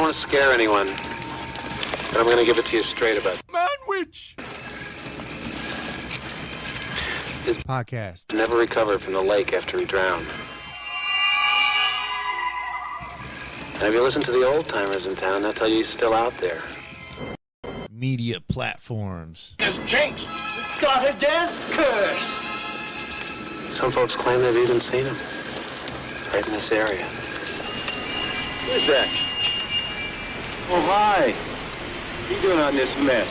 want to scare anyone, but I'm going to give it to you straight about Manwich! His podcast. Never recovered from the lake after he drowned. And if you listen to the old-timers in town, they'll tell you he's still out there. Media platforms. It's jinxed. It's got a death curse. Some folks claim they've even seen him. Right in this area. Who's that? Oh, hi. What you doing on this mess?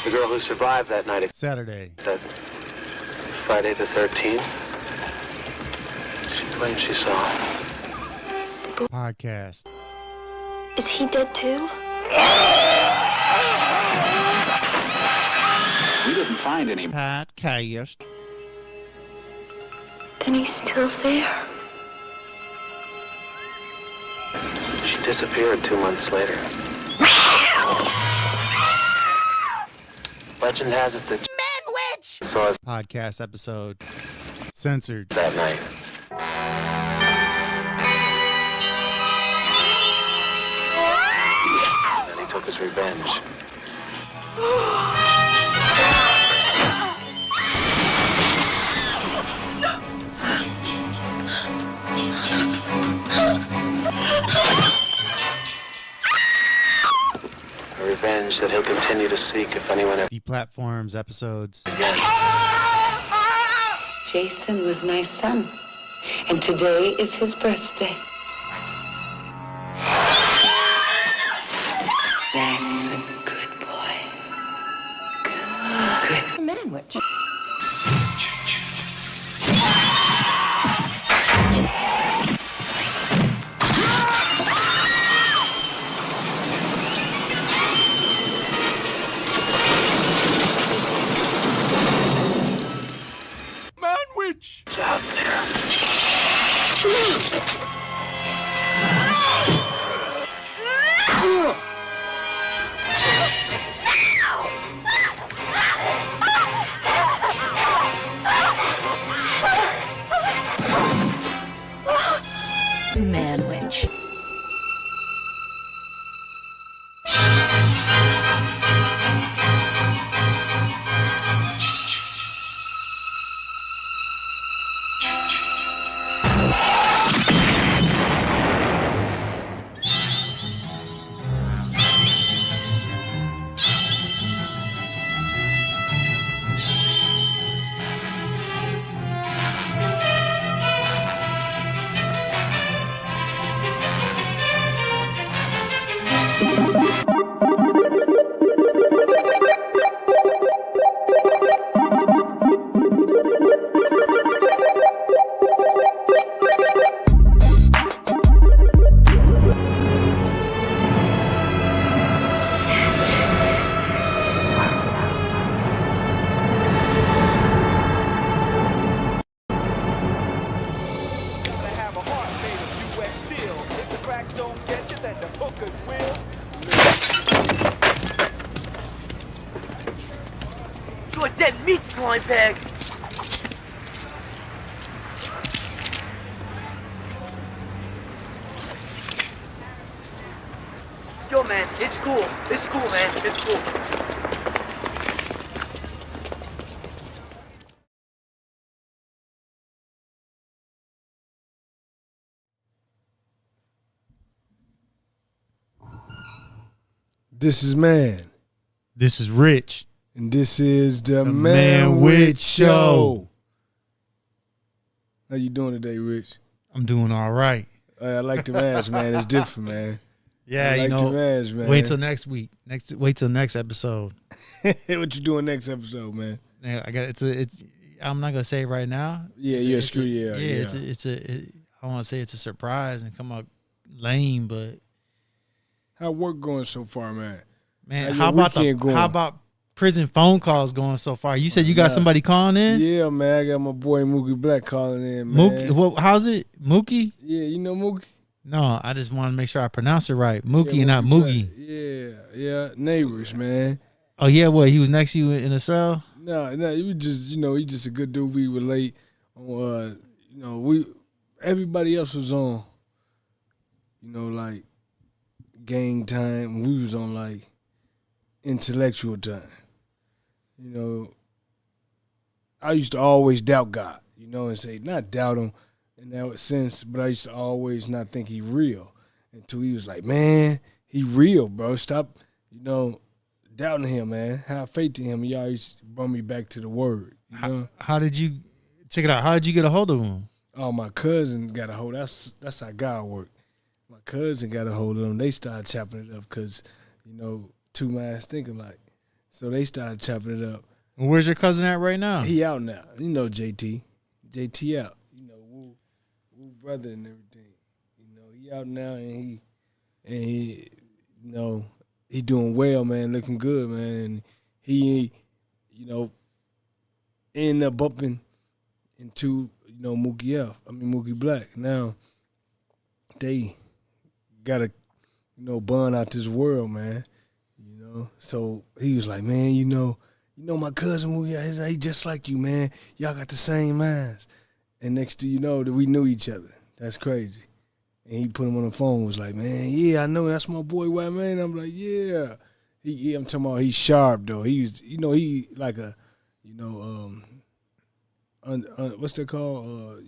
The girl who survived that night, Saturday. that Friday the 13th, she claimed she saw him. Podcast. Is he dead too? We didn't find any. Podcast. Then he's still there. She disappeared 2 months later. Legend has it that Manwich saw us Podcast episode. Censored. that night. And he took his revenge. A revenge that he'll continue to seek if anyone ever The platforms episodes. again. Jason was my son, and today is his birthday. That's a good boy. Good. Manwich. Manwich! It's out there. Manwich. Have a heart made of U.S. steel. If the crack don't get you, then the hookers will. You're a dead meat slime bag. Yo, man, it's cool. It's cool, man. It's cool. This is Man, This is Rich. and this is the Manwich Manwich Show. How you doing today, Rich? I'm doing all right. I like the mask, man. It's different, man. Yeah, I like you the know. mask, man. Wait till next week. Wait till next episode. What you doing next episode, man? Yeah, I got it's. I'm not gonna say it right now. Yeah, It's a- you're it's a- screw. Yeah, yeah. I want to say it's a surprise and come out lame, but How work going so far, man? man, How your weekend going? how about prison phone calls going so far? You said you got somebody calling in. Yeah, man. I got my boy Mookie Black calling in, man. Mookie, well, how's it? Mookie? Yeah, you know Mookie? No, I just want to make sure I pronounce it right. Mookie Yeah, and not Moogie. Black. Yeah. Neighbors, man. Oh yeah, what? He was next to you in the cell. No, he was just, he just a good dude. We relate. Everybody else was on like gang time. We was on like intellectual time. I used to always doubt God, and say, not doubt him in that sense, but I used to always not think he real until he was like, man, he real, bro. Stop, doubting him, man. Have faith in him. He always brought me back to the word. How did you check it out? How did you get a hold of him? Oh, my cousin got a hold. That's how God worked. My cousin got a hold of him. They started chopping it up because, two minds think alike. So they started chopping it up. Where's your cousin at right now? He out now. JT. JT out. Woo brother and everything. He out now and he he doing well, man, looking good, man. And he, ended up bumping into, Mookie Black. Now they gotta, bun out this world, man. So he was like, man, my cousin Mookie, he just like you, man. Y'all got the same minds. And next thing you know, that we knew each other. That's crazy. And he put him on the phone, was like, man, yeah, I know, that's my boy, White Man. I'm like, yeah. I'm talking about he's sharp, though. He's, he like a, what's that called?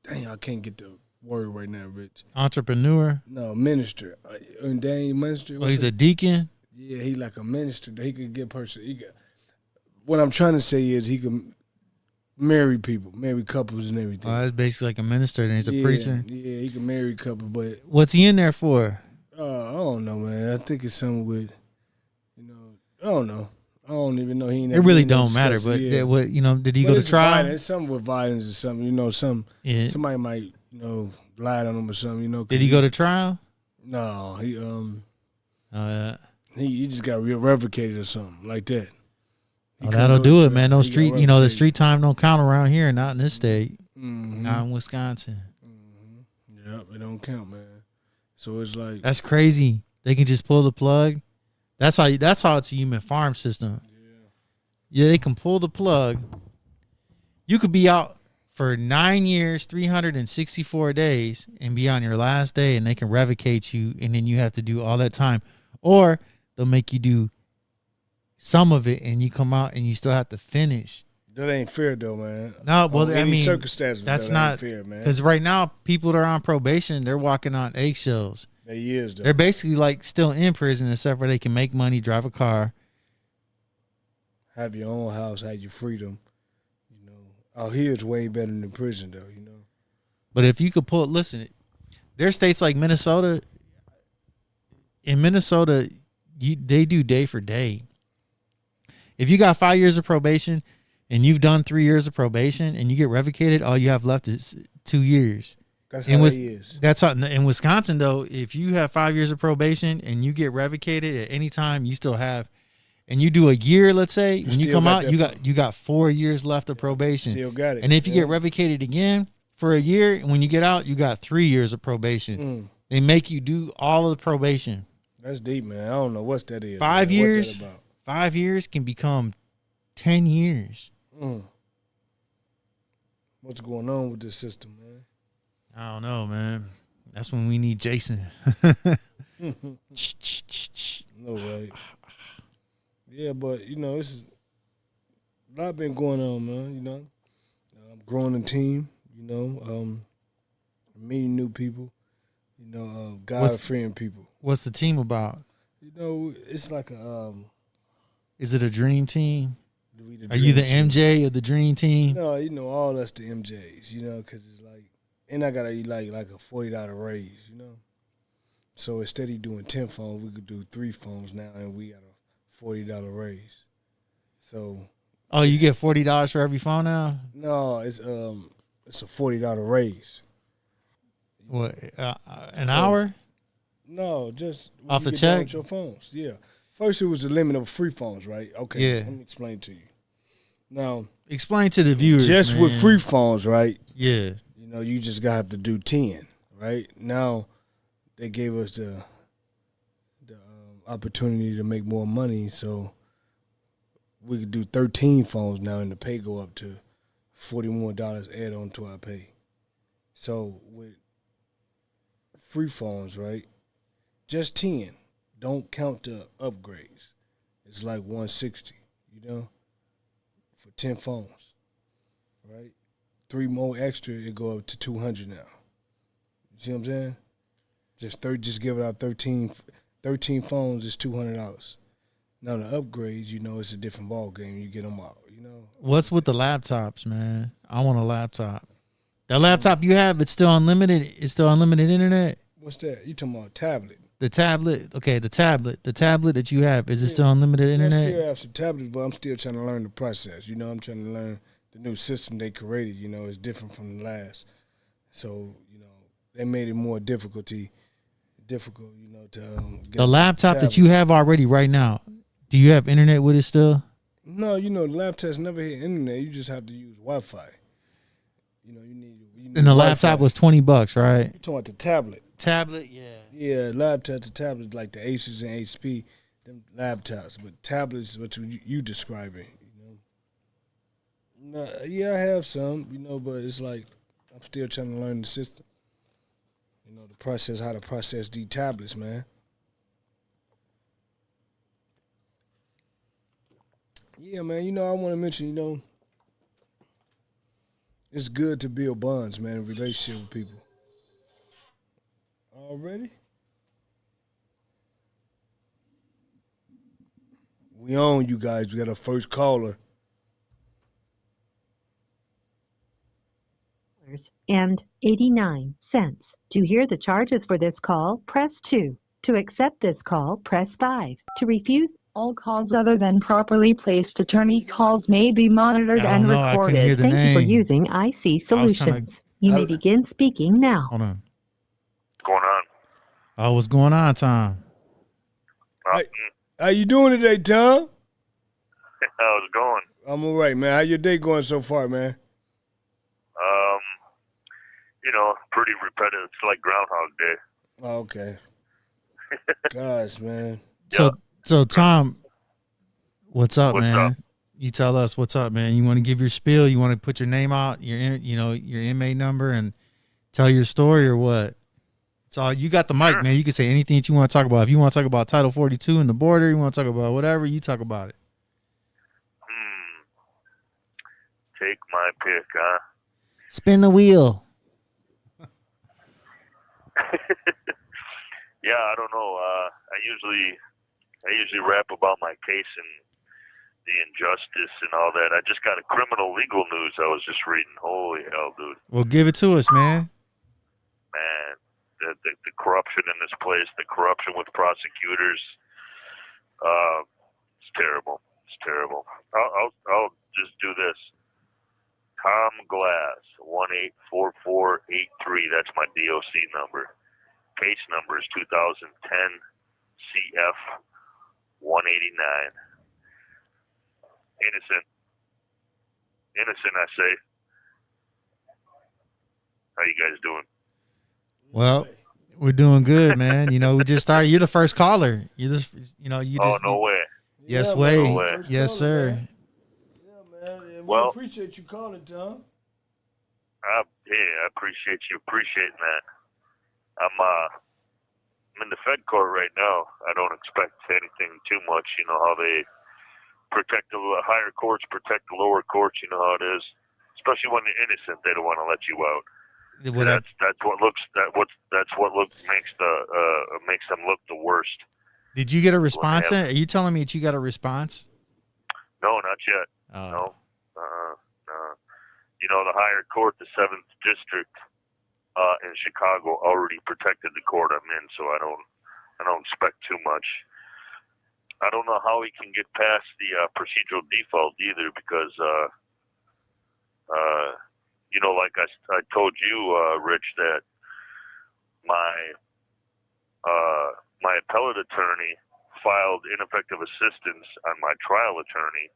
Dang, I can't get the word right now, Rich. Entrepreneur? No, minister. Ordained minister. Oh, he's a deacon? Yeah, he like a minister. He could get person. What I'm trying to say is he can marry people, marry couples and everything. Oh, that's basically like a minister, and he's a preacher? Yeah, he can marry couples, but... What's he in there for? I don't know, man. I think it's something with, I don't know. I don't even know. He ain't. It really don't matter, but what did he go to trial? Violence. It's something with violence or something. Somebody might lied on him or something. Did he go to trial? No, he Oh yeah. He just got revocated or something like that. Oh, that'll do it, man. No street, the street time don't count around here, not in this state, not in Wisconsin. Yep, it don't count, man. So it's like that's crazy. They can just pull the plug. That's how it's a human farm system. Yeah, they can pull the plug. You could be out for 9 years, 364 days, and be on your last day, and they can revocate you, and then you have to do all that time, or they'll make you do some of it, and you come out and you still have to finish. That ain't fair, though, man. No, well, I mean, circumstances, that's not fair, man. Because right now, people that are on probation, they're walking on eggshells. They is, though. They're basically like still in prison, except for they can make money, drive a car, have your own house, have your freedom. Out here it's way better than prison, though. But if you could listen, there's states like Minnesota. In Minnesota, they do day for day. If you got 5 years of probation and you've done 3 years of probation and you get revocated, all you have left is 2 years. That's how it is. That's how in Wisconsin, though. If you have 5 years of probation and you get revocated at any time, you still have, and you do a year, let's say, when you come out, you got 4 years left of probation. Still got it. And if you get revocated again for a year, and when you get out, you got 3 years of probation. They make you do all of the probation. That's deep, man. I don't know what that is. 5 years. What's that about? 5 years can become 10 years. What's going on with this system, man? I don't know, man. That's when we need Jason. No way. Yeah, but it's a lot been going on, man. I'm growing a team. Meeting new people. God-fearing people. What's the team about? It's like a. Is it a dream team? Are you the MJ of the dream team? No, all us the MJs. Because it's like, and I gotta like a $40 raise. So instead of doing 10 phones, we could do 3 phones now, and we got a $40 raise. So. Oh, you get $40 for every phone now? No, it's a $40 raise. What? An hour? No, just off the check with your phones. Yeah. First, it was a limit of free phones, right? Okay. Yeah. Let me explain to you. Now, explain to the viewers. Just with free phones, right? Yeah. You just gotta have to do 10, right? Now, they gave us the opportunity to make more money, so we could do 13 phones now, and the pay go up to $40 more add on to our pay. So with free phones, right? Just 10. Don't count the upgrades. It's like 160, for 10 phones, right? 3 more extra, it go up to 200 now. You see what I'm saying? Just give it out 13 phones is $200. Now the upgrades, it's a different ball game. You get them out, What's with the laptops, man? I want a laptop. That laptop you have, it's still unlimited. It's still unlimited internet. What's that? You talking about a tablet? The tablet, okay, the tablet that you have, is it still unlimited internet? I still have some tablets, but I'm still trying to learn the process. I'm trying to learn the new system they created. It's different from the last, so they made it more difficult, to get the laptop that you have already right now. Do you have internet with it still? No, the laptops never hit internet. You just have to use Wi-Fi. You need and the Wi-Fi. laptop was $20, right? You talking about the tablet? Tablet, yeah. Yeah, laptops, the tablets like the Asus and HP, them laptops. But tablets, what you describing? No, yeah, I have some, but it's like I'm still trying to learn the system. The process, how to process these tablets, man. Yeah, man. I want to mention, it's good to build bonds, man, in relationship with people. Already? We on, you guys. We got our first caller. And 89 cents. To hear the charges for this call, press 2. To accept this call, press 5. To refuse, all calls other than properly placed attorney calls may be monitored and recorded. Thank you for using IC Solutions. You may begin speaking now. Hold on. What's going on? Oh, what's going on, Tom? How you doing today, Tom? How's it going? I'm all right, man. How your day going so far, man? Pretty repetitive. It's like Groundhog Day. Oh, okay. Gosh, man. So Tom, what's up, What's man? up? You tell us what's up, man. You want to give your spiel? You want to put your name out, your inmate number, and tell your story, or what? So you got the mic, man. You can say anything that you want to talk about. If you want to talk about Title 42 and the border, you want to talk about whatever, you talk about it. Take my pick, huh? Spin the wheel. Yeah, I don't know. I usually rap about my case and the injustice and all that. I just got a criminal legal news I was just reading. Holy hell, dude. Well, give it to us, man. Man, the corruption in this place, the corruption with prosecutors, it's terrible. It's terrible. I'll just do this. Tom Glass, 184483. That's my DOC number. Case number is 2010 CF 189. Innocent, I say. How you guys doing? Well, we're doing good, man. We just started. You're the first caller. You just. Oh, no way. Yes, Yeah, way. No way. Yes, sir. Man. Yeah, man. And we Well, appreciate you calling, Tom. I appreciate you appreciating that. I'm in the Fed court right now. I don't expect anything too much. You know how they protect the higher courts, protect the lower courts. You know how it is, especially when you're innocent. They don't want to let you out. That's what makes them look the worst. Did you get a response? Are you telling me that you got a response? No, not yet. Oh. No. The higher court, the 7th District in Chicago, already protected the court I'm in, so I don't expect too much. I don't know how he can get past the procedural default either, because like I told you, Rich, that my appellate attorney filed ineffective assistance on my trial attorney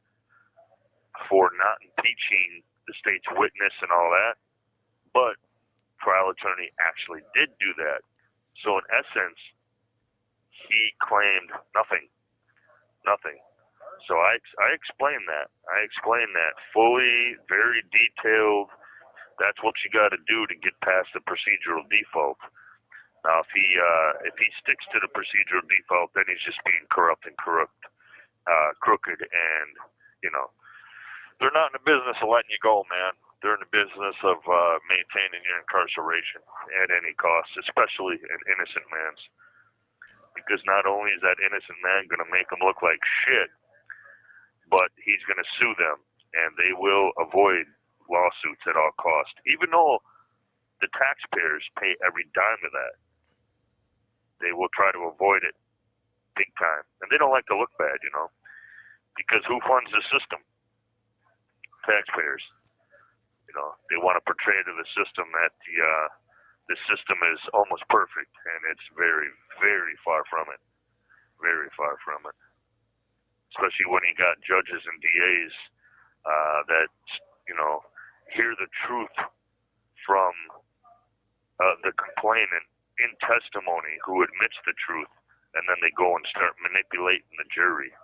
for not impeaching the state's witness and all that, but trial attorney actually did do that. So in essence, he claimed nothing. So I explained that. I explained that fully, very detailed. That's what you got to do to get past the procedural default. Now, if he sticks to the procedural default, then he's just being crooked, and they're not in the business of letting you go, man. They're in the business of maintaining your incarceration at any cost, especially an innocent man's. Because not only is that innocent man going to make him look like shit, but he's going to sue them, and they will avoid lawsuits at all costs, even though the taxpayers pay every dime of that. They will try to avoid it big time. And they don't like to look bad, because who funds the system? Taxpayers. They want to portray to the system that the system is almost perfect, and it's very, very far from it. Very far from it. Especially when you got judges and DAs that, hear the truth from the complainant in testimony who admits the truth, and then they go and start manipulating the jury,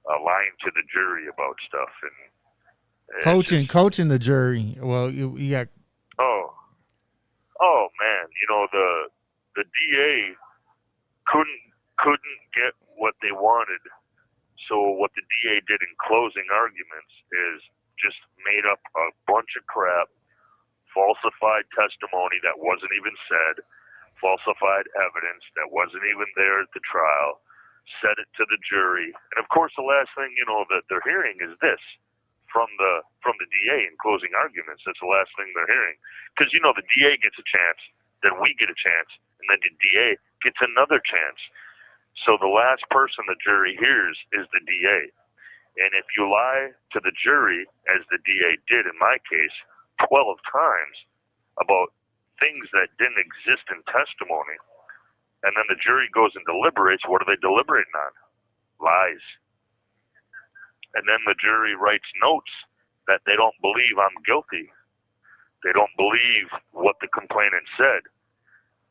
lying to the jury about stuff, and coaching the jury. Well, you got. Oh man, the DA couldn't get what they wanted, so what the DA did in closing arguments is just made up a bunch of crap, falsified testimony that wasn't even said, falsified evidence that wasn't even there at the trial, said it to the jury, and of course the last thing that they're hearing is this from the DA in closing arguments. That's the last thing they're hearing, because the DA gets a chance, then we get a chance, and then the DA gets another chance. So the last person the jury hears is the DA, and if you lie to the jury, as the DA did in my case 12 times about things that didn't exist in testimony, and then the jury goes and deliberates, what are they deliberating on? Lies. And then the jury writes notes that they don't believe I'm guilty. They don't believe what the complainant said.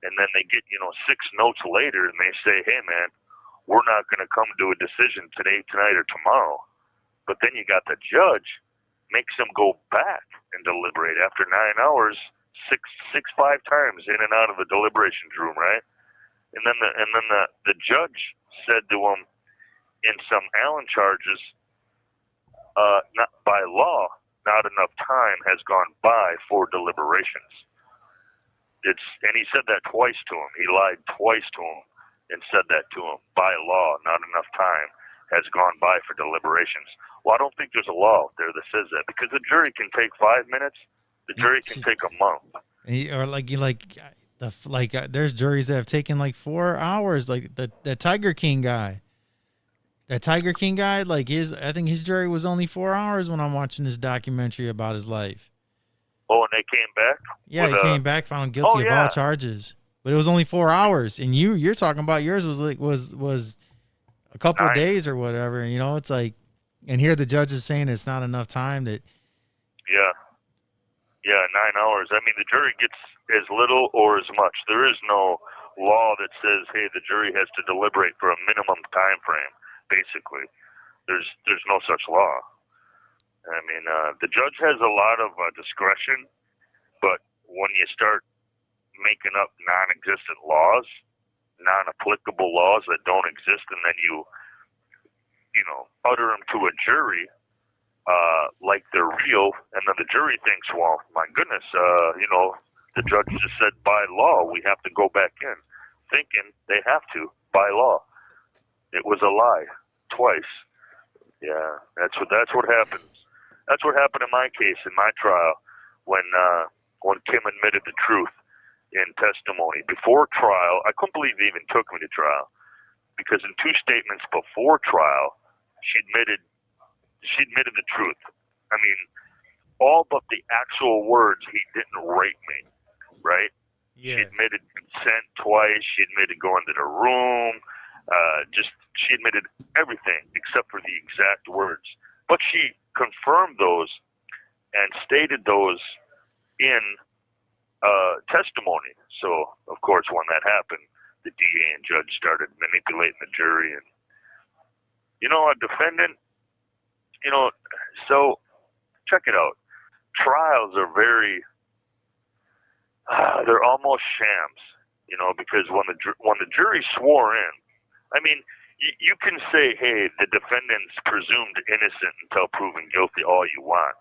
And then they get, 6 notes later, and they say, hey man, we're not going to come to a decision today, tonight, or tomorrow. But then you got the judge makes them go back and deliberate after 9 hours, 5 times in and out of the deliberations room, right? And then the judge said to him, in some Allen charges, not by law, not enough time has gone by for deliberations. And he said that twice to him. He lied twice to him and said that to him. By law, not enough time has gone by for deliberations. Well, I don't think there's a law out there that says that, because the jury can take 5 minutes. The jury can take a month. Or there's juries that have taken like 4 hours, like the Tiger King guy. That Tiger King guy, I think his jury was only 4 hours when I'm watching this documentary about his life. Oh, and they came back? Yeah, he came back, found guilty of all charges. But it was only 4 hours. And you're talking about yours was a couple of days or whatever. It's like, and here the judge is saying it's not enough time that. Yeah, 9 hours. I mean, the jury gets as little or as much. There is no law that says, hey, the jury has to deliberate for a minimum time frame, basically. There's no such law. I mean, the judge has a lot of discretion, but when you start making up non-existent laws, non-applicable laws that don't exist, and then you utter them to a jury like they're real, and then the jury thinks, well, my goodness, the judge just said by law we have to go back in, thinking they have to by law. It was a lie twice. Yeah, that's what happens. That's what happened in my case, in my trial, when Kim admitted the truth in testimony. Before trial, I couldn't believe they even took me to trial, because in 2 statements before trial, she admitted the truth. I mean, all but the actual words, he didn't rape me, right? Yeah. She admitted consent twice. She admitted going to the room. She admitted everything except for the exact words. But she confirmed those and stated those in testimony. So, of course, when that happened, the DA and judge started manipulating the jury. And, a defendant, so check it out. Trials are they're almost shams. You know, because when the jury swore in, I mean, you can say, hey, the defendant's presumed innocent until proven guilty all you want.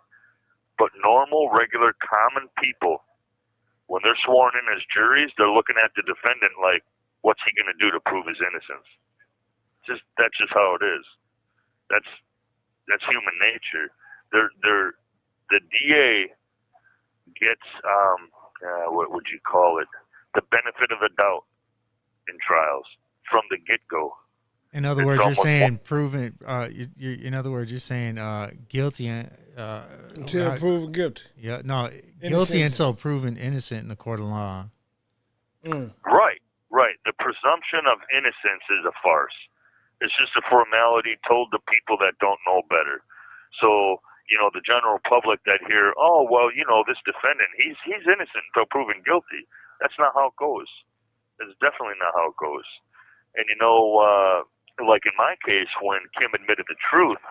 But normal, regular, common people, when they're sworn in as juries, they're looking at the defendant like, what's he going to do to prove his innocence? That's just how it is. That's human nature. The DA gets what would you call it? The benefit of the doubt in trials from the get-go. In other words, you're saying proven. In other words, you're saying guilty until proven guilty. Yeah, no, guilty until proven innocent in the court of law. Right. The presumption of innocence is a farce. It's just a formality told to people that don't know better. So, you know, the general public that hear, oh, well, you know, this defendant, he's innocent until proven guilty. That's not how it goes. It's definitely not how it goes. And, you know, like in my case, when Kim admitted the truth,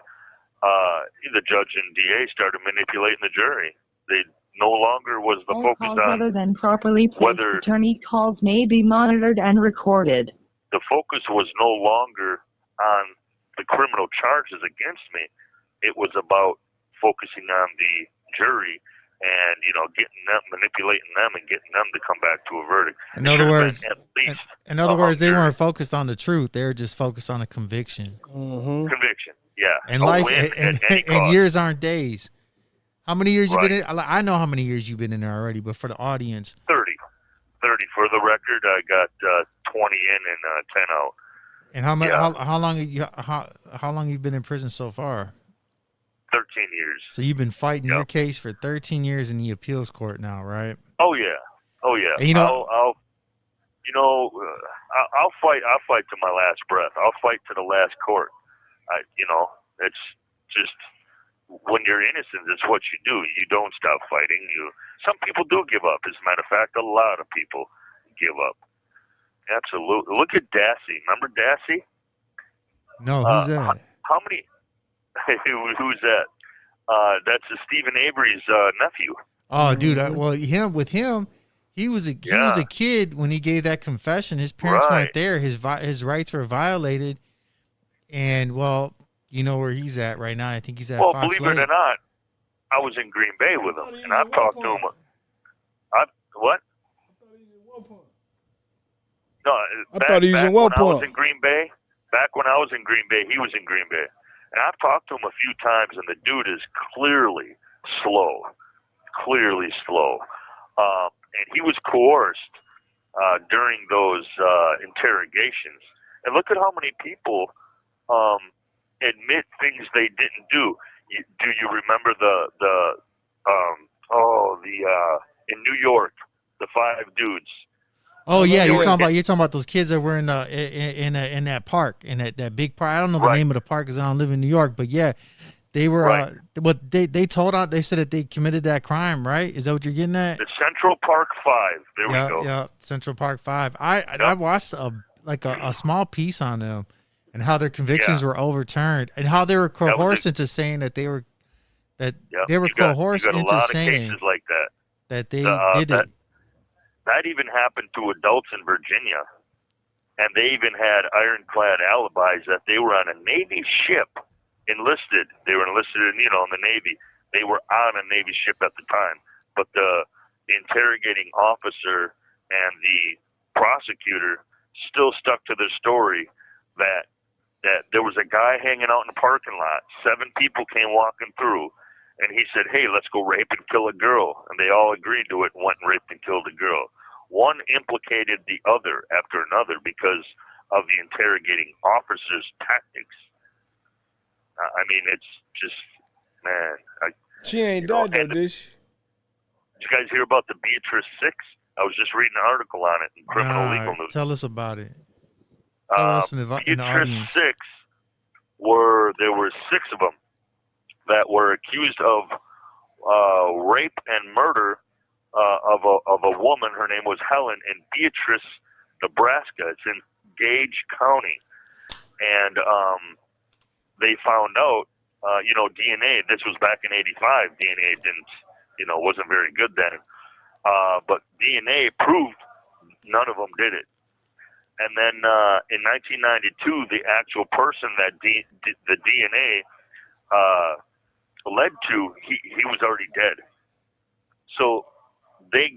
the judge and DA started manipulating the jury. They no longer was the All focus calls on other than properly placed whether attorney calls may be monitored and recorded. The focus was no longer on the criminal charges against me. It was about focusing on the jury and, you know, getting them, manipulating them and getting them to come back to a verdict. In other words, they weren't focused on the truth. They were just focused on a conviction. Mm-hmm. Conviction, yeah. And life and years aren't days. How many years you been in? I know how many years you've been in there already, but for the audience, 30. For the record, I got 20 in and 10 out. And how many? Yeah. How long have you? How long you been in prison so far? 13 years. So you've been fighting your case for 13 years in the appeals court now, right? Oh yeah. And, you know, I'll fight. I'll fight to my last breath. I'll fight to the last court. You know, it's just when you're innocent, it's what you do. You don't stop fighting. Some people do give up. As a matter of fact, a lot of people give up. Absolutely. Look at Dassey. Remember Dassey? No, who's that? How many? Who's that? That's Stephen Avery's nephew. Oh, dude. He was a kid when he gave that confession. His parents weren't there. His rights were violated. And, well, you know where he's at right now. I think he's at Fox believe Lake. it or not, I was in Green Bay with him, and I've talked to him. What? No, I thought he was in Wellport. Back when I was in Green Bay, he was in Green Bay. And I've talked to him a few times, and the dude is clearly slow. And he was coerced during those interrogations. And look at how many people admit things they didn't do. Do you remember in New York, the 5 dudes? Oh yeah, you're talking about those kids that were in that park, in that big park. I don't know the name of the park because I don't live in New York, but yeah, they were. They said that they committed that crime, right? Is that what you're getting at? The Central Park 5. There we go. Yeah, Central Park 5. I watched a small piece on them and how their convictions were overturned and how they were coerced into saying that they were coerced into saying cases like that they did it. That even happened to adults in Virginia, and they even had ironclad alibis that they were on a Navy ship, enlisted. They were enlisted in the Navy. They were on a Navy ship at the time, but the interrogating officer and the prosecutor still stuck to their story that there was a guy hanging out in the parking lot. 7 people came walking through. And he said, hey, let's go rape and kill a girl. And they all agreed to it and went and raped and killed a girl. One implicated the other after another because of the interrogating officer's tactics. I mean, it's just, man. She ain't died though, did she? Did you guys hear about the Beatrice 6? I was just reading an article on it in Criminal Legal News. Tell us about it. Tell us in the audience. Beatrice 6, there were 6 of them that were accused of rape and murder of a woman. Her name was Helen in Beatrice, Nebraska. It's in Gage County, and they found out, DNA. This was back in '85. DNA wasn't very good then, but DNA proved None of them did it. And then in 1992, the actual person that the DNA led to, he was already dead. So they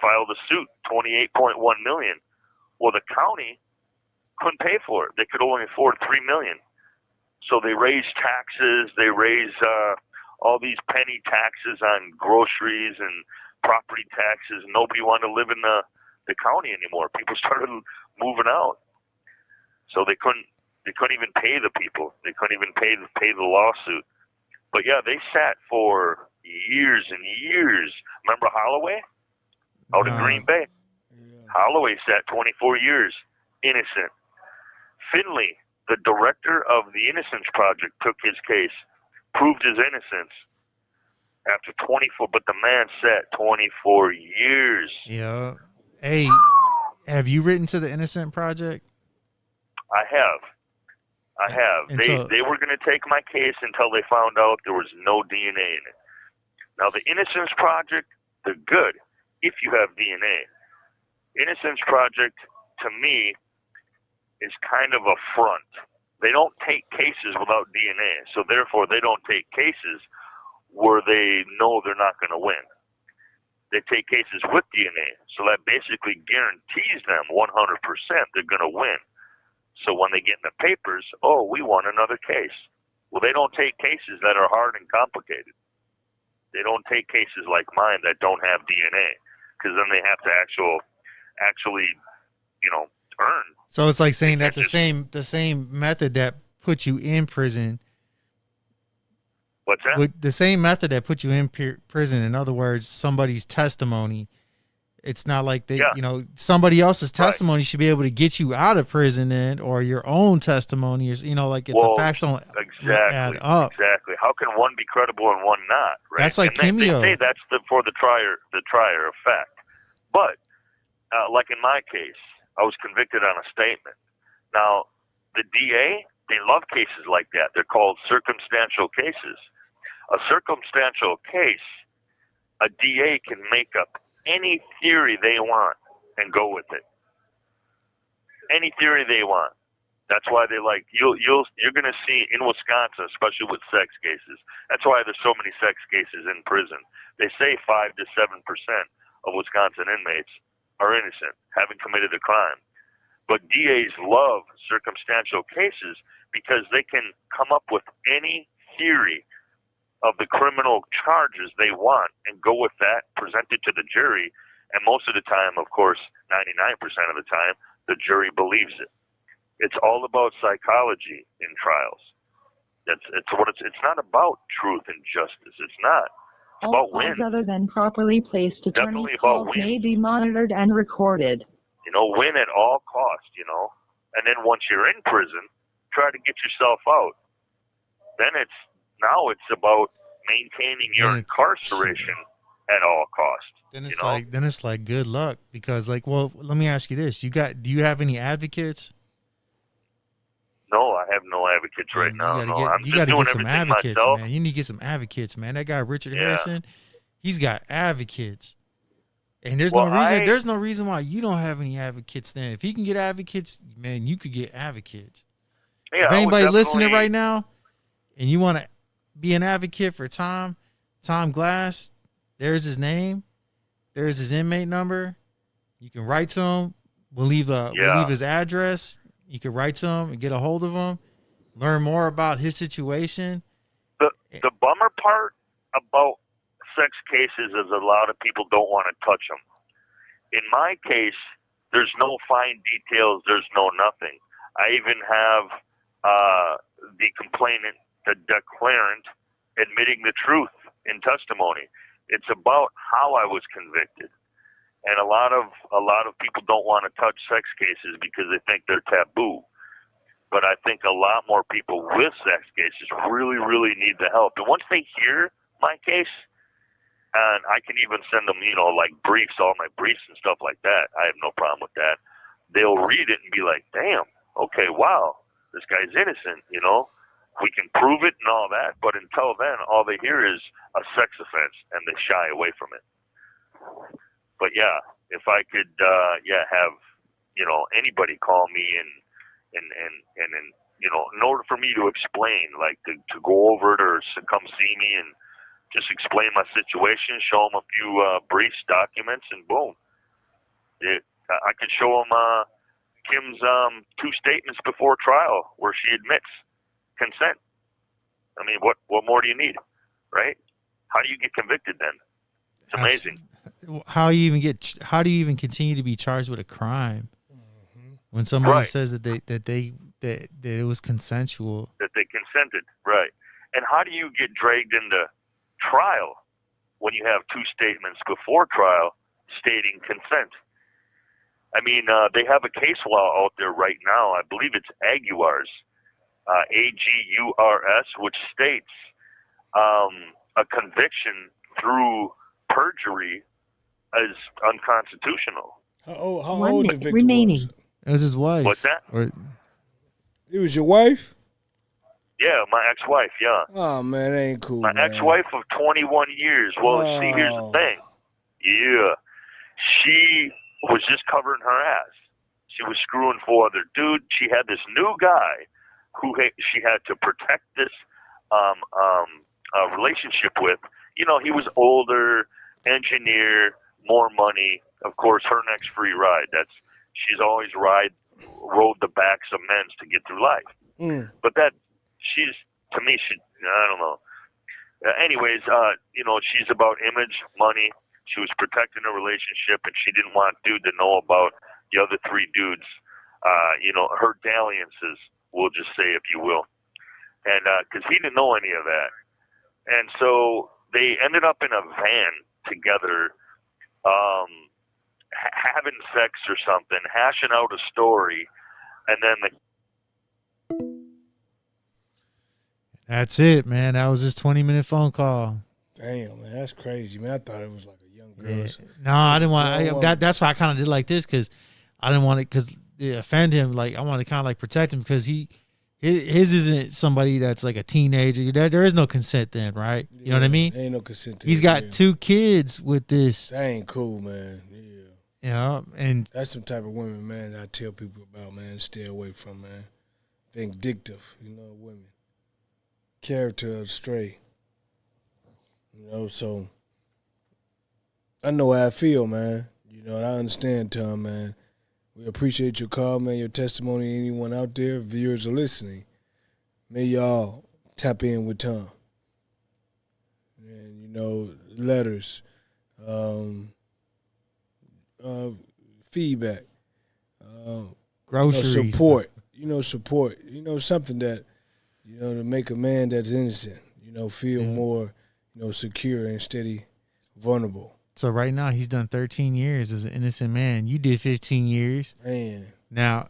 filed a suit, $28.1 million. Well, the county couldn't pay for it. They could only afford $3 million. So they raised taxes. They raised all these penny taxes on groceries and property taxes. Nobody wanted to live in the county anymore. People started moving out. So they couldn't even pay the people. They couldn't even pay the lawsuit. But yeah, they sat for years and years. Remember Holloway out in Green Bay? Yeah. Holloway sat 24 years, innocent. Finley, the director of the Innocence Project, took his case, proved his innocence after 24. But the man sat 24 years. Yeah. Hey, have you written to the Innocent Project? I have. And They were going to take my case until they found out there was no DNA in it. Now, the Innocence Project, they're good if you have DNA. Innocence Project, to me, is kind of a front. They don't take cases without DNA, so therefore they don't take cases where they know they're not going to win. They take cases with DNA, so that basically guarantees them 100% they're going to win. So when they get in the papers, oh, we won another case. Well, they don't take cases that are hard and complicated. They don't take cases like mine that don't have DNA, because then they have to actually, earn. So it's like saying that the same method that put you in prison. What's that? The same method that put you in prison. In other words, somebody's testimony. It's not like somebody else's testimony should be able to get you out of prison, or your own testimony, if the facts don't add up. Exactly. How can one be credible and one not? Right. That's like and Kimio. They say that's for the trier effect. But like in my case, I was convicted on a statement. Now, the DA, they love cases like that. They're called circumstantial cases. A circumstantial case, a DA can make up any theory they want and go with it. Any theory they want. That's why they you're going to see in Wisconsin, especially with sex cases. That's why there's so many sex cases in prison. They say 5 to 7% of Wisconsin inmates are innocent, haven't committed a crime. But DAs love circumstantial cases because they can come up with any theory of the criminal charges they want and go with that, present it to the jury, and most of the time, of course, 99% of the time, the jury believes it. It's all about psychology in trials. It's not about truth and justice. It's not. It's All about win. calls other than properly placed attorney Definitely about calls win. may be monitored and recorded. Win at all costs, And then once you're in prison, try to get yourself out. Then it's about maintaining your incarceration at all costs. Then it's like good luck, because let me ask you this. Do you have any advocates? No, I have no advocates right now. I'm just doing some everything advocates, myself. man. You need to get some advocates, man. That guy Richard Harrison, he's got advocates. And there's no reason why you don't have any advocates then. If he can get advocates, man, you could get advocates. Yeah, if anybody listening right now and you want to be an advocate for Tom Glass, there's his name. There's his inmate number. You can write to him. We'll leave his address. You can write to him and get a hold of him. Learn more about his situation. The bummer part about sex cases is a lot of people don't want to touch them. In my case, there's no fine details. There's no nothing. I even have the complainant, the declarant, admitting the truth in testimony. It's about how I was convicted. And a lot of people don't want to touch sex cases because they think they're taboo. But I think a lot more people with sex cases really, really need the help. And once they hear my case, and I can even send them, briefs, all my briefs and stuff like that. I have no problem with that. They'll read it and be like, damn, okay, wow, this guy's innocent, We can prove it and all that. But until then, all they hear is a sex offense, and they shy away from it. But yeah, if I could, have, anybody call me and in order for me to explain, like to go over it or to come see me and just explain my situation, show them a few briefs, documents, and boom. I could show them Kim's 2 statements before trial where she admits consent. I mean, what more do you need, right? How do you get convicted then? It's amazing. How do you even continue to be charged with a crime when somebody says that it was consensual? That they consented, right? And how do you get dragged into trial when you have 2 statements before trial stating consent? I mean, they have a case law out there right now. I believe it's Aguars, AGURS, which states a conviction through perjury is unconstitutional. How old 1 the minute victim remaining. was? It was his wife. What's that? It was your wife? Yeah, my ex-wife, yeah. Oh, man, that ain't cool, My man. ex-wife of 21 years. Well, see, here's the thing. Yeah. She was just covering her ass. She was screwing 4 other dudes. She had this new guy who she had to protect this relationship with. You know, he was older, engineer, more money. Of course, her next free ride. She's always rode the backs of men to get through life. But to me, I don't know. Anyways, she's about image, money. She was protecting a relationship, and she didn't want dude to know about the other 3 dudes. Her dalliances, we'll just say, if you will. And because he didn't know any of that. And so they ended up in a van together, having sex or something, hashing out a story, and then That's it, man. That was his 20-minute phone call. Damn, man, that's crazy, man. I thought it was like a young girl. Yeah. No, I didn't want. That's why I kind of did like this, because I didn't want it because it offend him. Like, I wanted to kind of like protect him because his isn't somebody that's like a teenager. There is no consent then, right? You know what I mean? Ain't no consent. He's got 2 kids with this. That ain't cool, man. Yeah, and that's some type of women, man, that I tell people about, man, stay away from, man. Vindictive, women. Character astray. So I know how I feel, man. I understand, Tom, man. We appreciate your call, man, your testimony. Anyone out there, viewers are listening. May y'all tap in with Tom. And, letters, feedback, groceries, support. Support. Something that, to make a man that's innocent, feel more, secure and steady, vulnerable. So right now he's done 13 years as an innocent man. You did 15 years. Man. Now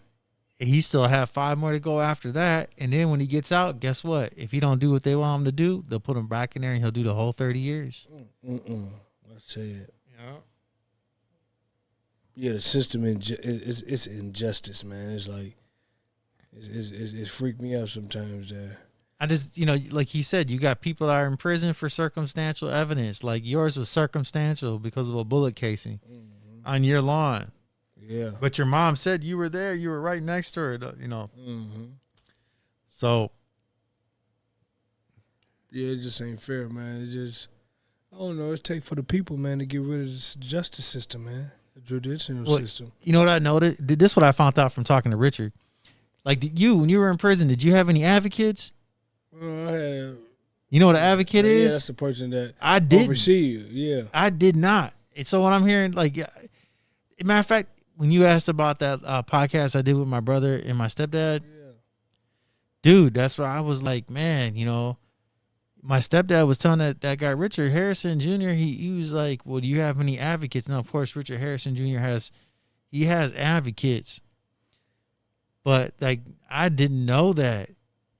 he still have 5 more to go after that. And then when he gets out, guess what? If he don't do what they want him to do, they'll put him back in there and he'll do the whole 30 years. Let's say it. Yeah. Yeah, the system it's injustice, man. It's like it's freaked me out sometimes. I just, like he said, you got people that are in prison for circumstantial evidence. Like yours was circumstantial because of a bullet casing on your lawn. Yeah. But your mom said you were there. You were right next to her, So. Yeah, it just ain't fair, man. It just, I don't know. It's take for the people, man, to get rid of this justice system, man. The judicial system. You know what I noticed? This is what I found out from talking to Richard. Like, when you were in prison, did you have any advocates? Well, I had, you know what an advocate is? Yeah, that's the person that oversee you. Yeah. I did not. And so when I'm hearing, like, matter of fact, when you asked about that podcast I did with my brother and my stepdad, dude, that's where I was like, man, my stepdad was telling that guy, Richard Harrison Jr., he was like, well, do you have any advocates? Now, of course, Richard Harrison Jr. has advocates. But, like, I didn't know that.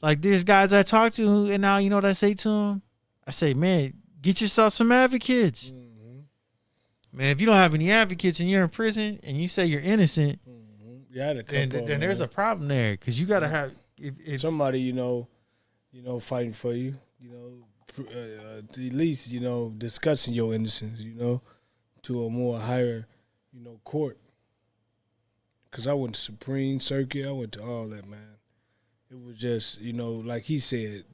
Like, there's guys I talk to, and now, you know what I say to them? I say, man, get yourself some advocates. Man, if you don't have any advocates and you're in prison and you say you're innocent, then there's a problem there, because you got to have if somebody fighting for you, at least discussing your innocence, to a more higher, court. Because I went to Supreme Circuit. I went to all that, man. It was just, like he said,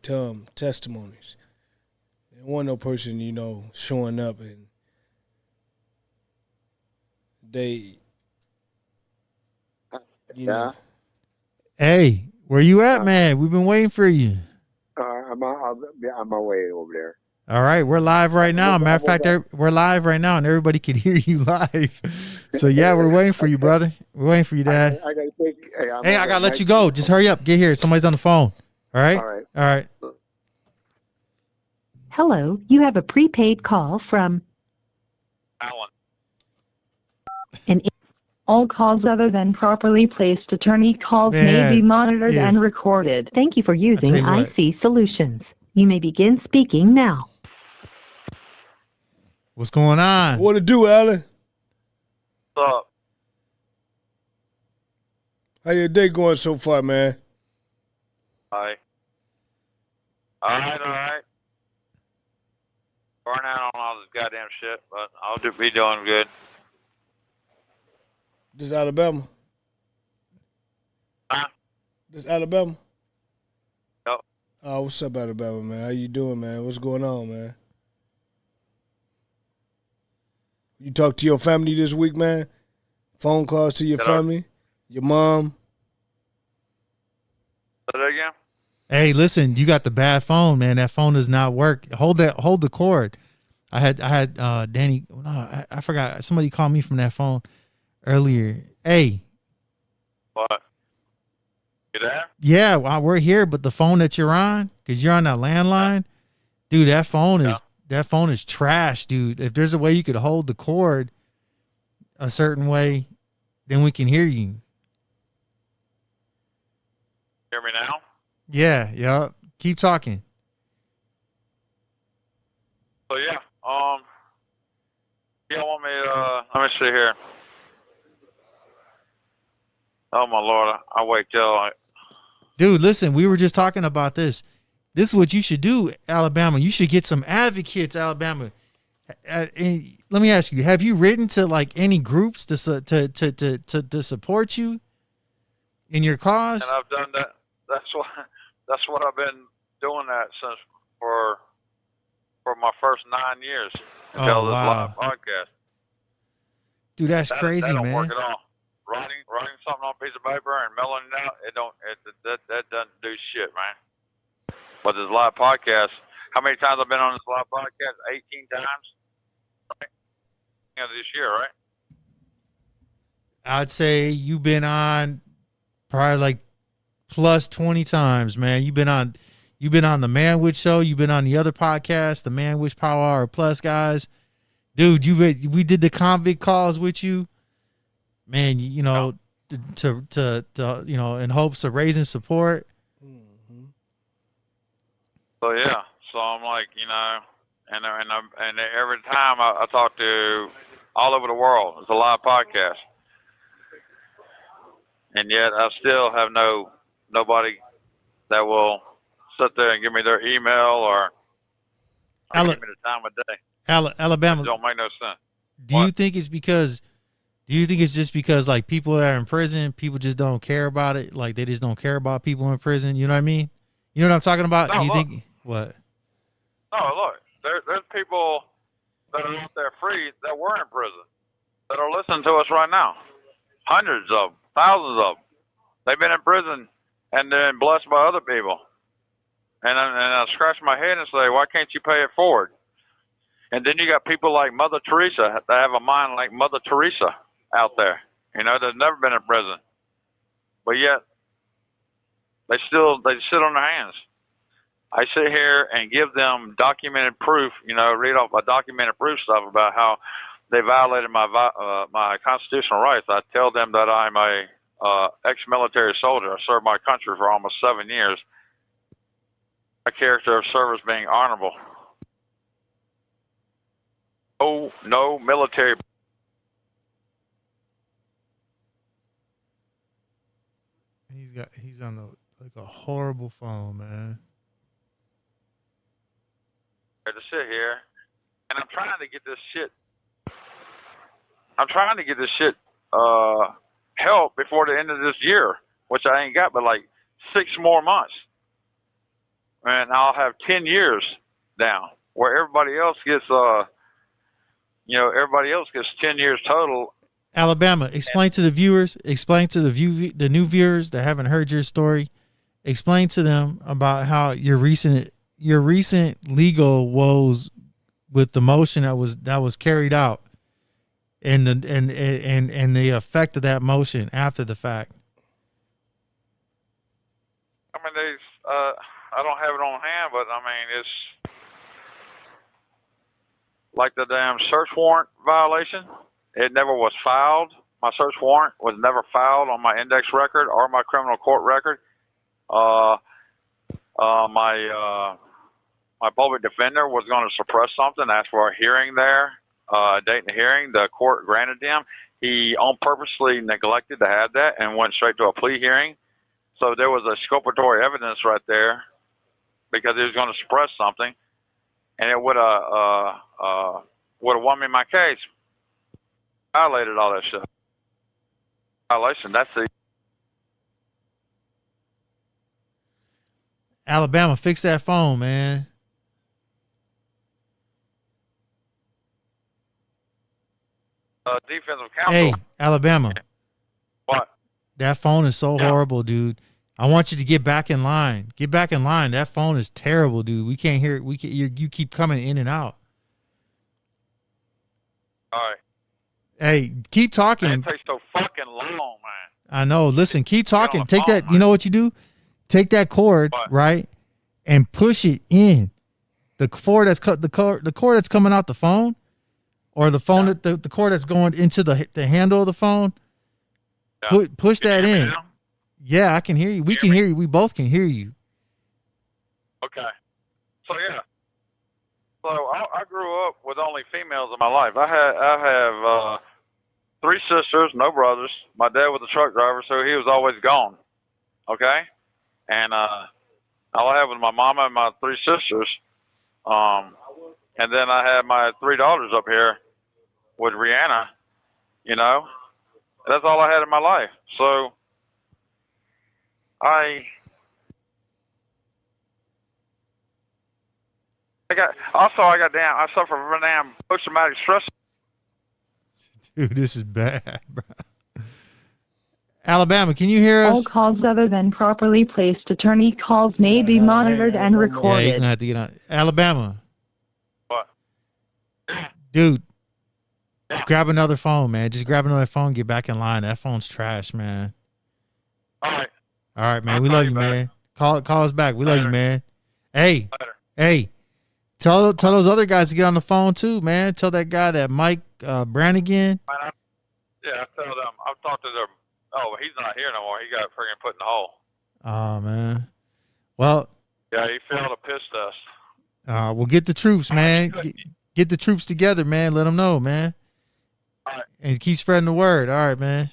testimonies. There wasn't no person, showing up and they, know. Hey, where you at, man? We've been waiting for you. I'm on my way over there. All right, we're live right now. Matter of fact, we're live right now, and everybody can hear you live. So yeah, we're waiting for you, brother. We're waiting for you, Dad. I gotta take. Hey, I gotta let you go. Just hurry up. Get here. Somebody's on the phone. All right. All right. All right. Hello, you have a prepaid call from Alan. all calls other than properly placed attorney calls may be monitored and recorded. Thank you for using IC Solutions. You may begin speaking now. What's going on? What to do, Alan? What's up? How your day going so far, man? All right. Burn out on all this goddamn shit, but I'll be doing good. This Alabama? Huh? This Alabama? Yep. Oh, what's up, Alabama, man? How you doing, man? What's going on, man? You talk to your family this week, man? Phone calls to your family? Your mom? Say that again? Hey, listen, you got the bad phone, man. That phone does not work. Hold the cord. I had Danny. No, I forgot. Somebody called me from that phone earlier. Hey. What? You there? Yeah, well, we're here, but the phone that you're on, because you're on that landline, dude, that phone is trash, dude. If there's a way you could hold the cord a certain way, then we can hear you. Hear me now? Yeah. Keep talking. So yeah, you want me let me see here. Oh my Lord, I wait till Dude, listen, we were just talking about this. This is what you should do, Alabama. You should get some advocates, Alabama. And let me ask you: have you written to like any groups to support you in your cause? And I've done that. That's what I've been doing that since for my first 9 years until this live podcast. Dude, that's crazy, that don't man. work at all. Writing something on a piece of paper and mailing it out, that doesn't do shit, man. But this live podcast, how many times I've been on this live podcast? 18 times. Right? This year, right? I'd say you've been on probably like plus 20 times, man. You've been on the Manwich show. You've been on the other podcast, the Manwich Power Hour Plus guys. Dude, we did the convict calls with you. Man, to in hopes of raising support. Mm-hmm. So yeah, so I'm like, and every time I talk to all over the world, it's a live podcast, and yet I still have nobody that will sit there and give me their email or give me the time of day. Alabama, it don't make no sense. Do you think it's just because like people that are in prison, people just don't care about it? Like they just don't care about people in prison. You know what I mean? You know what I'm talking about? No, Do you look. think what? No, look, there's people that are out there free that were in prison that are listening to us right now. Hundreds of them, thousands of them. They've been in prison and they're blessed by other people. And I scratch my head and say, why can't you pay it forward? And then you got people like Mother Teresa that have a mind like Mother Teresa out there, that's never been in prison. But yet, they sit on their hands. I sit here and give them documented proof, read off my documented proof stuff about how they violated my constitutional rights. I tell them that I'm a ex-military soldier. I served my country for almost 7 years. My character of service being honorable. No military. He's on a horrible phone, man. To sit here, and I'm trying to get this shit I'm trying to get this shit help before the end of this year, which I ain't got but like 6 more months. And I'll have 10 years down, where everybody else gets, everybody else gets 10 years total. Alabama, explain to the viewers, the new viewers that haven't heard your story, explain to them about how your recent legal woes with the motion that was carried out, and the effect of that motion after the fact. I mean, I don't have it on hand, but I mean, it's like the damn search warrant violation. It never was filed. My search warrant was never filed on my index record or my criminal court record. My public defender was going to suppress something, ask for a hearing there, date and hearing. The court granted him. He on purposely neglected to have that and went straight to a plea hearing. So there was a exculpatory evidence right there because he was going to suppress something, and it would have won me my case. Violated all that stuff. Violation. That's the Alabama, fix that phone, man. Defensive counsel. Hey, Alabama. What? That phone is so horrible, dude. I want you to get back in line. Get back in line. That phone is terrible, dude. We can't hear it. You keep coming in and out. All right. Hey, keep talking. Man, it takes so fucking long, man. I know. Listen, keep talking. Take that. You know what you do? Take that cord, right, and push it in. The cord that's the cord that's coming out the phone, or the phone that the cord that's going into the handle of the phone. Yeah. Push that in. Yeah, I can hear you. We can hear you. We both can hear you. Okay. So yeah. So I grew up with only females in my life. I have 3 sisters, no brothers. My dad was a truck driver, so he was always gone. Okay? And all I had was my mama and my 3 sisters. And then I had my 3 daughters up here with Rihanna, you know. That's all I had in my life. So I suffer from damn post-traumatic stress. Dude, this is bad, bro. Alabama, can you hear us? All calls other than properly placed attorney calls may be monitored and recorded. Yeah, he's gonna have to get on. Alabama. What? Dude, grab another phone, man. Just grab another phone, get back in line. That phone's trash, man. All right, man. We love you, man. Call us back. We love you, man. Hey, tell those other guys to get on the phone too, man. Tell that guy, that Mike Brannigan. Yeah, I tell them. I've talked to them. Oh, he's not here no more. He got friggin' put in the hole. Oh, man. Well. Yeah, he failed a piss test. We'll get the troops, man. Get the troops together, man. Let them know, man. All right. And keep spreading the word. All right, man.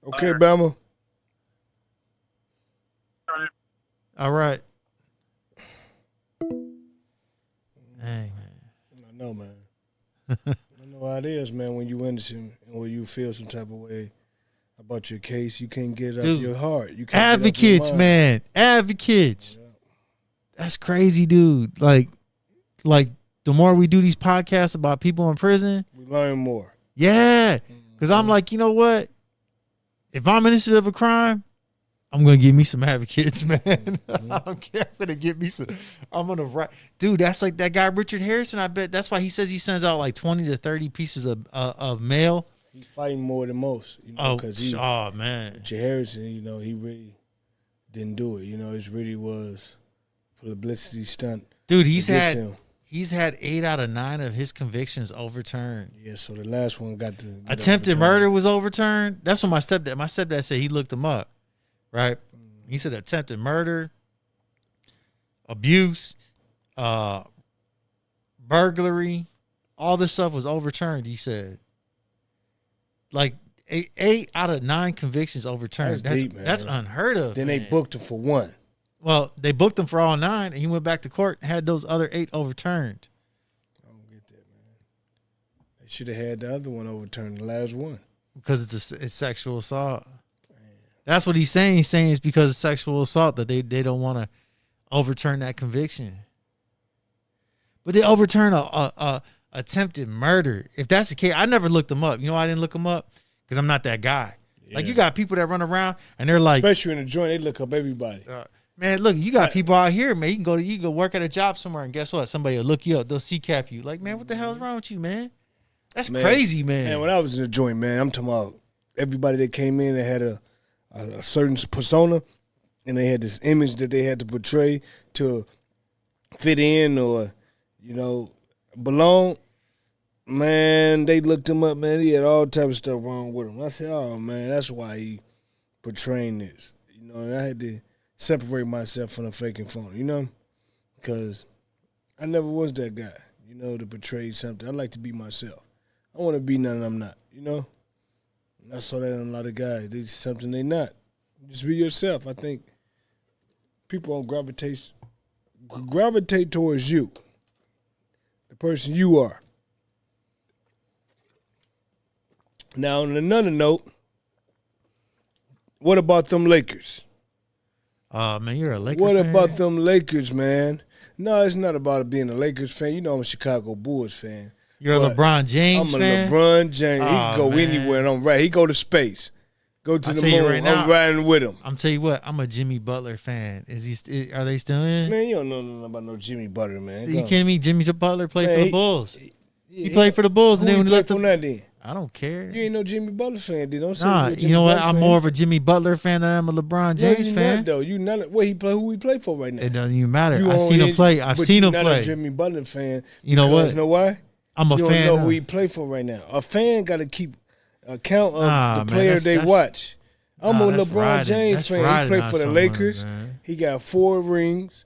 Okay, Bama. All right. Hey, man. I know, man. I know how it is, man, when you innocent and when you feel some type of way about your case. You can't get it off your heart. You can't advocates, man. Advocates. Yeah. That's crazy, dude. Like the more we do these podcasts about people in prison, we learn more. Yeah. Because I'm like, you know what? If I'm innocent of a crime, I'm going to give me some advocates, man. I don't care. I'm going to give me some. I'm going to write. Dude, that's like that guy, Richard Harrison. I bet that's why he says he sends out like 20 to 30 pieces of mail. He's fighting more than most. You know, oh, man. Richard Harrison, you know, he really didn't do it. You know, it really was publicity stunt. Dude, he's had 8 out of 9 of his convictions overturned. Yeah, so the last one got to attempted murder was overturned. That's what my stepdad said. He looked him up. Right, he said attempted murder, abuse, burglary, all this stuff was overturned. He said, like 8 out of 9 convictions overturned. That's deep, man. That's unheard of. Then they booked him for 1. Well, they booked him for all 9, and he went back to court and had those other 8 overturned. I don't get that, man. should have had the other one overturned, the last one. Because it's sexual assault. That's what he's saying. He's saying it's because of sexual assault that they don't want to overturn that conviction. But they overturn a attempted murder. If that's the case, I never looked them up. You know why I didn't look them up? Because I'm not that guy. Yeah. Like, you got people that run around and they're like, especially in the joint, they look up everybody. Man, look, you got people out here, man. You can go work at a job somewhere, and guess what? Somebody will look you up. They'll CCAP you. Like, man, what the hell is wrong with you, man? That's crazy, man. Man, when I was in the joint, man, I'm talking about everybody that came in that had a certain persona, and they had this image that they had to portray to fit in or, belong. Man, they looked him up, man. He had all type of stuff wrong with him. I said, oh, man, that's why he portraying this. And I had to separate myself from the fake and phony, because I never was that guy, to portray something. I like to be myself. I want to be nothing I'm not, And I saw that in a lot of guys. They something they not. Just be yourself. I think people don't gravitate towards you, the person you are. Now, on another note, what about them Lakers? Man, you're a Lakers fan? What about them Lakers, man? No, it's not about being a Lakers fan. I'm a Chicago Bulls fan. You're a LeBron James fan? I'm a LeBron James. He can go anywhere, and I'm right. He go to space. Go to the moon. Right now, I'm riding with him. I'm tell you what, I'm a Jimmy Butler fan. Are they still in? Man, you don't know nothing about no Jimmy Butler, man. You kidding me? Jimmy Butler played for the Bulls. He played for the Bulls, and then when he left then? I don't care. You ain't no Jimmy Butler fan, dude. Don't say nah, you know what? I'm more of a Jimmy Butler fan than I'm a LeBron James fan. Not, though. You not. Who he play for right now? It doesn't even matter. I've seen him play. I've seen him play. You're not a Jimmy Butler fan. You know what? You know why? I'm a fan. You don't know who he play for right now. A fan got to keep account of the player they watch. I'm a LeBron James fan. He played for the Lakers. He got 4 rings.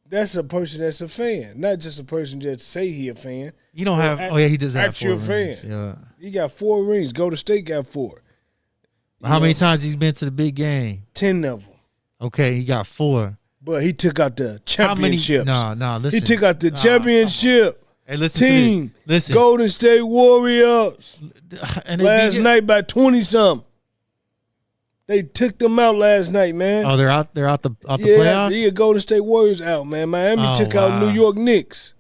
That's a person that's a fan, not just a person that say he a fan. You don't have. He does have 4 rings. Fan. Yeah. He got 4 rings. Golden State got 4. How many times he's been to the big game? 10 of them. Okay, he got 4. But he took out the championships. No, listen. He took out the championship. Hey, listen team. Listen. Golden State Warriors. Last night by 20-something. They took them out last night, man. Oh, they're out the playoffs? Yeah, Golden State Warriors out, man. Miami took out New York Knicks.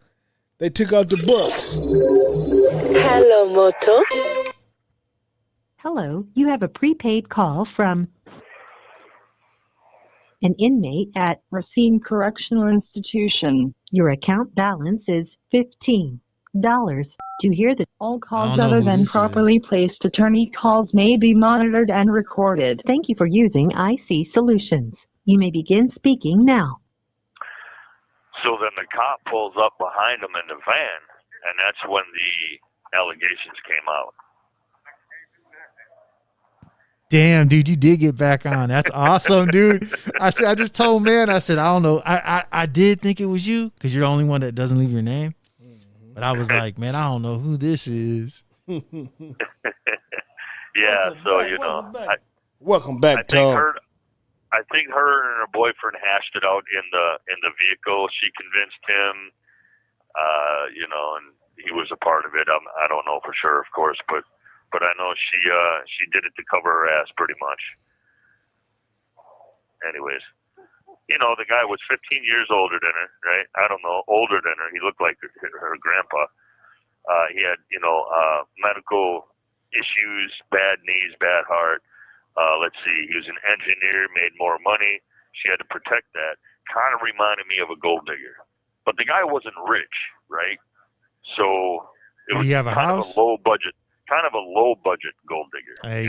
They took out the Burks. Hello, Moto. Hello, you have a prepaid call from an inmate at Racine Correctional Institution. Your account balance is $15. To hear that all calls other than properly placed attorney calls may be monitored and recorded. Thank you for using IC Solutions. You may begin speaking now. So then the cop pulls up behind him in the van, and that's when the allegations came out. Damn, dude, you did get back on. That's awesome, dude. I just told man, I said, I don't know. I did think it was you because you're the only one that doesn't leave your name. But I was like, man, I don't know who this is. Yeah, welcome back, Tom. I think her and her boyfriend hashed it out in the vehicle. She convinced him, and he was a part of it. I don't know for sure, of course, but I know she did it to cover her ass pretty much. Anyways, the guy was 15 years older than her, right? I don't know, older than her. He looked like her grandpa. He had, medical issues, bad knees, bad heart. Let's see, he was an engineer, made more money. She had to protect that. Kind of reminded me of a gold digger. But the guy wasn't rich, right? So it was kind of a low budget gold digger. Hey,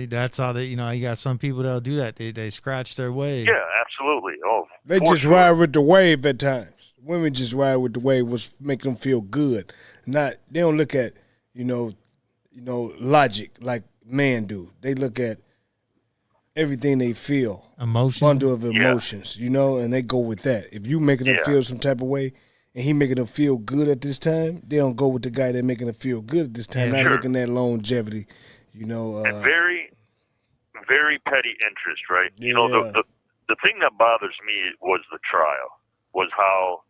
that's how they, you got some people that'll do that. They scratch their wave. Yeah, absolutely. Oh, they just ride with the wave at times. Women just ride with the wave, which make them feel good. They don't look at, logic like men do. They look at everything they feel. Emotion. Bundle of emotions, and they go with that. If you making them feel some type of way, and he making them feel good at this time, they don't go with the guy that making them feel good at this time, not looking at longevity, and very, very petty interest, right? Yeah. The thing that bothers me was the trial, was how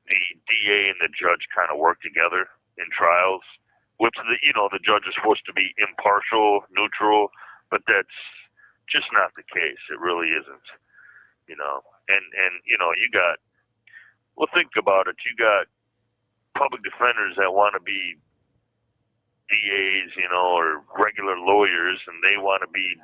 the DA and the judge kind of work together in trials. which the judge is supposed to be impartial, neutral, but that's just not the case. It really isn't. And you got, well, think about it. You got public defenders that want to be DAs, or regular lawyers, and they want to be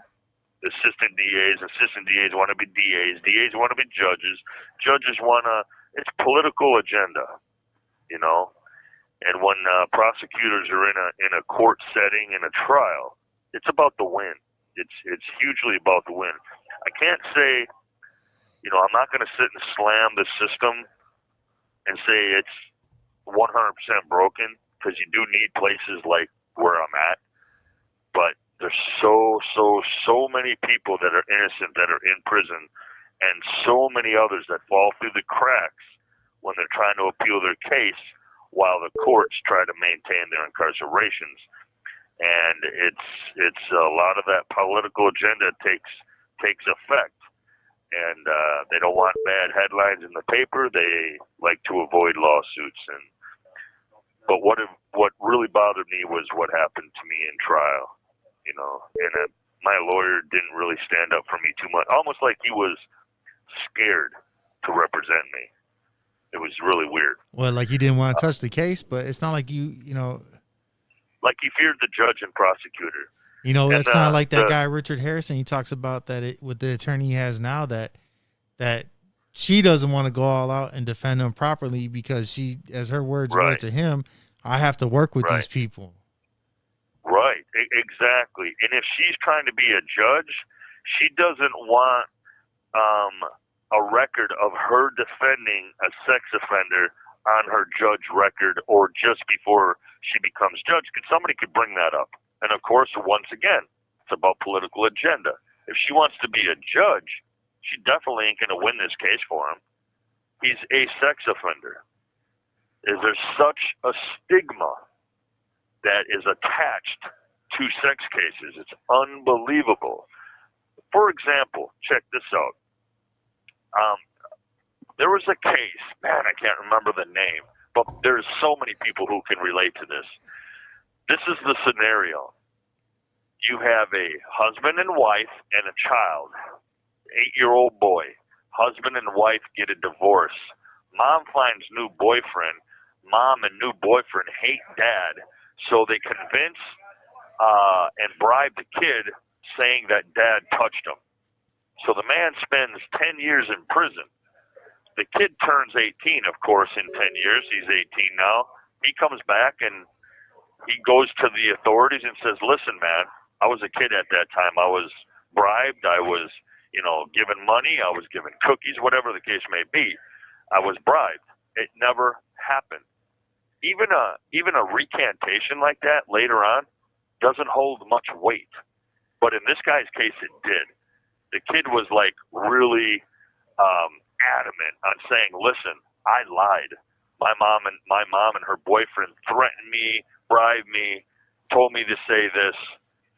assistant DAs. Assistant DAs want to be DAs. DAs want to be judges. Judges it's political agenda, And when prosecutors are in a court setting in a trial, it's about the win. It's hugely about the win. I can't say, I'm not going to sit and slam the system and say it's 100% broken, because you do need places like where I'm at. But there's so many people that are innocent that are in prison, and so many others that fall through the cracks when they're trying to appeal their case while the courts try to maintain their incarcerations. And it's a lot of that political agenda takes effect, and they don't want bad headlines in the paper. They like to avoid lawsuits. But what really bothered me was what happened to me in trial, and my lawyer didn't really stand up for me too much, almost like he was scared to represent me. It was really weird. Well, like you didn't want to touch the case, but it's not like you like he feared the judge and prosecutor. That's kind of like that guy Richard Harrison. He talks about that with the attorney he has now, that she doesn't want to go all out and defend him properly because she, as her words were to him, I have to work with these people. Right, exactly. And if she's trying to be a judge, she doesn't want a record of her defending a sex offender on her judge record or just before she becomes judge, because somebody could bring that up. And of course, once again, it's about political agenda. If she wants to be a judge, she definitely ain't going to win this case for him. He's a sex offender. Is there such a stigma that is attached to sex cases? It's unbelievable. For example, check this out. There was a case, man, I can't remember the name, but there's so many people who can relate to this. This is the scenario. You have a husband and wife and a child, 8-year-old boy. Husband and wife get a divorce. Mom finds new boyfriend. Mom and new boyfriend hate dad, so they convince and bribe the kid saying that dad touched him. So the man spends 10 years in prison. The kid turns 18, of course, in 10 years. He's 18 now. He comes back and he goes to the authorities and says, listen, man, I was a kid at that time. I was bribed. I was, given money. I was given cookies, whatever the case may be. I was bribed. It never happened. Even a recantation like that later on doesn't hold much weight. But in this guy's case, it did. The kid was like really adamant on saying, listen, I lied. My mom and her boyfriend threatened me, bribed me, told me to say this,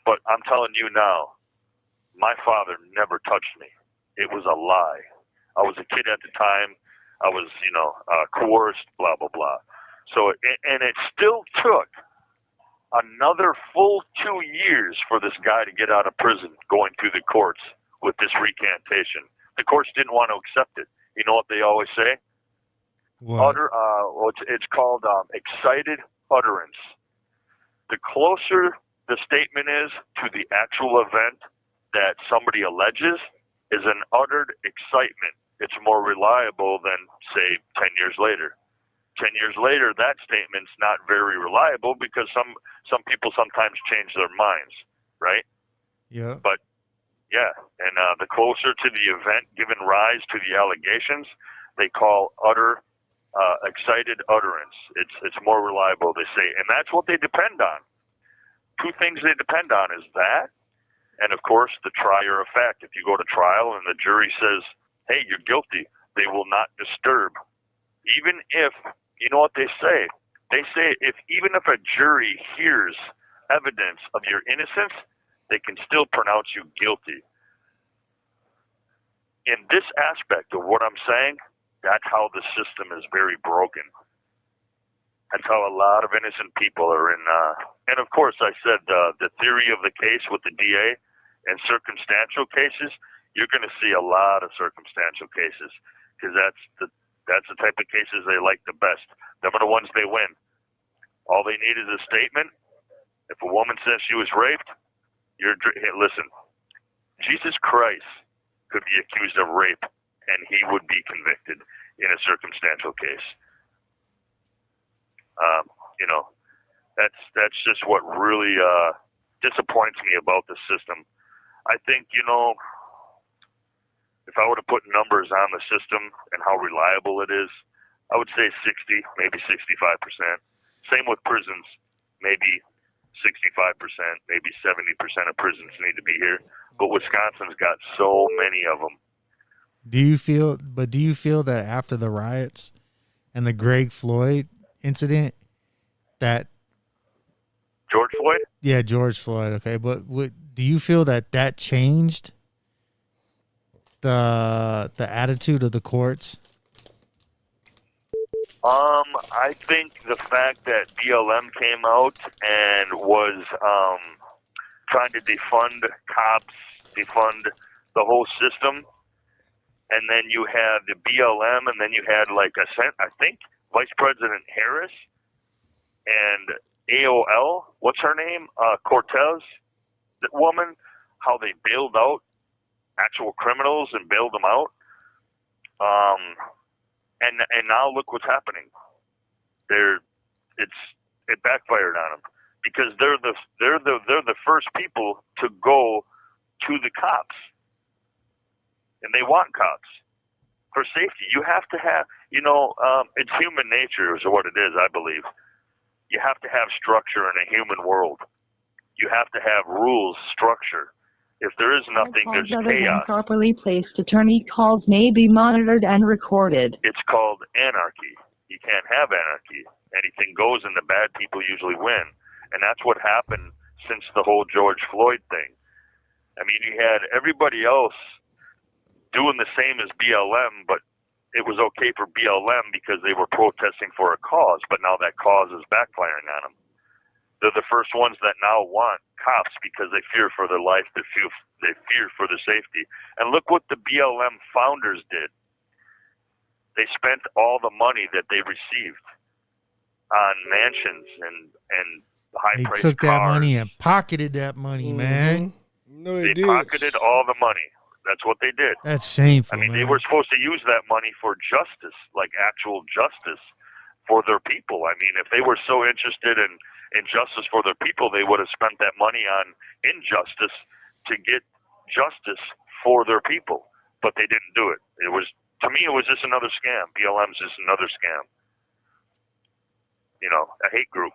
but I'm telling you now, my father never touched me. It was a lie. I was a kid at the time. I was, coerced, blah, blah, blah. So, and it still took another full 2 years for this guy to get out of prison going through the courts with this recantation. The courts didn't want to accept it. You know what they always say? What? It's called excited utterance. The closer the statement is to the actual event that somebody alleges is an uttered excitement. It's more reliable than, say, 10 years later. 10 years later, that statement's not very reliable because some people sometimes change their minds, right? Yeah. But yeah, and the closer to the event given rise to the allegations, they call excited utterance. It's more reliable, they say, and that's what they depend on. Two things they depend on is that, and of course the trier of fact. If you go to trial and the jury says, "Hey, you're guilty," they will not disturb, even if you know what they say. They say even if a jury hears evidence of your innocence, they can still pronounce you guilty. In this aspect of what I'm saying, that's how the system is very broken. That's how a lot of innocent people are in. And of course, I said the theory of the case with the DA and circumstantial cases. You're going to see a lot of circumstantial cases because that's the type of cases they like the best. Them are the ones they win. All they need is a statement. If a woman says she was raped, hey, listen. Jesus Christ could be accused of rape, and he would be convicted in a circumstantial case. That's just what really disappoints me about the system. I think, if I were to put numbers on the system and how reliable it is, I would say 60, maybe 65%. Same with prisons, maybe 65%, maybe 70% of prisons need to be here. But Wisconsin's got so many of them. Do you feel that after the riots and the Greg Floyd incident that George Floyd? Yeah, George Floyd. Okay, but do you feel that changed the attitude of the courts? I think the fact that BLM came out and was trying to defund cops, defund the whole system, and then you had the BLM, and then you had I think Vice President Harris and AOL, what's her name? Cortez, that woman, how they bailed out actual criminals and bailed them out. And now look what's happening. It backfired on them because they're the first people to go to the cops, and they want cops for safety. You have to have, it's human nature is what it is. I believe you have to have structure in a human world. You have to have rules, structure. If there is nothing, there's chaos. Properly placed attorney calls may be monitored and recorded. It's called anarchy. You can't have anarchy. Anything goes and the bad people usually win. And that's what happened since the whole George Floyd thing. I mean, you had everybody else doing the same as BLM, but it was okay for BLM because they were protesting for a cause, but now that cause is backfiring on them. They're the first ones that now want cops because they fear for their life, they fear for their safety. And look what the BLM founders did. They spent all the money that they received on mansions and high-priced cars. They took that money and pocketed that money, man. No, they pocketed all the money. That's what they did. That's shameful. I mean, man. They were supposed to use that money for justice, like actual justice for their people. I mean, if they were so interested in justice for their people, they would have spent that money on injustice to get justice for their people. But they didn't do it. To me, it was just another scam. BLM's just another scam. A hate group.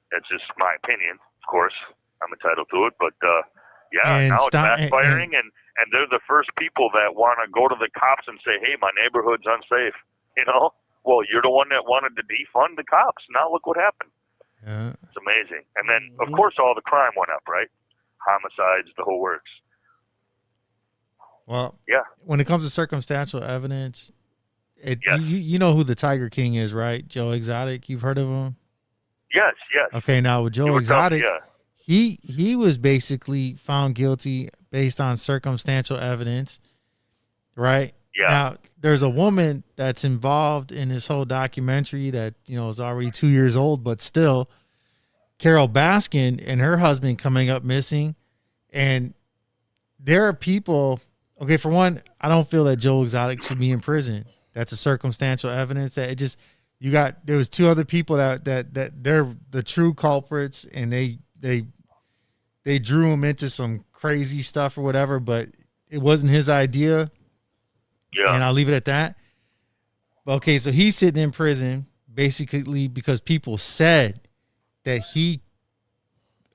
That's just my opinion, of course. I'm entitled to it. But, now it's backfiring, and they're the first people that want to go to the cops and say, hey, my neighborhood's unsafe. Well, you're the one that wanted to defund the cops. Now look what happened. Yeah. It's amazing. And then, of course, all the crime went up, right? Homicides, the whole works. Well, yeah. When it comes to circumstantial evidence, you know who the Tiger King is, right? Joe Exotic. You've heard of him? Yes. Okay, now with Joe Exotic, he was basically found guilty based on circumstantial evidence, right? Yeah. Now, there's a woman that's involved in this whole documentary that, is already 2 years old, but still, Carol Baskin and her husband coming up missing. And there are people, okay, for one, I don't feel that Joe Exotic should be in prison. That's a circumstantial evidence that there was two other people that they're the true culprits, and they drew him into some crazy stuff or whatever, but it wasn't his idea. Yeah. And I'll leave it at that. Okay, so he's sitting in prison basically because people said that he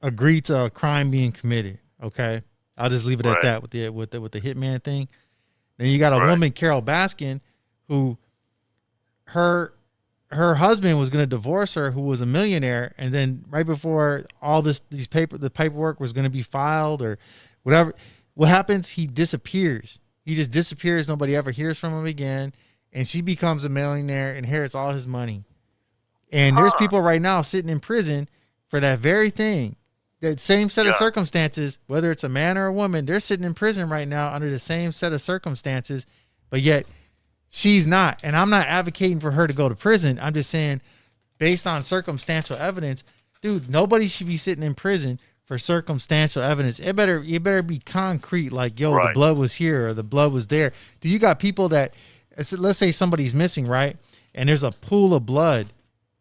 agreed to a crime being committed. Okay, I'll just leave it at that with the hitman thing. Then you got a woman, Carol Baskin, who her husband was going to divorce her, who was a millionaire, and then right before all the paperwork was going to be filed or whatever, what happens? He disappears. He just disappears. Nobody ever hears from him again. And she becomes a millionaire, inherits all his money. And there's people right now sitting in prison for that very thing. That same set of circumstances, whether it's a man or a woman, they're sitting in prison right now under the same set of circumstances, but yet she's not. And I'm not advocating for her to go to prison. I'm just saying, based on circumstantial evidence, dude, nobody should be sitting in prison for circumstantial evidence. It better be concrete, like, yo, the blood was here or the blood was there. Do you got people that, let's say somebody's missing, right? And there's a pool of blood,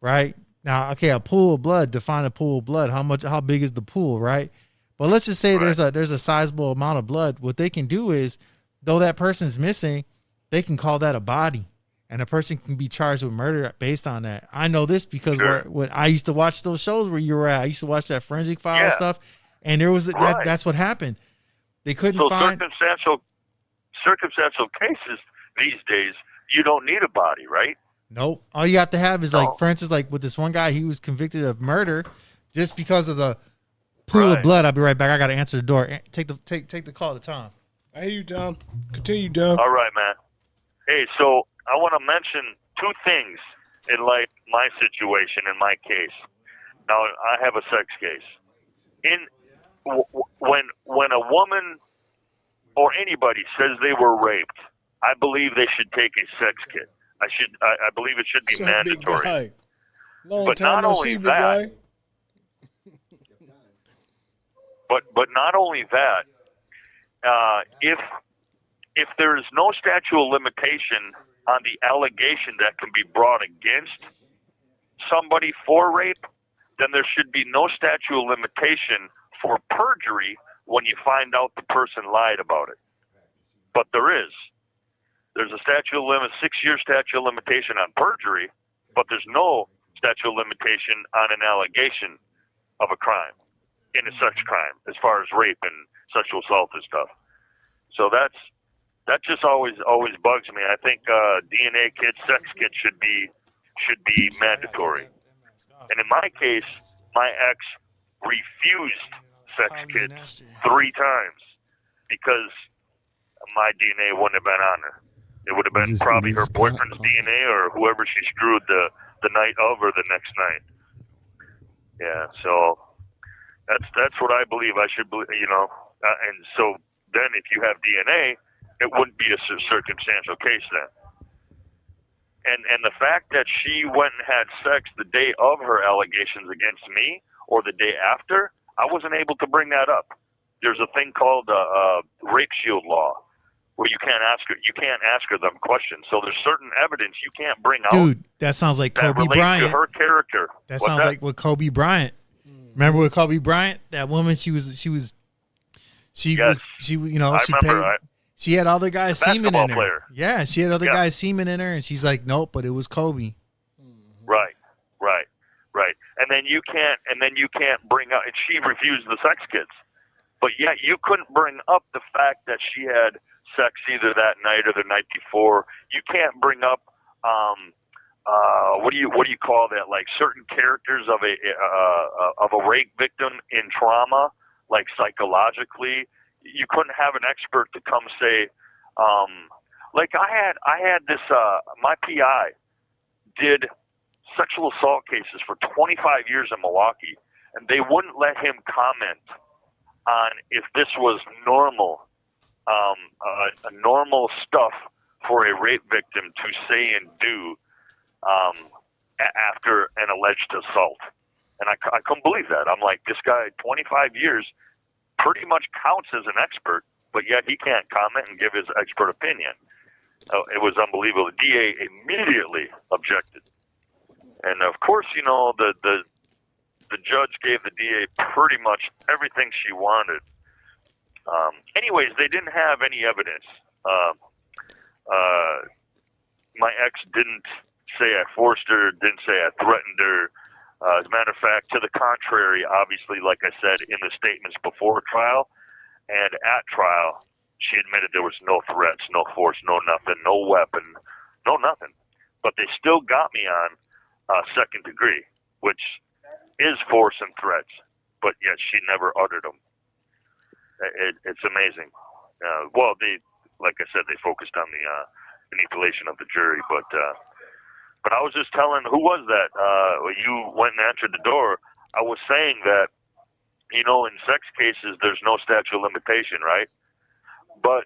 right? Now, okay, a pool of blood, define a pool of blood. How big is the pool, right? But let's just say there's a sizable amount of blood. What they can do is, though that person's missing, they can call that a body, and a person can be charged with murder based on that. I know this because when I used to watch those shows where you were at, I used to watch that Forensic Files stuff, and there was that's what happened. They couldn't find circumstantial cases these days. You don't need a body, right? Nope. All you have to have is, like, for instance, like with this one guy, he was convicted of murder just because of the pool of blood. I'll be right back. I got to answer the door. Take the call to Tom. I hear you, Tom. Continue, Tom. All right, man. Hey, so I want to mention two things in like my situation, in my case. Now, I have a sex case. When a woman or anybody says they were raped, I believe they should take a sex kit. I believe it should be mandatory. But not only that, but not only that, if there is no statute of limitation on the allegation that can be brought against somebody for rape, then there should be no statute of limitation for perjury when you find out the person lied about it. But there is. There's a 6-year statute of limitation on perjury, but there's no statute of limitation on an allegation of a crime, in a sex crime, as far as rape and sexual assault and stuff. So that just always bugs me. I think DNA kits, sex kits should be mandatory. And in my case, my ex refused sex kits 3 times because my DNA wouldn't have been on her. It would have been probably her boyfriend's DNA or whoever she screwed the night of or the next night. Yeah, so that's what I believe. I should believe, and so then if you have DNA, it wouldn't be a circumstantial case then. And the fact that she went and had sex the day of her allegations against me or the day after, I wasn't able to bring that up. There's a thing called rape shield law, where you can't ask her them questions. So there's certain evidence you can't bring out. Dude, that sounds like Kobe Bryant. To her character. That sounds like with Kobe Bryant. Remember with Kobe Bryant, that woman, she had other guys semen in her. Player. Yeah, she had other guys semen in her, and she's like, nope, but it was Kobe. Right. And then you can't bring up, and she refused the sex kits. But yet you couldn't bring up the fact that she had sex either that night or the night before. You can't bring up what do you call that? Like certain characters of a rape victim in trauma, like psychologically. You couldn't have an expert to come say, like I had this. My PI did sexual assault cases for 25 years in Milwaukee, and they wouldn't let him comment on if this was normal, normal stuff for a rape victim to say and do after an alleged assault. And I couldn't believe that. I'm like, this guy, 25 years, pretty much counts as an expert, but yet he can't comment and give his expert opinion. It was unbelievable. The DA immediately objected. And, of course, the judge gave the DA pretty much everything she wanted. Anyways, they didn't have any evidence. My ex didn't say I forced her, didn't say I threatened her. As a matter of fact, to the contrary, obviously, like I said, in the statements before trial and at trial, she admitted there was no threats, no force, no nothing, no weapon, no nothing. But they still got me on second degree, which is force and threats, but yet she never uttered them. It's amazing. Well, like I said, they focused on the manipulation of the jury, but But I was just telling, who was that? You went and answered the door. I was saying that, you know, in sex cases, there's no statute of limitation, right? But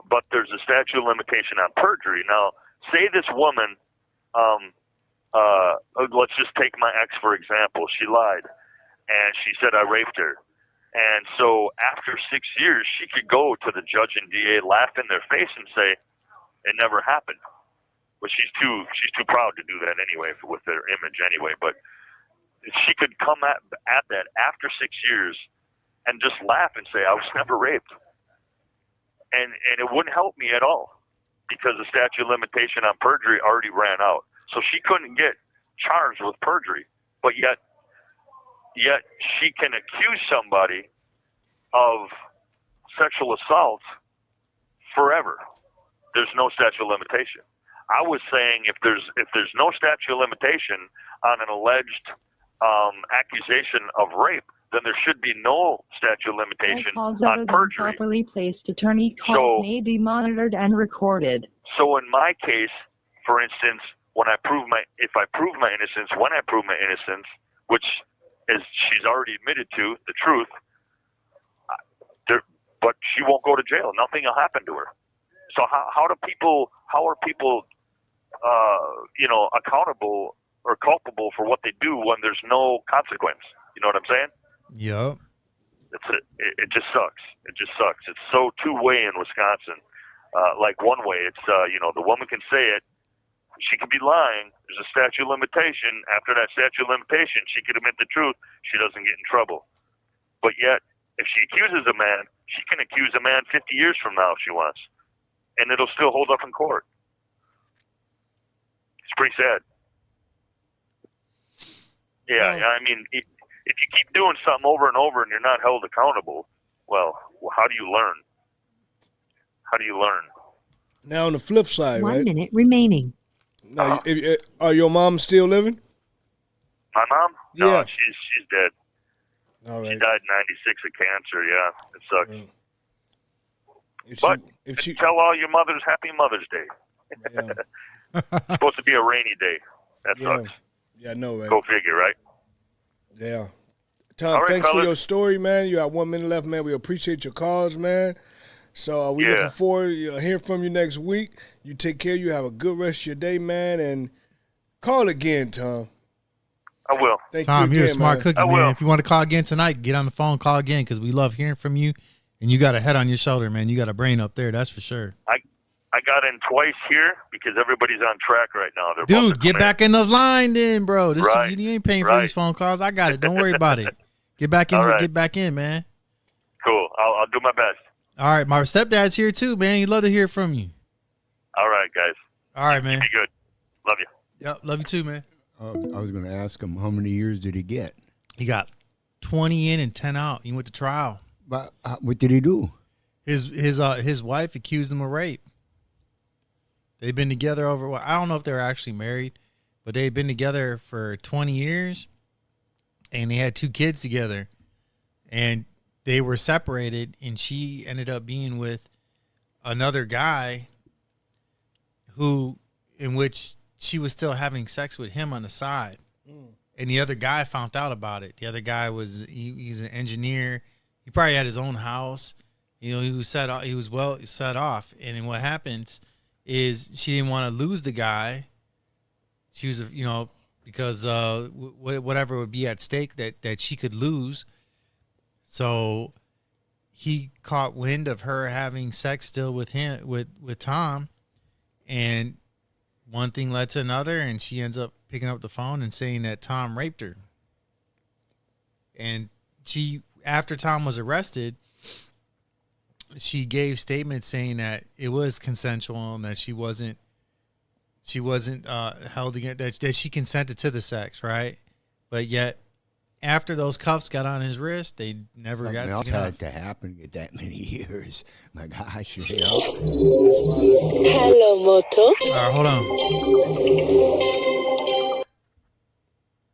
but there's a statute of limitation on perjury. Now, say this woman, let's just take my ex for example. She lied, and she said I raped her. And so after 6 years, she could go to the judge and DA, laugh in their face, and say it never happened. But she's too proud to do that anyway with their image anyway. But she could come at that after 6 years and just laugh and say I was never raped, and it wouldn't help me at all because the statute of limitation on perjury already ran out. So she couldn't get charged with perjury, but yet she can accuse somebody of sexual assault forever. There's no statute of limitation. I was saying if there's no statute of limitation on an alleged accusation of rape, then there should be no statute of limitation All calls on other than perjury. properly placed attorney calls may be monitored and recorded. So in my case, for instance, if I prove my innocence, which is she's already admitted to the truth, but she won't go to jail. Nothing will happen to her. So how are people accountable or culpable for what they do when there's no consequence? You know what I'm saying? Yep. It just sucks. It just sucks. It's so two-way in Wisconsin. Like one way, it's the woman can say it. She could be lying. There's a statute of limitation. After that statute of limitation, she could admit the truth. She doesn't get in trouble. But yet, if she accuses a man, she can accuse a man 50 years from now if she wants, and it'll still hold up in court. It's pretty sad. Yeah, I mean, if you keep doing something over and over and you're not held accountable, well, how do you learn? How do you learn? Now on the flip side, 1 minute remaining. Now, are your mom still living? My mom? No, Yeah. she's dead. All right. She died in '96 of cancer. Yeah, it sucks. Tell all your mothers Happy Mother's Day. It's supposed to be a rainy day. That sucks. Yeah, I know, right? Go figure, right? Yeah. Tom, All right, thanks for fellas. your story, man. You got 1 minute left, man. We appreciate your calls, man. So we're looking forward to hearing from you next week. You take care. You have a good rest of your day, man. And call again, Tom. I will. Thank Tom, you you're a again, smart man. cookie, man. If you want to call again tonight, get on the phone, call again, because we love hearing from you. And you got a head on your shoulder, man. You got a brain up there, that's for sure. I got in twice here because everybody's on track right now. They're Dude, get back in the line then, bro. Right. You ain't paying for these phone calls. I got it. Don't worry about it. Get back in. All right. Get back in, man. Cool. I'll do my best. All right, my stepdad's here too, man. He'd love to hear from you. All right, guys. All right, man. Be good. Love you. Yep, love you too, man. I was going to ask him, how many years did he get? He got 20 in and 10 out. He went to trial. But what did he do? His wife accused him of rape. They've been together over, I don't know if they were actually married, but they'd been together for 20 years, and they had 2 kids together, and they were separated, and she ended up being with another guy in which she was still having sex with him on the side. And the other guy found out about it. The other guy he's an engineer. He probably had his own house. You know, he was well set off. And then what happens is she didn't want to lose the guy. She was, because whatever would be at stake that she could lose. So he caught wind of her having sex still with him, with Tom, and one thing led to another, and she ends up picking up the phone and saying that Tom raped her. And after Tom was arrested, she gave statements saying that it was consensual and that she wasn't held against, that she consented to the sex, right? But yet, after those cuffs got on his wrist, they never got else together. had to happen at that many years. My gosh, yeah. Hello, Moto. All right, hold on.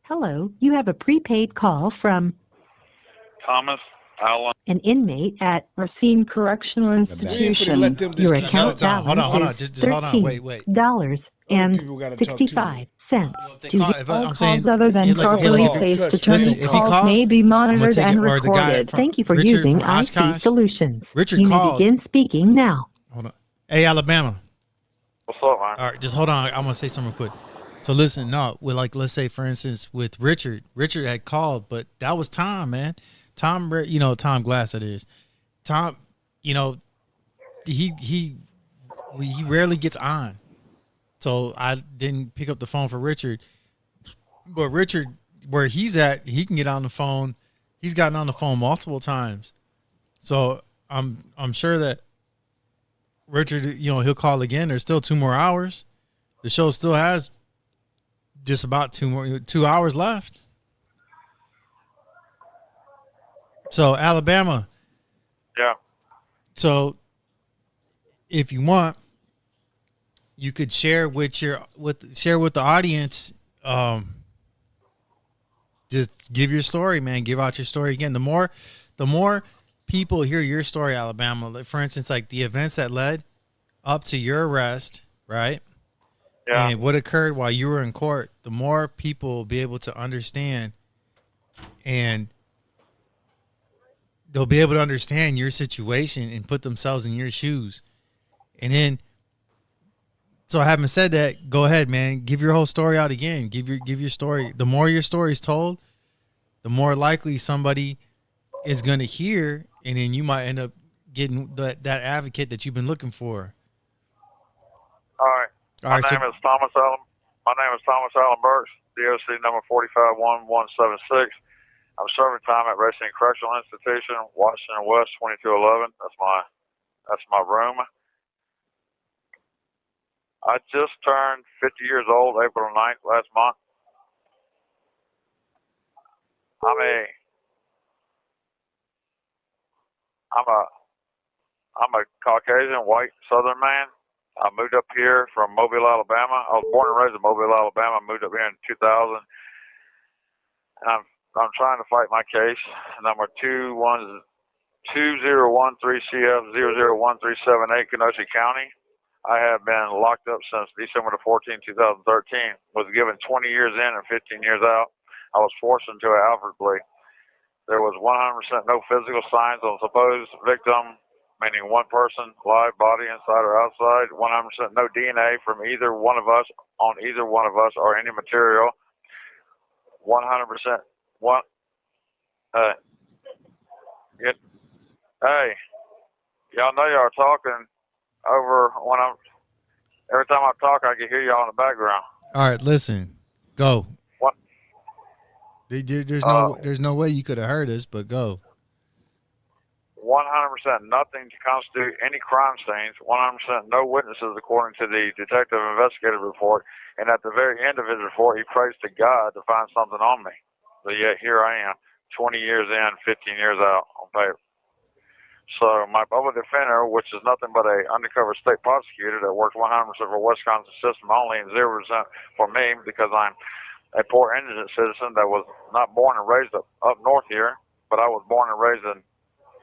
Hello, you have a prepaid call from Thomas An inmate at Racine Correctional Institution. Your account balance hold on. is Just hold on. Wait. $13.65. To hear all I'm calls saying, other than like, properly if placed listen, attorney if he calls calls, may be I'm gonna monitored take it, and or the guy recorded. from Thank you for Richard using from IT Oshkosh. Solutions. Richard You may called. begin speaking now. Hold on. Hey, Alabama. What's up, man? All right, just hold on. I'm gonna say something real quick. So listen, with like, let's say for instance with Richard had called, but that was Tom, man. Tom Glass, that is. Tom, he rarely gets on. So I didn't pick up the phone for Richard. But Richard, where he's at, he can get on the phone. He's gotten on the phone multiple times. So I'm sure that Richard, he'll call again. There's still 2 more hours. The show still has just about 2 hours left. So Alabama. Yeah. So if you want, you could share with the audience. Just give your story, man. Give out your story again. The more people hear your story, Alabama. Like, for instance, like the events that led up to your arrest, right? Yeah. And what occurred while you were in court. The more people will be able to understand, and they'll be able to understand your situation and put themselves in your shoes. And then, so having said that, go ahead, man. Give your whole story out again. Give your story. The more your story is told, the more likely somebody is going to hear, and then you might end up getting that advocate that you've been looking for. All right. My name is Thomas Allen Burks, DOC number 451176. I'm serving time at Racine Correctional Institution, Washington West 2211. That's my room. I just turned 50 years old, April 9th last month. I'm a Caucasian white Southern man. I moved up here from Mobile, Alabama. I was born and raised in Mobile, Alabama. I moved up here in 2000. And I'm trying to fight my case. Number 2013CF00137A, Kenosha County. I have been locked up since December the 14th, 2013. Was given 20 years in and 15 years out. I was forced into an Alfred plea. There was 100% no physical signs on supposed victim, meaning one person, live body inside or outside. 100% no DNA from either one of us on either one of us or any material. 100% what? Hey, y'all know y'all are talking over when every time I talk, I can hear y'all in the background. All right, listen, go. What? There's no way you could have heard us, but go. 100% nothing to constitute any crime scenes. 100% no witnesses, according to the detective investigative report. And at the very end of his report, he prays to God to find something on me. But yet here I am, 20 years in, 15 years out on paper. So my public defender, which is nothing but a undercover state prosecutor that works 100% for Wisconsin system only and 0% for me, because I'm a poor indigent citizen that was not born and raised up north here, but I was born and raised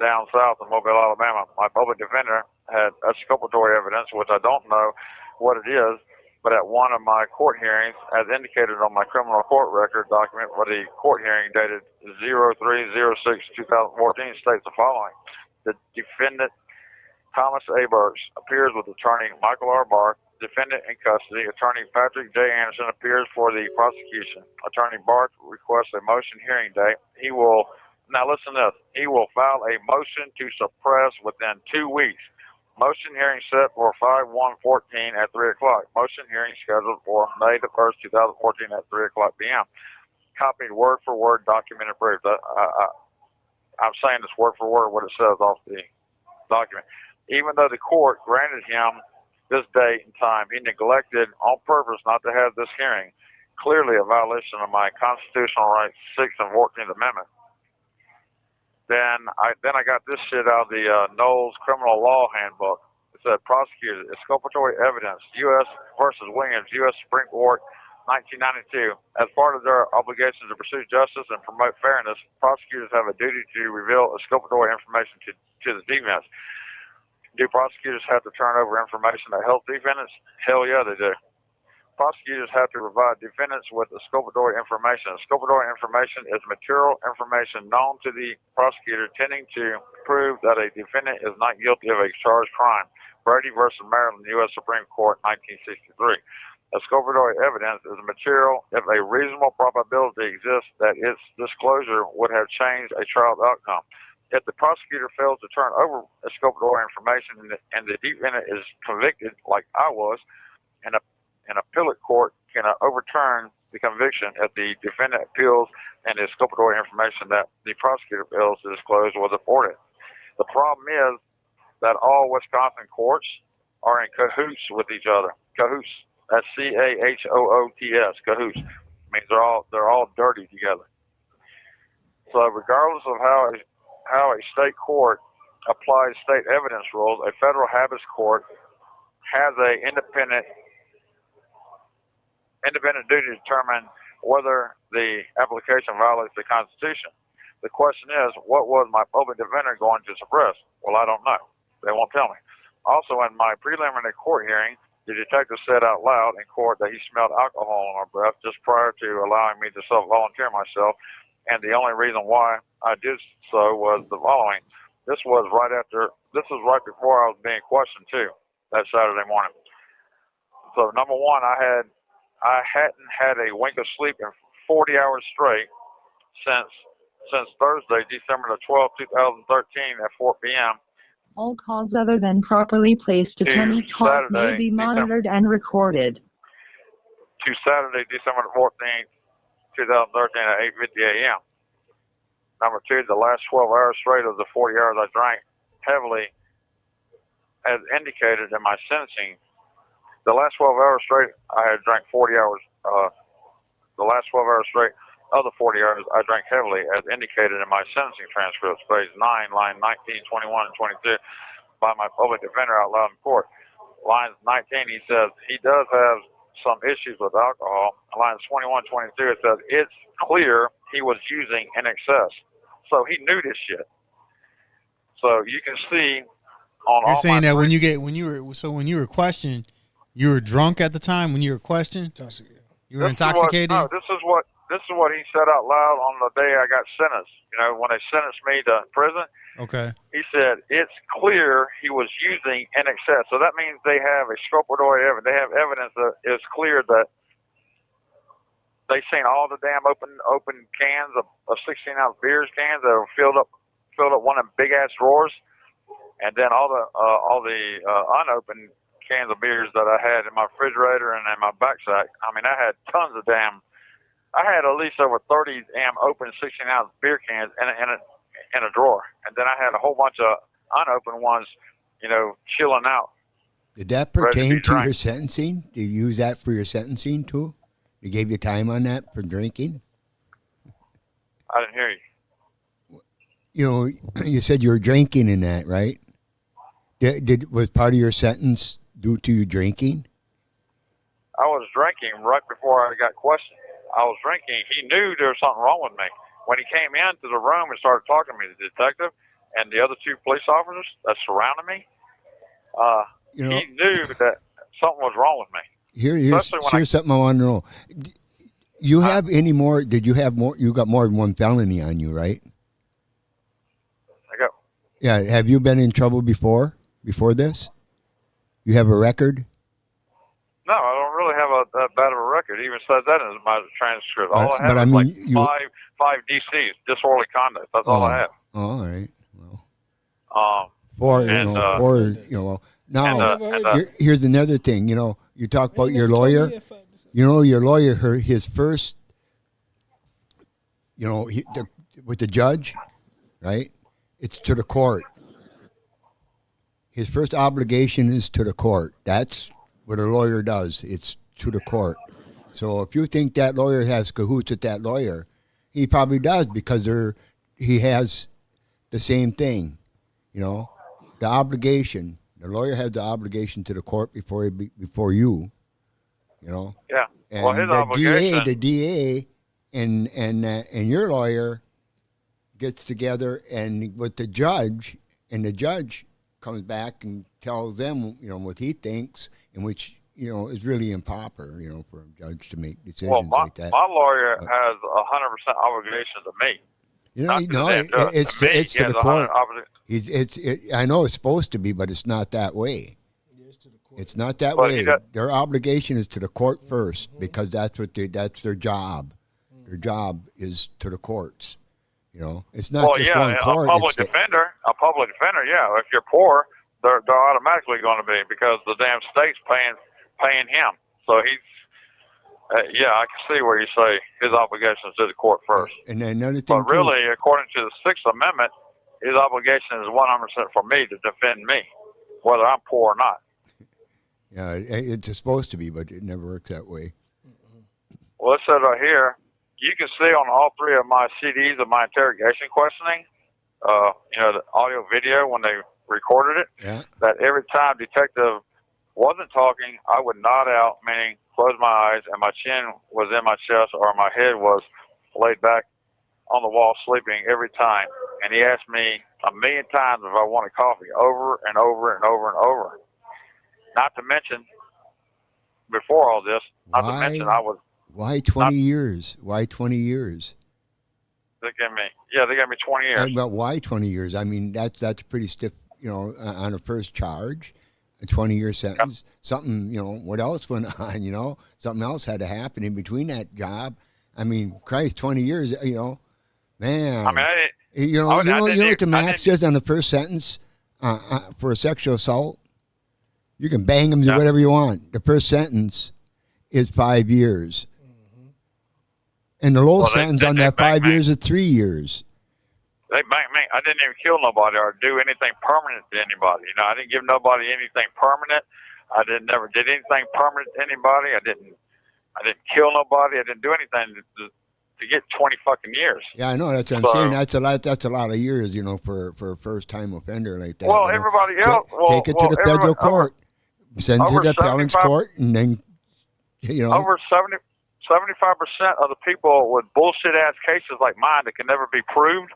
down south in Mobile, Alabama. My public defender had exculpatory evidence, which I don't know what it is, but at one of my court hearings, as indicated on my criminal court record document for the court hearing dated 03/06/2014, states the following. The defendant, Thomas A. Burks, appears with attorney Michael R. Bark. Defendant in custody, attorney Patrick J. Anderson, appears for the prosecution. Attorney Bark requests a motion hearing date. Now listen to this. He will file a motion to suppress within 2 weeks. Motion hearing set for 5/1/14 at 3 o'clock. Motion hearing scheduled for May the 1st, 2014 at 3 o'clock p.m. Copied word for word, documented proof. I'm saying this word for word what it says off the document. Even though the court granted him this date and time, he neglected on purpose not to have this hearing. Clearly a violation of my constitutional rights, 6th and 14th Amendment. Then I got this shit out of the Knowles Criminal Law Handbook. It said prosecuted exculpatory evidence, U.S. versus Williams, U.S. Supreme Court, 1992. As part of their obligations to pursue justice and promote fairness, prosecutors have a duty to reveal exculpatory information to the defense. Do prosecutors have to turn over information that helps defendants? Hell yeah, they do. Prosecutors have to provide defendants with exculpatory information. Exculpatory information is material information known to the prosecutor tending to prove that a defendant is not guilty of a charged crime. Brady versus Maryland, U.S. Supreme Court, 1963. Exculpatory evidence is material if a reasonable probability exists that its disclosure would have changed a trial's outcome. If the prosecutor fails to turn over exculpatory information and the defendant is convicted, like I was, an appellate court can overturn the conviction if the defendant appeals and the exculpatory information that the prosecutor fails to disclose was afforded. The problem is that all Wisconsin courts are in cahoots with each other. Cahoots. That's CAHOOTS. Cahoots. Means they're all dirty together. So regardless of how a state court applies state evidence rules, a federal habeas court has a independent duty to determine whether the application violates the Constitution. The question is, what was my public defender going to suppress? Well, I don't know. They won't tell me. Also, in my preliminary court hearing, the detective said out loud in court that he smelled alcohol on my breath just prior to allowing me to self-volunteer myself, and the only reason why I did so was the following. This was right before I was being questioned, too, that Saturday morning. So, number one, I hadn't had a wink of sleep in 40 hours straight since Thursday, December the 12th, 2013 at 4 p.m. All calls other than properly placed attorney talk may be monitored and recorded. To Saturday, December the 14th, 2013 at 8:50 a.m. Number two, the last 12 hours straight of the 40 hours I drank heavily, as indicated in my sentencing. The last 12 hours straight, I had drank 40 hours. The last 12 hours straight of the 40 hours, I drank heavily, as indicated in my sentencing transcripts, page 9, line 19, 21, and 22, by my public defender out loud in court. Line 19, he says he does have some issues with alcohol. Lines 21, 22, it says it's clear he was using in excess. So he knew this shit. So you can see on You're all saying my that when you were questioned, you were drunk at the time when you were questioned? You were intoxicated? This is what he said out loud on the day I got sentenced. You know, when they sentenced me to prison. Okay. He said it's clear he was using in excess. So that means they have exculpatory evidence. They have evidence that it's clear that they seen all the damn open cans of 16-ounce beers cans that were filled up one of them big ass drawers, and then all the unopened cans of beers that I had in my refrigerator and in my backpack. I mean, I had tons of damn. I had at least over 30 damn open 16-ounce beer cans in a drawer, and then I had a whole bunch of unopened ones, you know, chilling out. Did that pertain to your sentencing? Did you use that for your sentencing too? They gave you time on that for drinking? I didn't hear you. You know, you said you were drinking in that, right? Was part of your sentence due to you drinking? I was drinking right before I got questioned. I was drinking. He knew there was something wrong with me. When he came into the room and started talking to me, the detective and the other two police officers that surrounded me, he knew that something was wrong with me. Here's something I want to know. You have any more? Did you have more? You got more than one felony on you, right? I got. Yeah. Have you been in trouble before this? You have a record? No, I don't really have that bad of a record. He even said that in my transcript. All I have is five DCs, disorderly conduct. That's all I have. All right. Well, now here's another thing. You know, you talk about your lawyer. You know, your lawyer, his first, you know, with the judge, right? It's to the court. His first obligation is to the court. That's what a lawyer does. It's to the court. So if you think that lawyer has cahoots with that lawyer, he probably does, because he has the same thing. You know, the obligation. The lawyer has the obligation to the court before you. You You know. Yeah. And Well, his obligation. the DA, and your lawyer gets together and with the judge, and the judge comes back and tells them, you know, what he thinks, and which, you know, is really improper, you know, for a judge to make decisions like that. My lawyer has 100% obligation to me. You know, no, it's to the court. I know it's supposed to be, but it's not that way. It's not that way. Their obligation is to the court first, because that's their job. Their job is to the courts. You know, it's not just one court. A public defender, yeah. If you're poor, they're automatically going to be, because the damn state's paying him. So he's, I can see where you say his obligation is to the court first. And then another thing, but really, according to the Sixth Amendment, his obligation is 100% for me to defend me, whether I'm poor or not. Yeah, it's supposed to be, but it never works that way. Well, it says right here, you can see on all 3 of my CDs of my interrogation questioning, you know, the audio video when they recorded it, that every time detective wasn't talking, I would nod out, meaning close my eyes, and my chin was in my chest or my head was laid back on the wall sleeping every time. And he asked me 1,000,000 times if I wanted coffee, over and over and over and over. Not to mention, before all this, I was... Why 20 years? Why 20 years? They gave me 20 years. But why 20 years? I mean, that's pretty stiff, you know, on a first charge, a 20-year sentence. Yep. Something, you know, what else went on, you know? Something else had to happen in between that job. I mean, Christ, 20 years, you know, man. I mean, you know what the max is on the first sentence for a sexual assault? You can bang them to whatever you want. The first sentence is 5 years. And the low sentence on that 5 years is 3 years. They banked me. I didn't even kill nobody or do anything permanent to anybody. You know, I didn't give nobody anything permanent. I never did anything permanent to anybody. I didn't kill nobody. I didn't do anything to get 20 fucking years. Yeah, I know. That's what I'm saying. That's a lot of years, you know, for a first time offender like that. Well, everybody else. Take it to the federal court. Send it to the appellant's court, and then, you know. Over 75% of the people with bullshit-ass cases like mine that can never be proved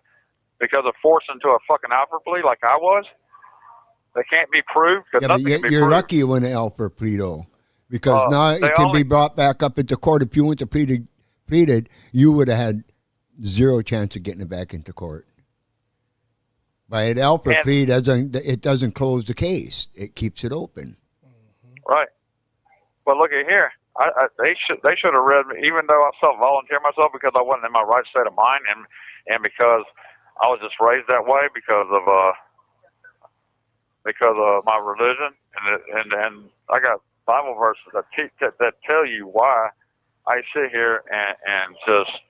because of forced into a fucking Alford plea like I was, they can't be proved because nothing can be proved. You're lucky you went to Alford plea, though, because now it can be brought back up into court. If you went to pleaded, you would have had zero chance of getting it back into court. By an Alford plea, it doesn't close the case. It keeps it open. Right. But look at here. They should have read me, even though I self-volunteered myself because I wasn't in my right state of mind, and because I was just raised that way because of my religion, and I got Bible verses that tell you why I sit here and just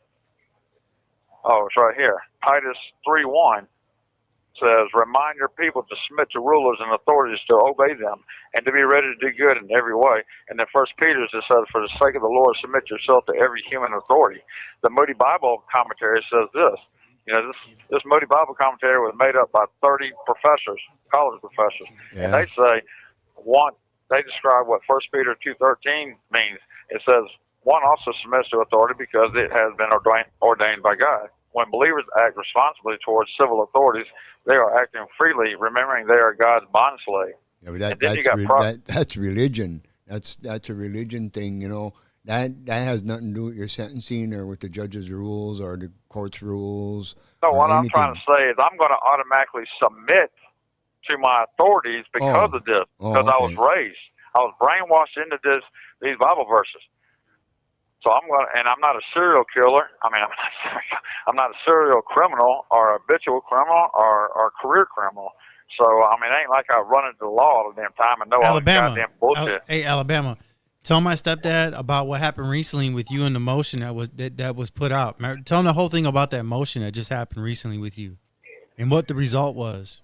it's right here. Titus 3:1 says, "Remind your people to submit to rulers and authorities, to obey them, and to be ready to do good in every way." And then 1 Peter just says, "For the sake of the Lord, submit yourself to every human authority." The Moody Bible commentary says this. You know, this Moody Bible commentary was made up by 30 professors, college professors, and they say they describe what 1 Peter 2:13 means. It says, "One also submits to authority because it has been ordained by God." When believers act responsibly towards civil authorities, they are acting freely, remembering they are God's bondslave. Yeah, but that's religion. That's a religion thing, you know. That has nothing to do with your sentencing or with the judge's rules or the court's rules. No, what I'm trying to say is I'm going to automatically submit to my authorities because of this, because I was raised. I was brainwashed into these Bible verses. So I'm not a serial killer. I mean, I'm not a serial criminal or a habitual criminal or career criminal. So, I mean, it ain't like I run into the law all the damn time and know all the goddamn bullshit. Hey, Alabama, tell my stepdad about what happened recently with you and the motion that was put out. Tell him the whole thing about that motion that just happened recently with you and what the result was.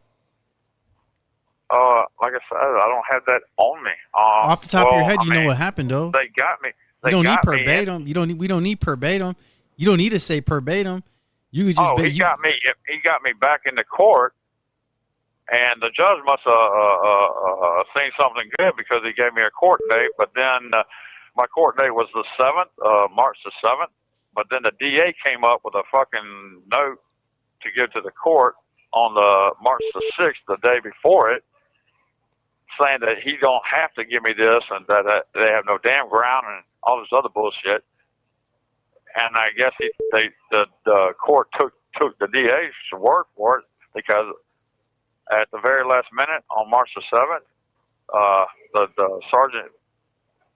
Like I said, I don't have that on me. Off the top of your head, you know what happened, though. They got me. We don't need verbatim. We don't need verbatim. You don't need to say verbatim. You could just. He got me back into court, and the judge must have seen something good because he gave me a court date. But then my court date was the 7th, March the 7th, but then the DA came up with a fucking note to give to the court on the March the 6th, the day before it, saying that he don't have to give me this and that they have no damn ground and all this other bullshit. And I guess the court took the DA's word for it, because at the very last minute on March the 7th, the sergeant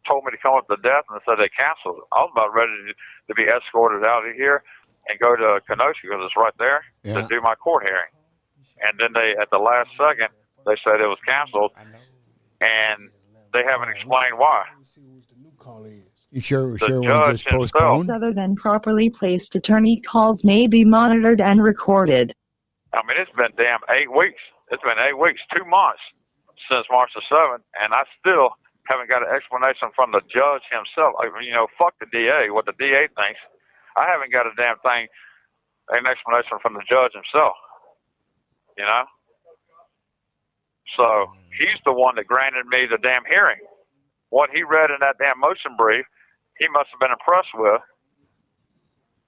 told me to come up to death and said they canceled it. I was about ready to be escorted out of here and go to Kenosha, because it's right there, to do my court hearing. And then at the last second, they said it was canceled, and they haven't explained why. You sure The one's judge just postponed? Other than properly placed attorney calls may be monitored and recorded. I mean, it's been damn 8 weeks. It's been 8 weeks, 2 months since March the 7th, and I still haven't got an explanation from the judge himself. I mean, fuck the DA, what the DA thinks. I haven't got a damn thing, an explanation from the judge himself. So he's the one that granted me the damn hearing. What he read in that damn motion brief, he must have been impressed with.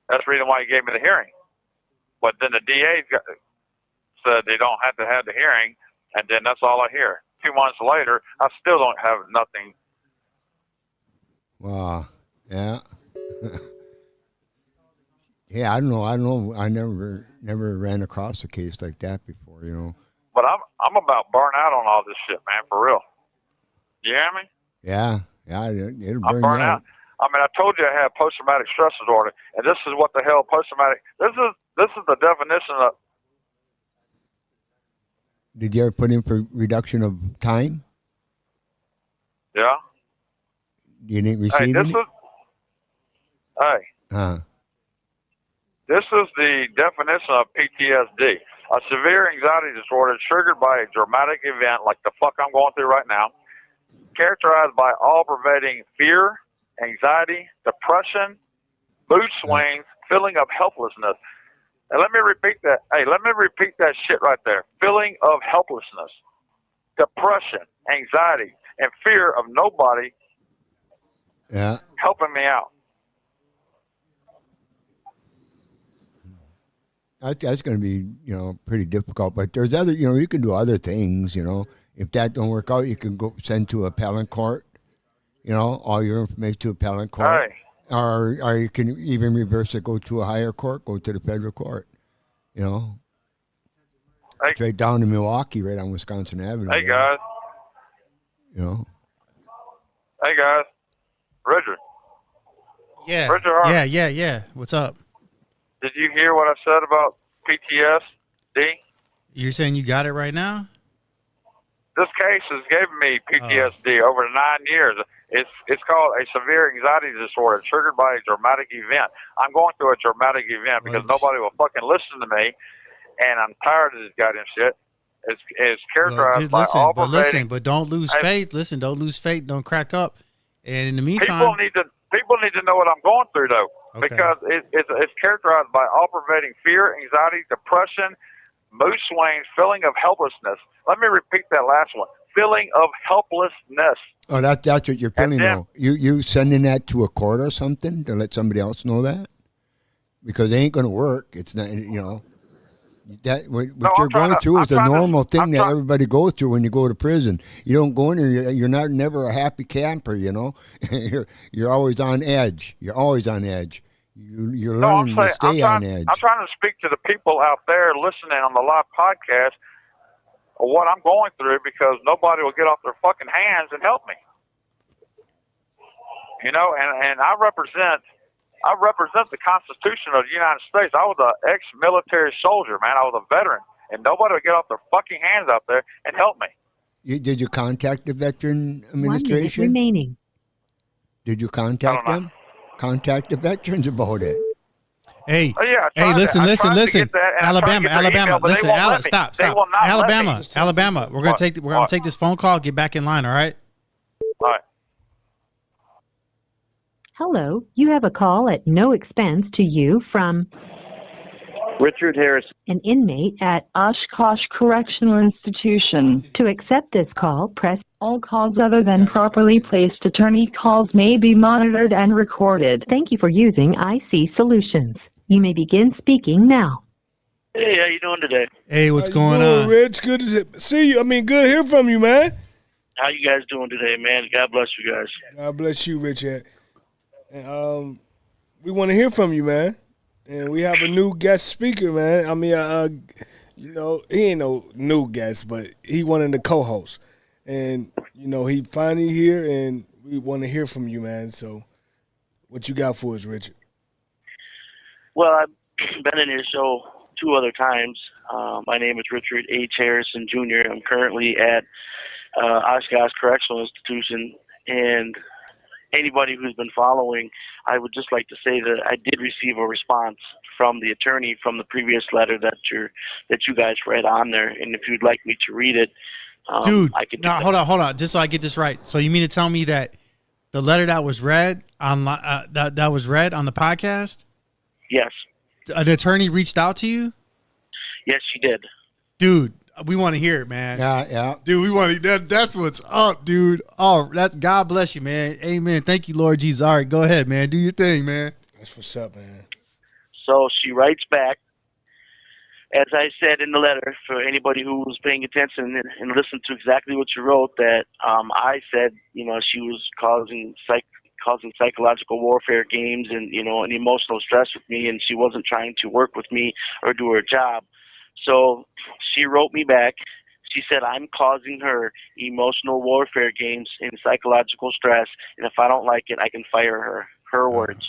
That's the reason why he gave me the hearing. But then the DA said they don't have to have the hearing, and then that's all I hear. 2 months later, I still don't have nothing. Wow. Yeah. Yeah, I don't know. I never ran across a case like that before, But I'm about burnt out on all this shit, man, for real. You hear me? Yeah, it'll I'm burn burnt you out. out. I mean, I told you I had post-traumatic stress disorder, and this is what the hell post-traumatic. This is the definition of. Did you ever put in for reduction of time? Yeah. You didn't receive any? This is the definition of PTSD. A severe anxiety disorder triggered by a dramatic event like the fuck I'm going through right now, characterized by all-pervading fear, anxiety, depression, mood swings, feeling of helplessness. And let me repeat that. Hey, let me repeat that shit right there. Feeling of helplessness, depression, anxiety, and fear of nobody helping me out. That's going to be, pretty difficult. But there's other, you can do other things, If that don't work out, you can go send to appellate court, all your information to appellate court. Hey. Or you can even reverse it, go to a higher court, go to the federal court, Hey. It's right down in Milwaukee, right on Wisconsin Avenue. Hey, guys. Hey, guys. Richard. Yeah. Richard Harvey. Yeah. What's up? Did you hear what I said about PTSD? You're saying you got it right now? This case has given me PTSD over 9 years. It's called a severe anxiety disorder triggered by a dramatic event. I'm going through a dramatic event because nobody will fucking listen to me, and I'm tired of this goddamn shit. It's characterized by all pervading. But don't lose faith. Listen, don't lose faith. Don't crack up. And in the meantime, people need to know what I'm going through though, Okay. because it's characterized by all pervading fear, anxiety, depression, mood swings, feeling of helplessness. Let me repeat that last one. Feeling of helplessness. Oh, that's what you're feeling now. You sending that to a court or something to let somebody else know that? Because it ain't going to work. It's not, that what you're going through is a normal thing that everybody goes through when you go to prison. You don't go in there, you're never a happy camper, You're always on edge. You're always on edge. You're learning to stay on edge. I'm trying to speak to the people out there listening on the live podcast of what I'm going through, because nobody will get off their fucking hands and help me. And I represent the Constitution of the United States. I was an ex-military soldier, man. I was a veteran, and nobody would get off their fucking hands out there and help me. Did you contact the Veteran Administration? 1 minute remaining. Did you contact them? Contact the veterans about it. Hey, hey, listen. Alabama, listen, stop. Alabama. We're gonna take this phone call. Get back in line, all right? All right. Hello, you have a call at no expense to you from Richard Harris. An inmate at Oshkosh Correctional Institution. To accept this call, press all calls other than properly placed attorney calls may be monitored and recorded. Thank you for using IC Solutions. You may begin speaking now. Hey, how you doing today? Hey, what's How going you doing, on? Rich? Good to see you. I mean, good to hear from you, man. How you guys doing today, man? God bless you guys. God bless you, Richard. And we want to hear from you, man. And we have a new guest speaker, man. I mean, you know, he ain't no new guest, but he one of the co-hosts. And, you know, he finally here, and we want to hear from you, man. So what you got for us, Richard? Well, I've been in your show 2 other times. My name is Richard H. Harrison, Jr. I'm currently at Oshkosh Correctional Institution, and anybody who's been following, I would just like to say that I did receive a response from the attorney from the previous letter that you guys read on there, and if you'd like me to read it, Dude, I could. No, hold on, just so I get this right. So you mean to tell me that the letter that was read on that was read on the podcast? Yes. An attorney reached out to you? Yes, she did. Dude, we want to hear it, man. Yeah. Dude, we want to. That's what's up, dude. Oh, that's God bless you, man. Amen. Thank you, Lord Jesus. All right, go ahead, man. Do your thing, man. That's what's up, man. So she writes back, as I said in the letter, for anybody who was paying attention and listened to exactly what you wrote, that I said, you know, she was causing psychological warfare games and, you know, and emotional stress with me, and she wasn't trying to work with me or do her job. So she wrote me back. She said, I'm causing her emotional warfare games and psychological stress, and if I don't like it, I can fire her. Her words.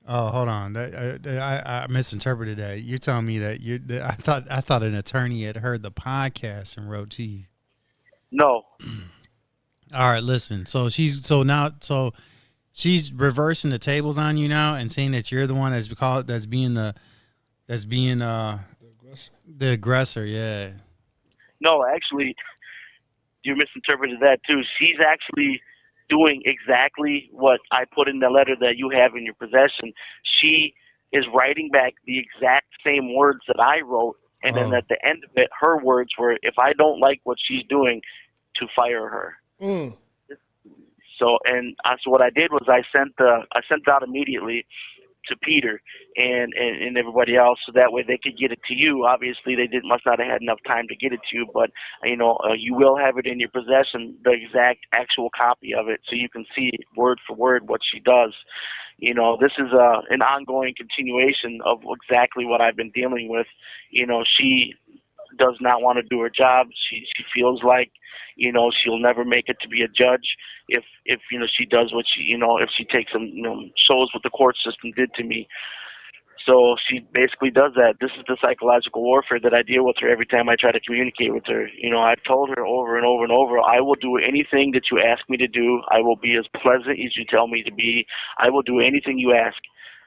Oh, hold on. I misinterpreted that. You're telling me that I thought an attorney had heard the podcast and wrote to you. No. All right, listen. So she's reversing the tables on you now and saying that you're the one that's being the aggressor. Yeah. No, actually, you misinterpreted that too. She's actually doing exactly what I put in the letter that you have in your possession. She is writing back the exact same words that I wrote, and then at the end of it, her words were, if I don't like what she's doing, to fire her. So, so what I did was I sent out immediately to Peter and everybody else, so that way they could get it to you. Obviously, they must not have had enough time to get it to you, but you will have it in your possession, the exact actual copy of it, so you can see word for word what she does. You know, this is an ongoing continuation of exactly what I've been dealing with. You know, she does not want to do her job. She feels like, you know, she'll never make it to be a judge if you know, she does what she, you know, if she takes some, you know, shows what the court system did to me. So she basically does that. This is the psychological warfare that I deal with her every time I try to communicate with her. You know, I've told her over and over and over, I will do anything that you ask me to do. I will be as pleasant as you tell me to be. I will do anything you ask.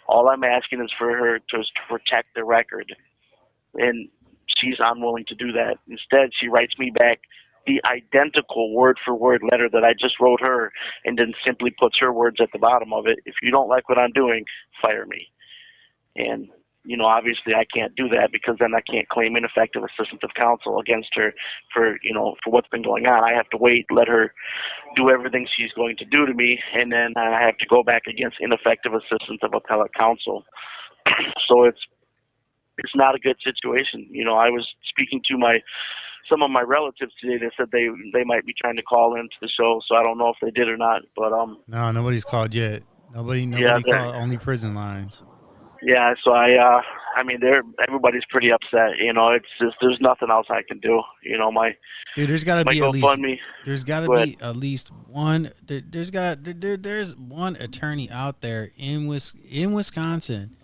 All I'm asking is for her to protect the record. And she's unwilling to do that. Instead, she writes me back the identical word-for-word letter that I just wrote her, and then simply puts her words at the bottom of it. If you don't like what I'm doing, fire me. And, you know, obviously I can't do that, because then I can't claim ineffective assistance of counsel against her for, you know, for what's been going on. I have to wait, let her do everything she's going to do to me, and then I have to go back against ineffective assistance of appellate counsel. So it's not a good situation. You know, I was speaking to some of my relatives today. They said they might be trying to call into the show, so I don't know if they did or not. But no, nobody's called yet. Nobody called. Only prison lines. Yeah, so I mean, everybody's pretty upset. You know, it's just there's nothing else I can do. You know, dude, there's got to be at least one. There's one attorney out there in Wisconsin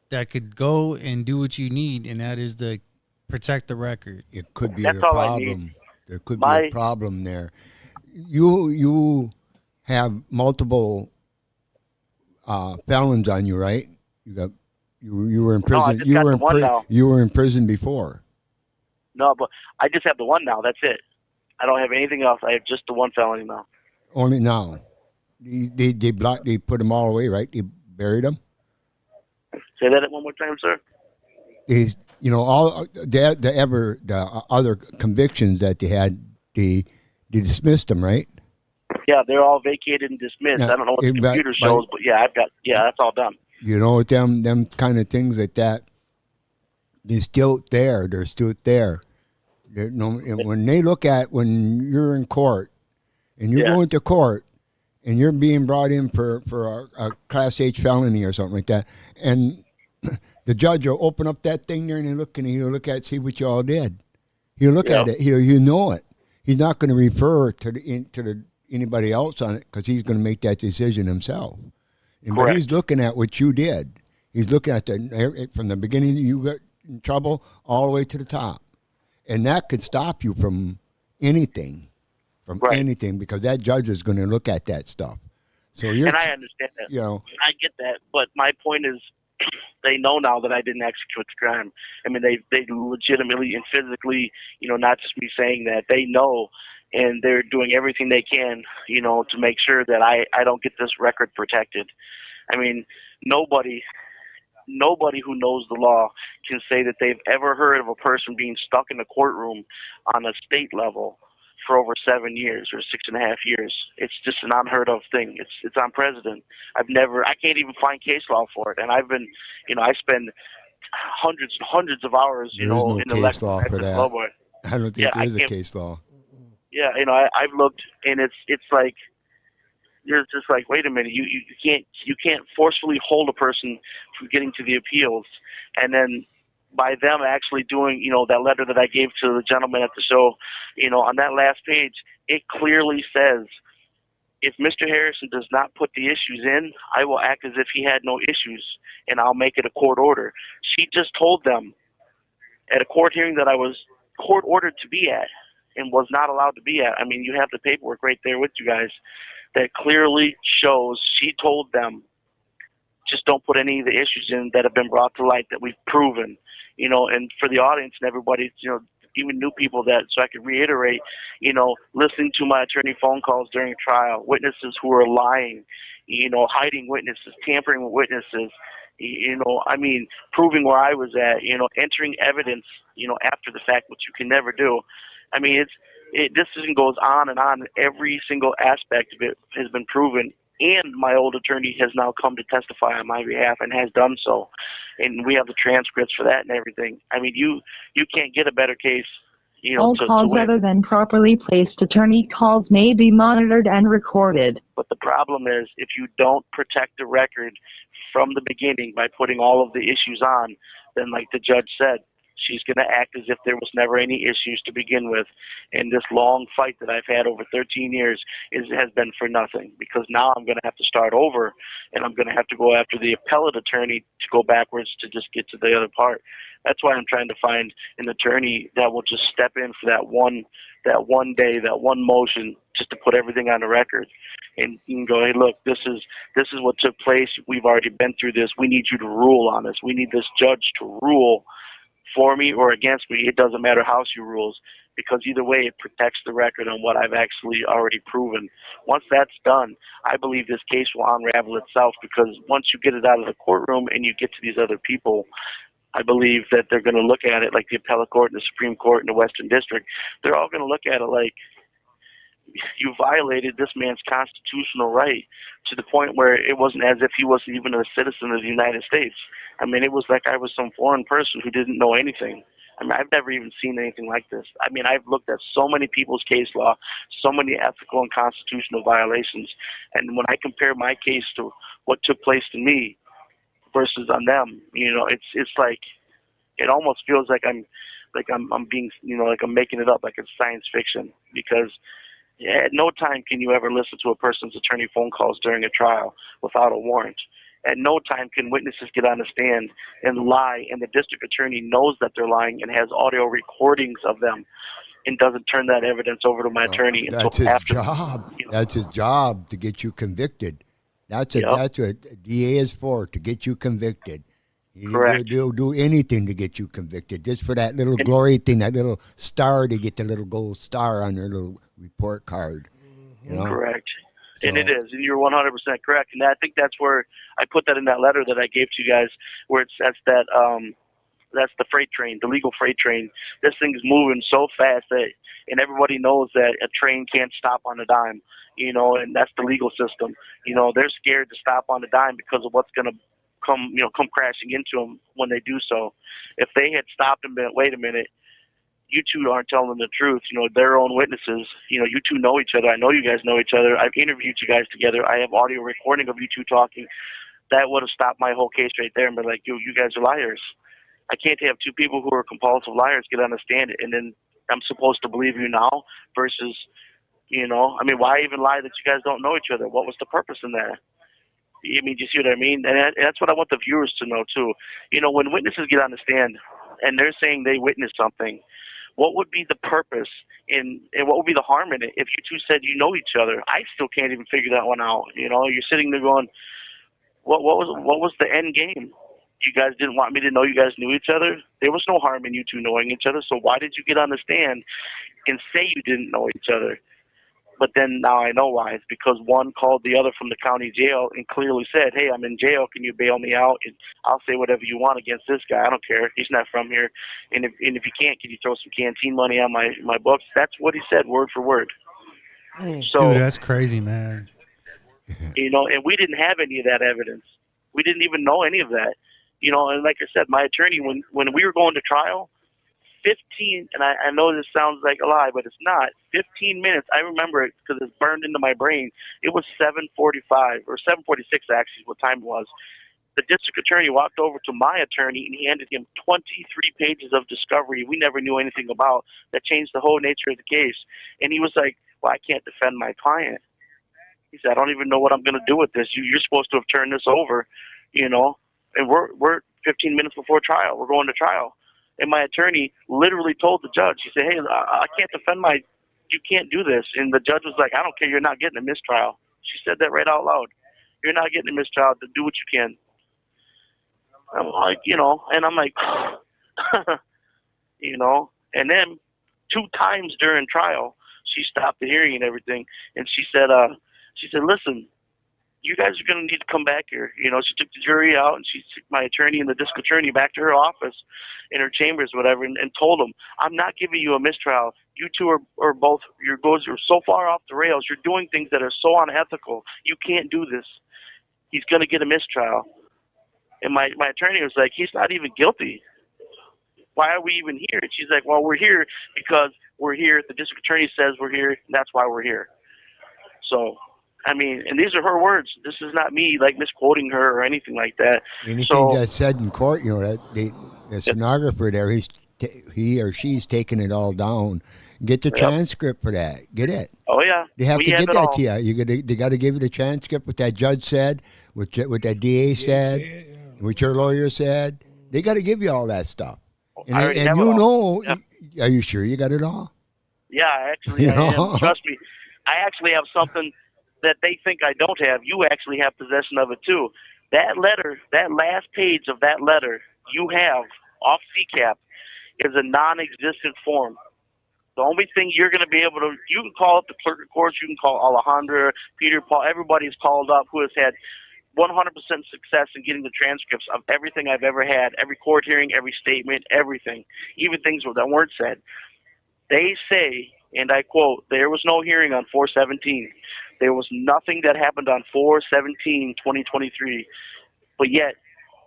that could go and do what you need, and that is to protect the record. It could be a problem. There could be a problem there. You have multiple felons on you, right? You were in prison. No, you were in prison before. No, but I just have the one now. That's it. I don't have anything else. I have just the one felony now. Only now. They put them all away, right? They buried them. Say that one more time, sir. Is all the other convictions that they had, they dismissed them, right? Yeah, they're all vacated and dismissed. Yeah, I don't know what the computer shows, but yeah, that's all done. Them kind of things like that. They're still there. They're still there. When they look at when you're in court and you're going to court and you're being brought in for a Class H felony or something like that, and the judge will open up that thing there and he'll look at it, see what you all did. He'll look at it. He'll know it. He's not going to refer to anybody else on it because he's going to make that decision himself. But he's looking at what you did. He's looking at from the beginning you got in trouble all the way to the top. And that could stop you from anything, because that judge is going to look at that stuff. So and I understand that. I get that. But my point is, they know now that I didn't execute the crime. I mean, they legitimately and physically, not just me saying that, they know, and they're doing everything they can, to make sure that I don't get this record protected. I mean, nobody who knows the law can say that they've ever heard of a person being stuck in a courtroom on a state level for over 7 years or 6.5 years. It's just an unheard of thing. It's unprecedented. I can't even find case law for it. And I've been, I spend hundreds and hundreds of hours, there is no in the case law for that. Lowboy. I don't think there is a case law. Yeah, I've looked, and it's like, you're just like, wait a minute, you can't forcefully hold a person from getting to the appeals, and then by them actually doing, that letter that I gave to the gentleman at the show, on that last page, it clearly says, if Mr. Harrison does not put the issues in, I will act as if he had no issues, and I'll make it a court order. She just told them at a court hearing that I was court ordered to be at and was not allowed to be at. I mean, you have the paperwork right there with you guys that clearly shows she told them, just don't put any of the issues in that have been brought to light that we've proven, and for the audience and everybody, even new people, that, so I could reiterate, listening to my attorney phone calls during trial, witnesses who are lying, hiding witnesses, tampering with witnesses, proving where I was at, entering evidence, after the fact, which you can never do. I mean, this goes on and on. Every single aspect of it has been proven, and my old attorney has now come to testify on my behalf and has done so. And we have the transcripts for that and everything. I mean, you can't get a better case, All calls other than properly placed attorney calls may be monitored and recorded. But the problem is, if you don't protect the record from the beginning by putting all of the issues on, then like the judge said, she's going to act as if there was never any issues to begin with. And this long fight that I've had over 13 years has been for nothing, because now I'm going to have to start over, and I'm going to have to go after the appellate attorney to go backwards to just get to the other part. That's why I'm trying to find an attorney that will just step in for that one day, that one motion, just to put everything on the record. And you can go, hey, look, this is what took place. We've already been through this. We need you to rule on this. We need this judge to rule for me or against me. It doesn't matter how she rules, because either way it protects the record on what I've actually already proven. Once that's done, I believe this case will unravel itself, because once you get it out of the courtroom and you get to these other people, I believe that they're going to look at it like the appellate court and the Supreme Court and the Western District. They're all going to look at it like, you violated this man's constitutional right, to the point where it wasn't as if he wasn't even a citizen of the United States. I mean, it was like I was some foreign person who didn't know anything. I mean, I've never even seen anything like this. I mean, I've looked at so many people's case law, so many ethical and constitutional violations, and when I compare my case to what took place to me versus on them, it's like, it almost feels like I'm being, like I'm making it up, like it's science fiction, because at no time can you ever listen to a person's attorney phone calls during a trial without a warrant. At no time can witnesses get on the stand and lie, and the district attorney knows that they're lying and has audio recordings of them and doesn't turn that evidence over to my attorney until That's his after. job. That's his job, to get you convicted. That's what a DA is for, to get you convicted. They'll do anything to get you convicted, just for that little glory thing, that little star, to get the little gold star on their little report card. Correct. And it is, and you're 100% correct. And I think that's where I put that in that letter that I gave to you guys, where it says that that's the freight train, the legal freight train. This thing's moving so fast that, and everybody knows that a train can't stop on a dime, you know, and that's the legal system. You know, they're scared to stop on a dime because of what's going to come crashing into them when they do so. If they had stopped and been, wait a minute, you two aren't telling the truth. You know, their own witnesses. You know, you two know each other. I know you guys know each other. I've interviewed you guys together. I have audio recording of you two talking. That would have stopped my whole case right there and been like, you guys are liars. I can't have two people who are compulsive liars get on the stand, and then I'm supposed to believe you now versus, you know, I mean, why even lie that you guys don't know each other? What was the purpose in that? I mean, do you see what I mean? And that's what I want the viewers to know, too. You know, when witnesses get on the stand and they're saying they witnessed something, what would be the purpose and what would be the harm in it if you two said you know each other? I still can't even figure that one out. You know, you're sitting there going, what was the end game? You guys didn't want me to know you guys knew each other? There was no harm in you two knowing each other, so why did you get on the stand and say you didn't know each other? But then now I know why. It's because one called the other from the county jail and clearly said, hey, I'm in jail. Can you bail me out? And I'll say whatever you want against this guy. I don't care. He's not from here. And if you can't, can you throw some canteen money on my books? That's what he said, word for word. So, dude, that's crazy, man. You know, and we didn't have any of that evidence. We didn't even know any of that. You know, and like I said, my attorney, when we were going to trial, 15, and I know this sounds like a lie, but it's not. 15 minutes, I remember it because it's burned into my brain. It was 7:45 or 7:46 actually is what time it was. The district attorney walked over to my attorney and he handed him 23 pages of discovery we never knew anything about that changed the whole nature of the case. And he was like, well, I can't defend my client. He said, I don't even know what I'm going to do with this. You're supposed to have turned this over, you know, and we're 15 minutes before trial. We're going to trial. And my attorney literally told the judge, he said, hey, I can't defend you can't do this. And the judge was like, I don't care. You're not getting a mistrial. She said that right out loud. You're not getting a mistrial. To do what you can. I'm like, you know, and I'm like, you know, and then 2 times during trial, she stopped the hearing and everything. And she said, listen, you guys are going to need to come back here. You know, she took the jury out and she took my attorney and the district attorney back to her office in her chambers, whatever, and told them, I'm not giving you a mistrial. You two are both, you're so far off the rails. You're doing things that are so unethical. You can't do this. He's going to get a mistrial. And my attorney was like, he's not even guilty. Why are we even here? And she's like, well, we're here because we're here. The district attorney says we're here. And that's why we're here. So, I mean, and these are her words. This is not me, like, misquoting her or anything like that. Anything that's said in court, you know, that the stenographer there, he or she's taking it all down. Get the transcript for that. Get it. Oh, yeah. They have to get that to you. They got to give you the transcript, what that judge said, what that DA said, what your lawyer said. They got to give you all that stuff. And you know, are you sure you got it all? Yeah, actually, I am. Trust me. I actually have something that they think I don't have. You actually have possession of it, too. That letter, that last page of that letter you have off CCAP is a non-existent form. The only thing you're going to be able to, you can call up the clerk of courts, you can call Alejandra, Peter, Paul, everybody's called up who has had 100% success in getting the transcripts of everything I've ever had, every court hearing, every statement, everything, even things that weren't said. They say, and I quote, there was no hearing on 4/17. There was nothing that happened on 4/17/2023. But yet,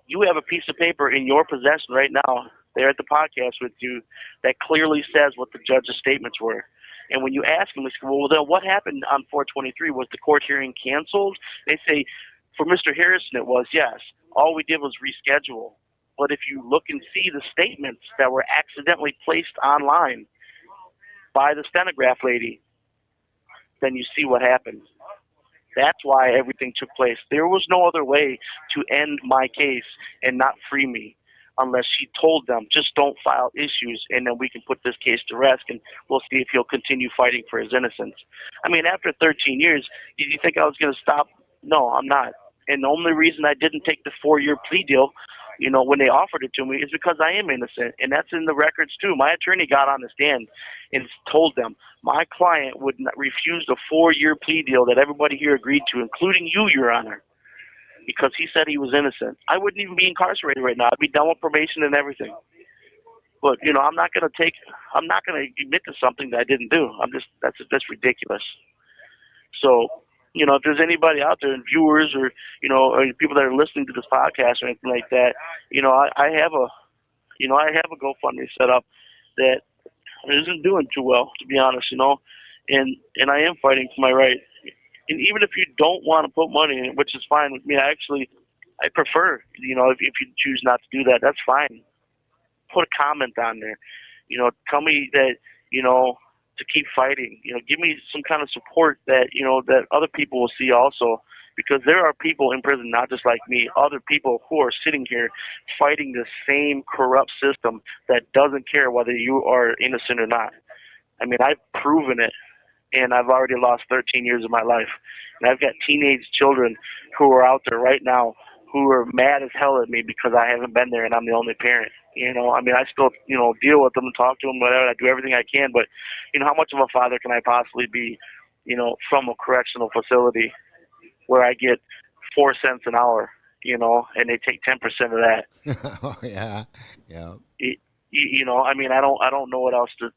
you have a piece of paper in your possession right now, there at the podcast with you, that clearly says what the judge's statements were. And when you ask them, they say, well, then what happened on 4/23? Was the court hearing canceled? They say, for Mr. Harrison, it was, yes. All we did was reschedule. But if you look and see the statements that were accidentally placed online by the stenograph lady, then you see what happened. That's why everything took place. There was no other way to end my case and not free me unless she told them, just don't file issues and then we can put this case to rest and we'll see if he'll continue fighting for his innocence. I mean, after 13 years, did you think I was going to stop? No, I'm not. And the only reason I didn't take the 4-year plea deal when they offered it to me, is because I am innocent, and that's in the records too. My attorney got on the stand and told them my client would not refuse the 4-year plea deal that everybody here agreed to, including you, Your Honor, because he said he was innocent. I wouldn't even be incarcerated right now. I'd be done with probation and everything. But I'm not going to admit to something that I didn't do. That's ridiculous. So, if there's anybody out there, and viewers or people that are listening to this podcast or anything like that, I have a GoFundMe set up that isn't doing too well, to be honest, and I am fighting for my right. And even if you don't want to put money in it, which is fine with me, I prefer, if you choose not to do that, that's fine. Put a comment on there, tell me that, to keep fighting, give me some kind of support that, that other people will see also, because there are people in prison, not just like me, other people who are sitting here fighting the same corrupt system that doesn't care whether you are innocent or not. I mean, I've proven it, and I've already lost 13 years of my life. And I've got teenage children who are out there right now who are mad as hell at me because I haven't been there and I'm the only parent. I still, deal with them and talk to them, whatever. I do everything I can, but, how much of a father can I possibly be, from a correctional facility where I get 4 cents an hour, and they take 10% of that. Oh, yeah. Yeah. I don't know what else that's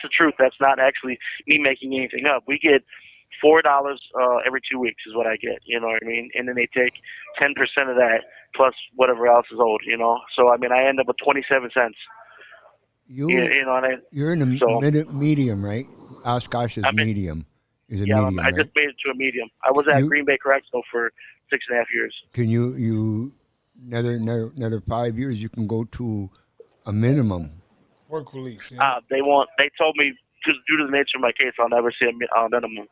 the truth. That's not actually me making anything up. We get $4 every 2 weeks is what I get, you know what I mean? And then they take 10% of that plus whatever else is owed, So, I end up with 27 cents. You're in the medium, right? Oshkosh is medium. Is a medium, I just made it to a medium. I was at Green Bay Correctional for 6.5 years. Can you another 5 years, you can go to a minimum. Work release. They told me, just due to the nature of my case, I'll never see a minimum.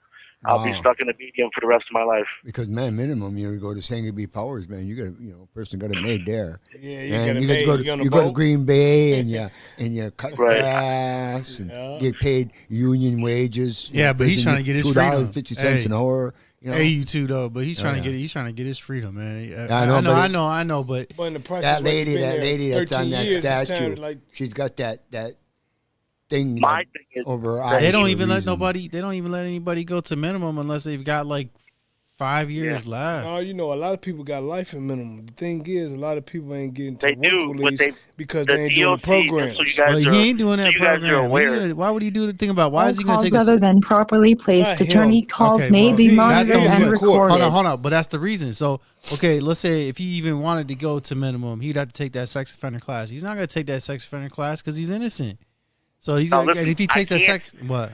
I'll be stuck in a medium for the rest of my life. Because minimum, you go to Sangambe Powers, man. You got a person got it made there. Yeah, you go to Green Bay and you cut grass and get paid union wages. Yeah, but he's trying to get his freedom. $2.50 an hour. Hey, you too, though. But he's trying to get his freedom, man. I know. But in the process, that lady that's on that statue, she's got that thing. My thing is over her eyes. They don't even let anybody go to minimum unless they've got like 5 years left. No, a lot of people got life in minimum. The thing is, a lot of people ain't getting to work release because the they ain't doing the programs. So he ain't doing that program. Why would he do the thing about why is he going to take other than properly placed attorney calls may be monitored and recorded. Hold on. But that's the reason. So, let's say if he even wanted to go to minimum, he'd have to take that sex offender class. He's not going to take that sex offender class because he's innocent. So he's and if he takes that sex, what?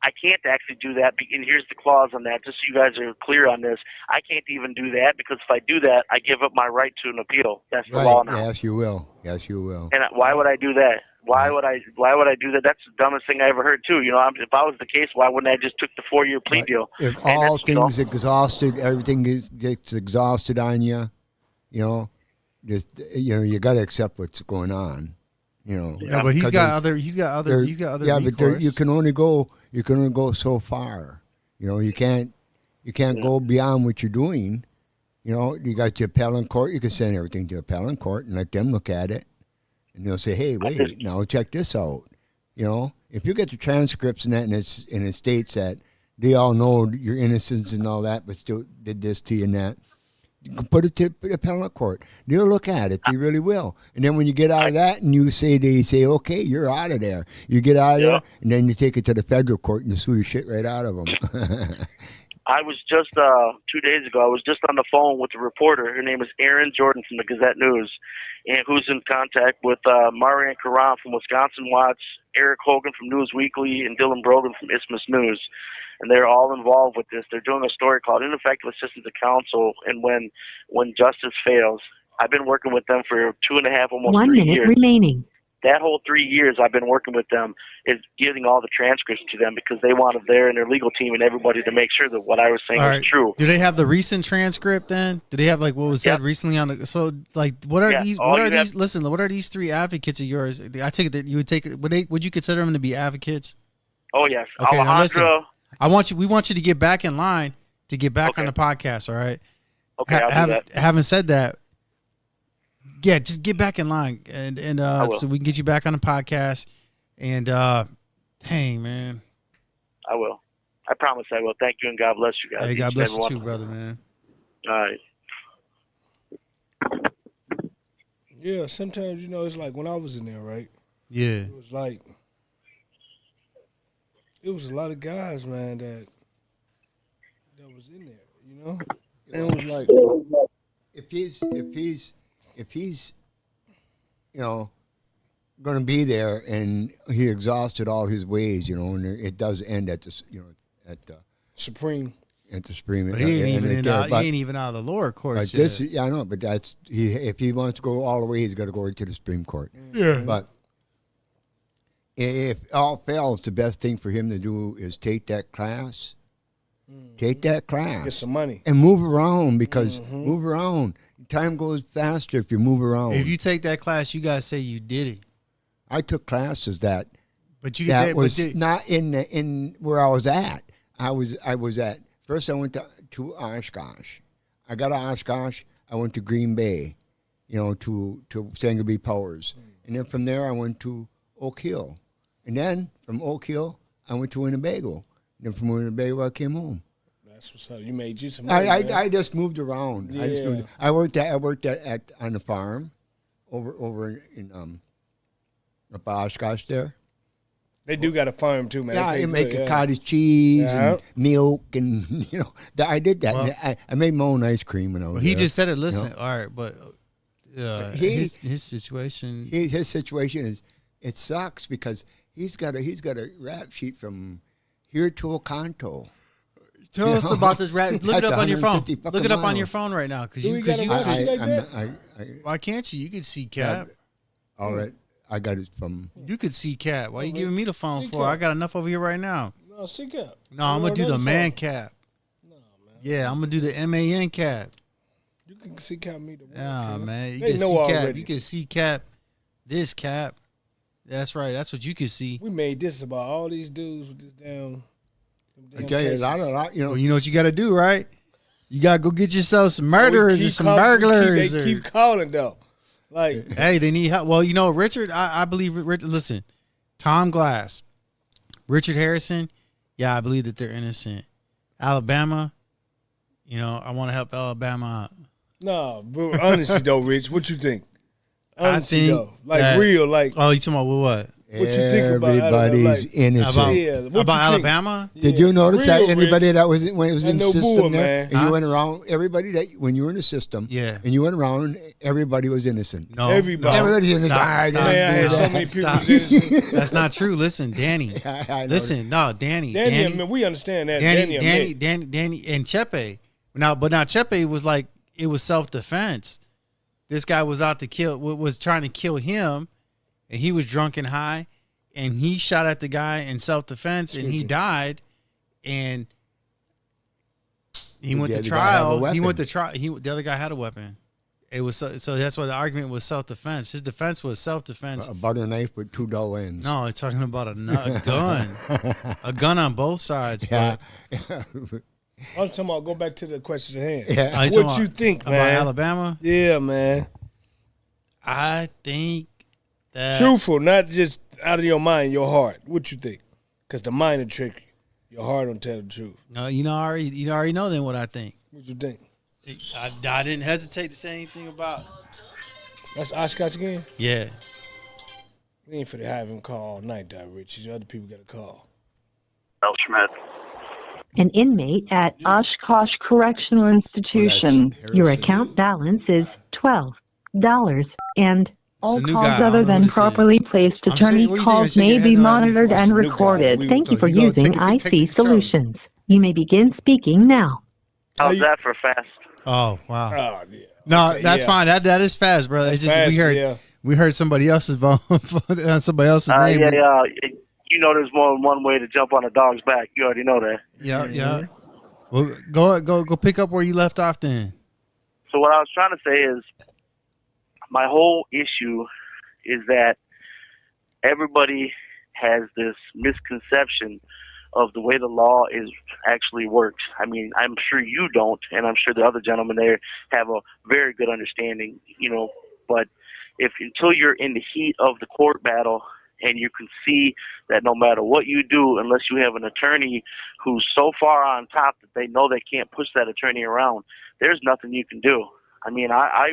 I can't actually do that, and here's the clause on that, just so you guys are clear on this. I can't even do that because if I do that, I give up my right to an appeal. That's the law now. Yes, you will. And why would I do that? Why would I do that? That's the dumbest thing I ever heard too. If I was the case, why wouldn't I just took the 4-year plea deal? If all things exhausted, everything gets exhausted on you, you got to accept what's going on. Yeah, but he's got other. Yeah, but you can only go so far. You can't go beyond what you're doing. You got your appellate court. You can send everything to appellate court and let them look at it, and they'll say, "Hey, wait, now check this out." If you get the transcripts and that, and it states that they all know your innocence and all that, but still did this to you and that. You can put it to the appellate court. They'll look at it. They really will. And then when you get out of that and they say, okay, you're out of there. You get out of there, and then you take it to the federal court and you sue the shit right out of them. I was just, 2 days ago, I was just on the phone with a reporter. Her name is Erin Jordan from the Gazette News, and who's in contact with Marianne Caron from Wisconsin Watch, Eric Hogan from News Weekly, and Dylan Brogan from Isthmus News. And they're all involved with this. They're doing a story called Ineffective Assistance to Counsel and When Justice Fails. I've been working with them for 2.5, almost 1 3 minute years. remaining. That whole 3 years I've been working with them is giving all the transcripts to them because they wanted their and their legal team and everybody to make sure that what I was saying was true. Do they have the recent transcript then? Do they have like what was said recently on the? So like what are these? What are these? Listen, what are these 3 advocates of yours? I take it that you would take. Would you consider them to be advocates? Oh yes. Okay, Alejandro. now listen. We want you to get back in line to get back on the podcast. All right. Okay. I'll do that. Having said that, Yeah, just get back in line, and so we can get you back on the podcast. And dang, man, I will. I promise I will. Thank you, and God bless you guys. Hey, God Each bless and you every too, one. brother, man. All right. Yeah, sometimes, it's like when I was in there, right? Yeah. It was like, it was a lot of guys, man, that was in there, And it was like, if he's going to be there and he exhausted all his ways, and it does end at the Supreme. At the Supreme. But he ain't even out of the lower courts but yet. I know, but that's if he wants to go all the way, he's got to go right to the Supreme Court. Yeah. But if all fails, the best thing for him to do is take that class. Take that class. Get some money. And move around, because move around. Time goes faster if you move around. If you take that class, you gotta say you did it. I took classes that was not in where I was at. I was at first. I went to Oshkosh. I got to Oshkosh. I went to Green Bay, to Sangaree Powers, and then from there I went to Oak Hill, and then from Oak Hill I went to Winnebago. And then from Winnebago I came home. That's what's up. You made you some money, I just moved around. Yeah. I worked at on the farm over in up Oshkosh there. They do got a farm too, man. Yeah, they you make cottage cheese and milk, and I did that. Well, I made my own ice cream when I was He there, just said it. Listen, all right, but his situation. His situation is, it sucks because he's got a rap sheet from here to Oconto. Tell us about this rap. Look it up on your phone. Look it up on your phone right now, because why can't you? You can see Cap. All right, I got it from. You could see Cap. Why are you giving me the phone for? I got enough over here right now. No, see Cap. No, I'm gonna do the man Cap. No, man. Yeah, I'm gonna do the MAN Cap. You can see Cap me the Yeah, man. You they can know see Cap. already. You can see Cap. This Cap. That's right. That's what you can see. We made this about all these dudes with this damn. I tell you, a lot. Well, you know what you got to do, right? You got to go get yourself some murderers or some burglars. They keep calling though. Like, hey, they need help. Well, Richard, I believe. Listen, Tom Glass, Richard Harrison. Yeah, I believe that they're innocent. Alabama, I want to help Alabama out. No, but honestly though, Rich, what you think? Honestly, I think though, like real, like. Oh, you talking about what? What you think about everybody's innocent about Alabama? Did you notice that anybody Rich. that was when it was in the system there, man. and you went around, everybody that when you were in the system, and you went around, everybody was innocent. No, everybody's innocent. Stop. Man, I had so many people innocent. That's not true. Listen, Danny. Listen, no, Danny. I mean, we understand that. Danny, and Chepe. Now Chepe was like, it was self-defense. This guy was out to kill, was trying to kill him, and he was drunk and high, and he shot at the guy in self-defense, and he died, and he went to trial. He went to trial. The other guy had a weapon. It was so that's why the argument was self-defense. His defense was self-defense. A butter knife with two dull ends. No, it's talking about a gun, a gun on both sides. Yeah. I'm talking about, go back to the question at hand. Yeah. What you think, man? About Alabama? Yeah, man. I think that truthful, not just out of your mind, your heart. What you think? Because the mind will trick you. Your heart don't tell the truth. No, you already know then what I think. What you think? I didn't hesitate to say anything about. That's Oshkosh again? Yeah. We ain't finna have him call all night, though, Rich. The other people got to call. El Schmidt. An inmate at Oshkosh Correctional Institution. Your account balance is $12, and all calls other than properly placed attorney calls may be monitored and recorded. Thank you for using IC Solutions. You may begin speaking now. How's that for fast? Oh wow! Oh, yeah. No, Okay, that's fine. That is fast, bro. It's just fast, we heard somebody else's phone, somebody else's name. Yeah. You know, there's more than one way to jump on a dog's back. You already know that. Yeah. Well, go pick up where you left off then. So what I was trying to say is, my whole issue is that everybody has this misconception of the way the law is actually works. I mean, I'm sure you don't, and I'm sure the other gentlemen there have a very good understanding. But until you're in the heat of the court battle and you can see that no matter what you do, unless you have an attorney who's so far on top that they know they can't push that attorney around, there's nothing you can do. I mean, I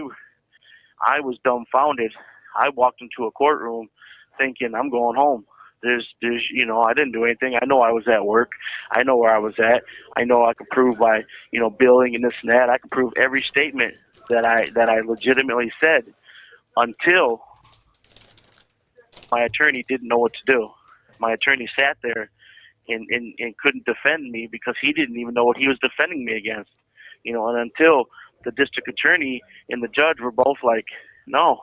was dumbfounded. I walked into a courtroom thinking I'm going home. There's, I didn't do anything. I know I was at work. I know where I was at. I know I can prove by, billing and this and that. I can prove every statement that I legitimately said until my attorney didn't know what to do. My attorney sat there and couldn't defend me because he didn't even know what he was defending me against. And until the district attorney and the judge were both like, no,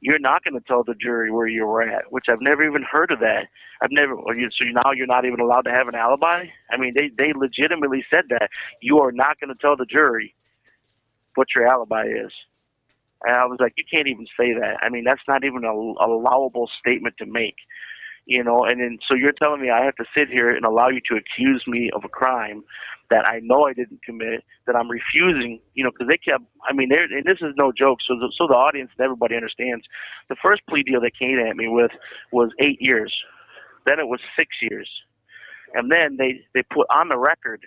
you're not going to tell the jury where you were at, which I've never even heard of that. So now you're not even allowed to have an alibi? I mean, they legitimately said that. You are not going to tell the jury what your alibi is. And I was like, you can't even say that. I mean, that's not even a allowable statement to make. And then, so you're telling me I have to sit here and allow you to accuse me of a crime that I know I didn't commit, that I'm refusing, because they kept, and this is no joke, so the audience and everybody understands. The first plea deal they came at me with was 8 years. Then it was 6 years. And then they put on the record,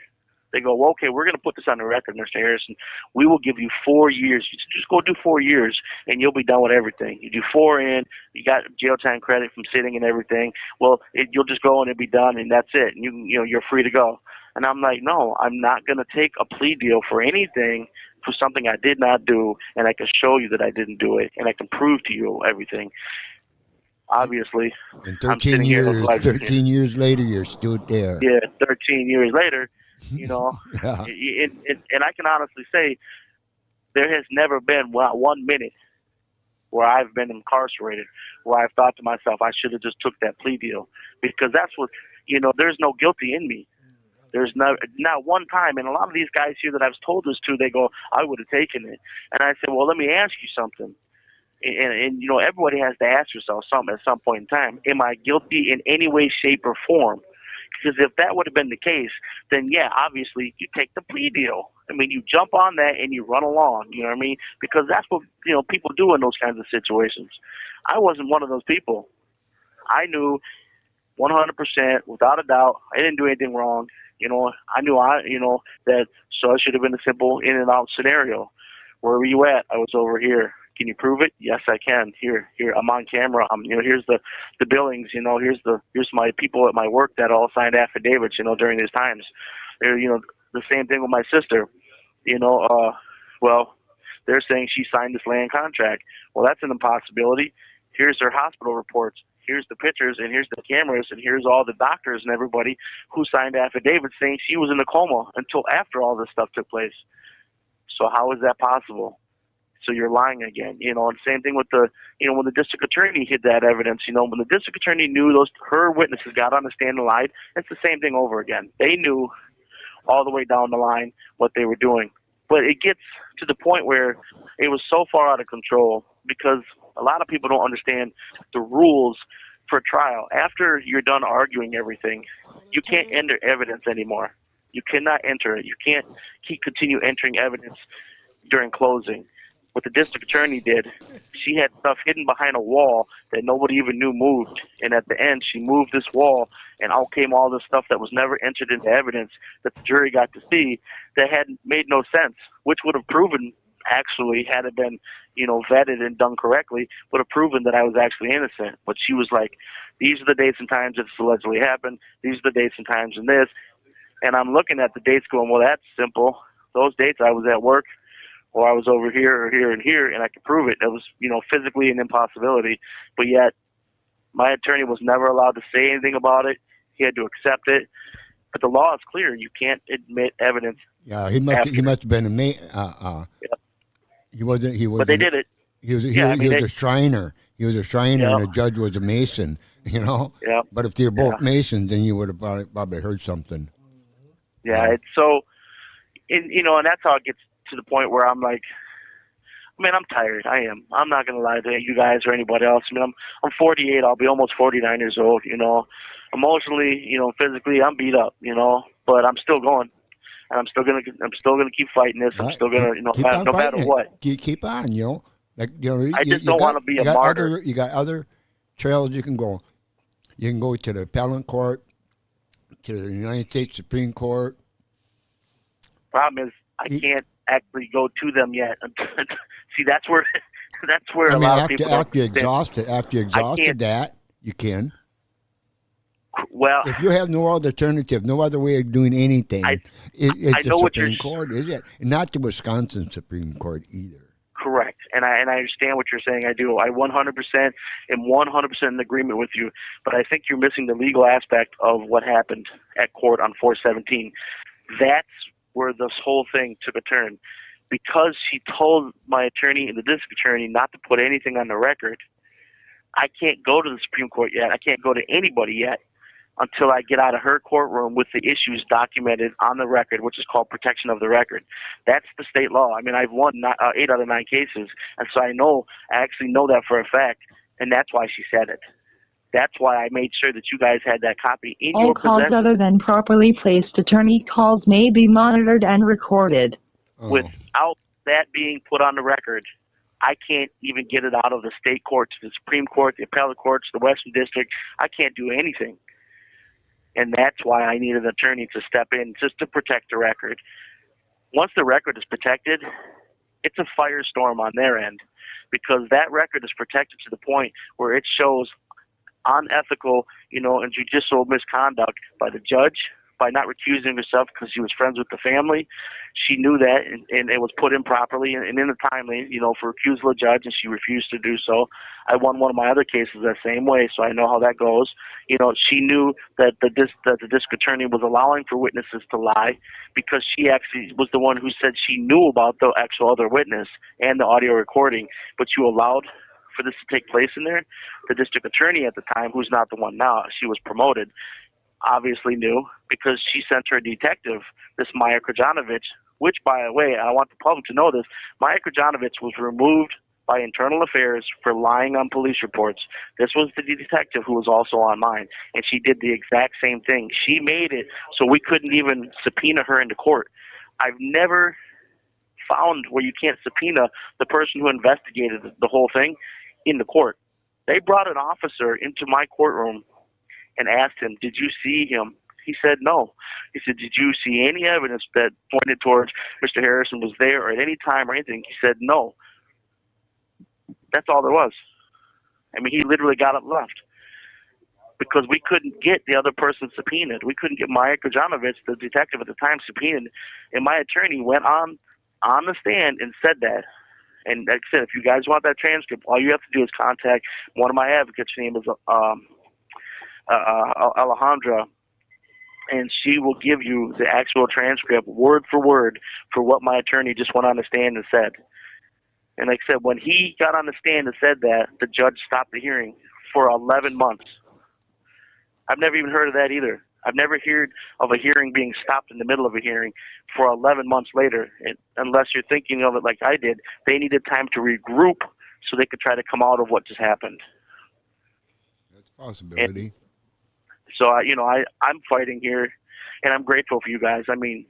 they go, well, okay, we're going to put this on the record, Mr. Harrison. We will give you 4 years. You just go do 4 years, and you'll be done with everything. You do 4 in, you got jail time credit from sitting and everything. Well, you'll just go and it'll be done, and that's it. And you're free to go. And I'm like, no, I'm not going to take a plea deal for anything, for something I did not do, and I can show you that I didn't do it, and I can prove to you everything. Obviously, and 13 I'm sitting years, here. 13 years later, you're still there. Yeah, 13 years later, Yeah. and I can honestly say there has never been 1 minute where I've been incarcerated where I've thought to myself, I should have just took that plea deal, because that's what, there's no guilty in me. There's not one time, and a lot of these guys here that I've told this to, they go, I would have taken it. And I said, well, let me ask you something. And everybody has to ask yourself something at some point in time. Am I guilty in any way, shape, or form? Because if that would have been the case, then yeah, obviously you take the plea deal. I mean, you jump on that and you run along, you know what I mean? Because that's what, people do in those kinds of situations. I wasn't one of those people. I knew 100%, without a doubt, I didn't do anything wrong. I knew that, so it should have been a simple in and out scenario. Where were you at? I was over here. Can you prove it? Yes, I can. Here, I'm on camera. Here's the billings. Here's my people at my work that all signed affidavits. During these times, the same thing with my sister. Well, they're saying she signed this land contract. Well, that's an impossibility. Here's her hospital reports. Here's the pictures, and here's the cameras, and here's all the doctors and everybody who signed affidavits saying she was in a coma until after all this stuff took place. So how is that possible? So you're lying again, and same thing with the, when the district attorney hid that evidence, when the district attorney knew her witnesses got on the stand and lied, it's the same thing over again. They knew all the way down the line what they were doing. But it gets to the point where it was so far out of control because a lot of people don't understand the rules for trial. After you're done arguing everything, you can't enter evidence anymore. You cannot enter it. You can't continue entering evidence during closing. What the district attorney did, she had stuff hidden behind a wall that nobody even knew moved. And at the end, she moved this wall, and out came all this stuff that was never entered into evidence that the jury got to see that had made no sense, which would have proven, actually, had it been, vetted and done correctly, would have proven that I was actually innocent. But she was like, these are the dates and times that this allegedly happened. These are the dates and times in this. And I'm looking at the dates going, well, that's simple. Those dates I was at work, or I was over here or here and here, and I could prove it. It was, physically an impossibility. But yet, my attorney was never allowed to say anything about it. He had to accept it. But the law is clear. You can't admit evidence. Yeah, he must have been a He wasn't. But they did it. He was a Shriner. He was a Shriner, and the judge was a Mason. Yeah. But if they're both Masons, then you would have probably heard something. Yeah. It's so, and that's how it gets to the point where I'm like, man, I'm tired. I am. I'm not gonna lie to you guys or anybody else. I mean, I'm 48. I'll be almost 49 years old. Emotionally, physically, I'm beat up. But I'm still going, and I'm still gonna keep fighting this. I'm still gonna, no matter what. Keep on, Like I just don't want to be a martyr. You got other trails you can go. You can go to the appellate court, to the United States Supreme Court. Problem is, I can't actually go to them yet. See, that's where a lot of people after you exhausted that, you can. Well, if you have no other alternative, no other way of doing anything, it's the Supreme Court, is it? Not the Wisconsin Supreme Court either. Correct, and I understand what you're saying. I do. I 100% am 100% in agreement with you, but I think you're missing the legal aspect of what happened at court on 4/17. That's where this whole thing took a turn, because she told my attorney and the district attorney not to put anything on the record. I can't go to the Supreme Court yet. I can't go to anybody yet until I get out of her courtroom with the issues documented on the record, which is called protection of the record. That's the state law. I mean, I've won 8 out of 9 cases, and so I actually know that for a fact, and that's why she said it. That's why I made sure that you guys had that copy in All your calls possession. other than properly placed attorney calls may be monitored and recorded. Without that being put on the record, I can't even get it out of the state court to the Supreme Court, the appellate courts, the Western District. I can't do anything. And that's why I need an attorney to step in just to protect the record. Once the record is protected, it's a firestorm on their end, because that record is protected to the point where it shows unethical, and judicial misconduct by the judge, by not recusing herself because she was friends with the family. She knew that, and it was put in properly and in a timely, for recusal of judge, and she refused to do so. I won one of my other cases that same way, so I know how that goes. She knew that the district attorney was allowing for witnesses to lie, because she actually was the one who said she knew about the actual other witness and the audio recording, but you allowed for this to take place in there. The district attorney at the time, who's not the one now, she was promoted, obviously knew, because she sent her detective, this Maya Krajanovic, which, by the way, I want the public to know this, Maya Krajanovic was removed by Internal Affairs for lying on police reports. This was the detective who was also on mine, and she did the exact same thing. She made it so we couldn't even subpoena her into court. I've never found where you can't subpoena the person who investigated the whole thing in the court. They brought an officer into my courtroom and asked him, "Did you see him?" He said no. He said, "Did you see any evidence that pointed towards Mr. Harrison was there or at any time or anything?" He said no. That's all there was. I mean, he literally got up and left, because we couldn't get the other person subpoenaed. We couldn't get Maya Krajanovic, the detective at the time, subpoenaed. And my attorney went on the stand and said that. And like I said, if you guys want that transcript, all you have to do is contact one of my advocates. Her name is Alejandra, and she will give you the actual transcript, word for word, for what my attorney just went on the stand and said. And like I said, when he got on the stand and said that, the judge stopped the hearing for 11 months. I've never even heard of that either. I've never heard of a hearing being stopped in the middle of a hearing for 11 months later. And unless you're thinking of it like I did, they needed time to regroup so they could try to come out of what just happened. That's a possibility. And so, I'm fighting here, and I'm grateful for you guys. I mean,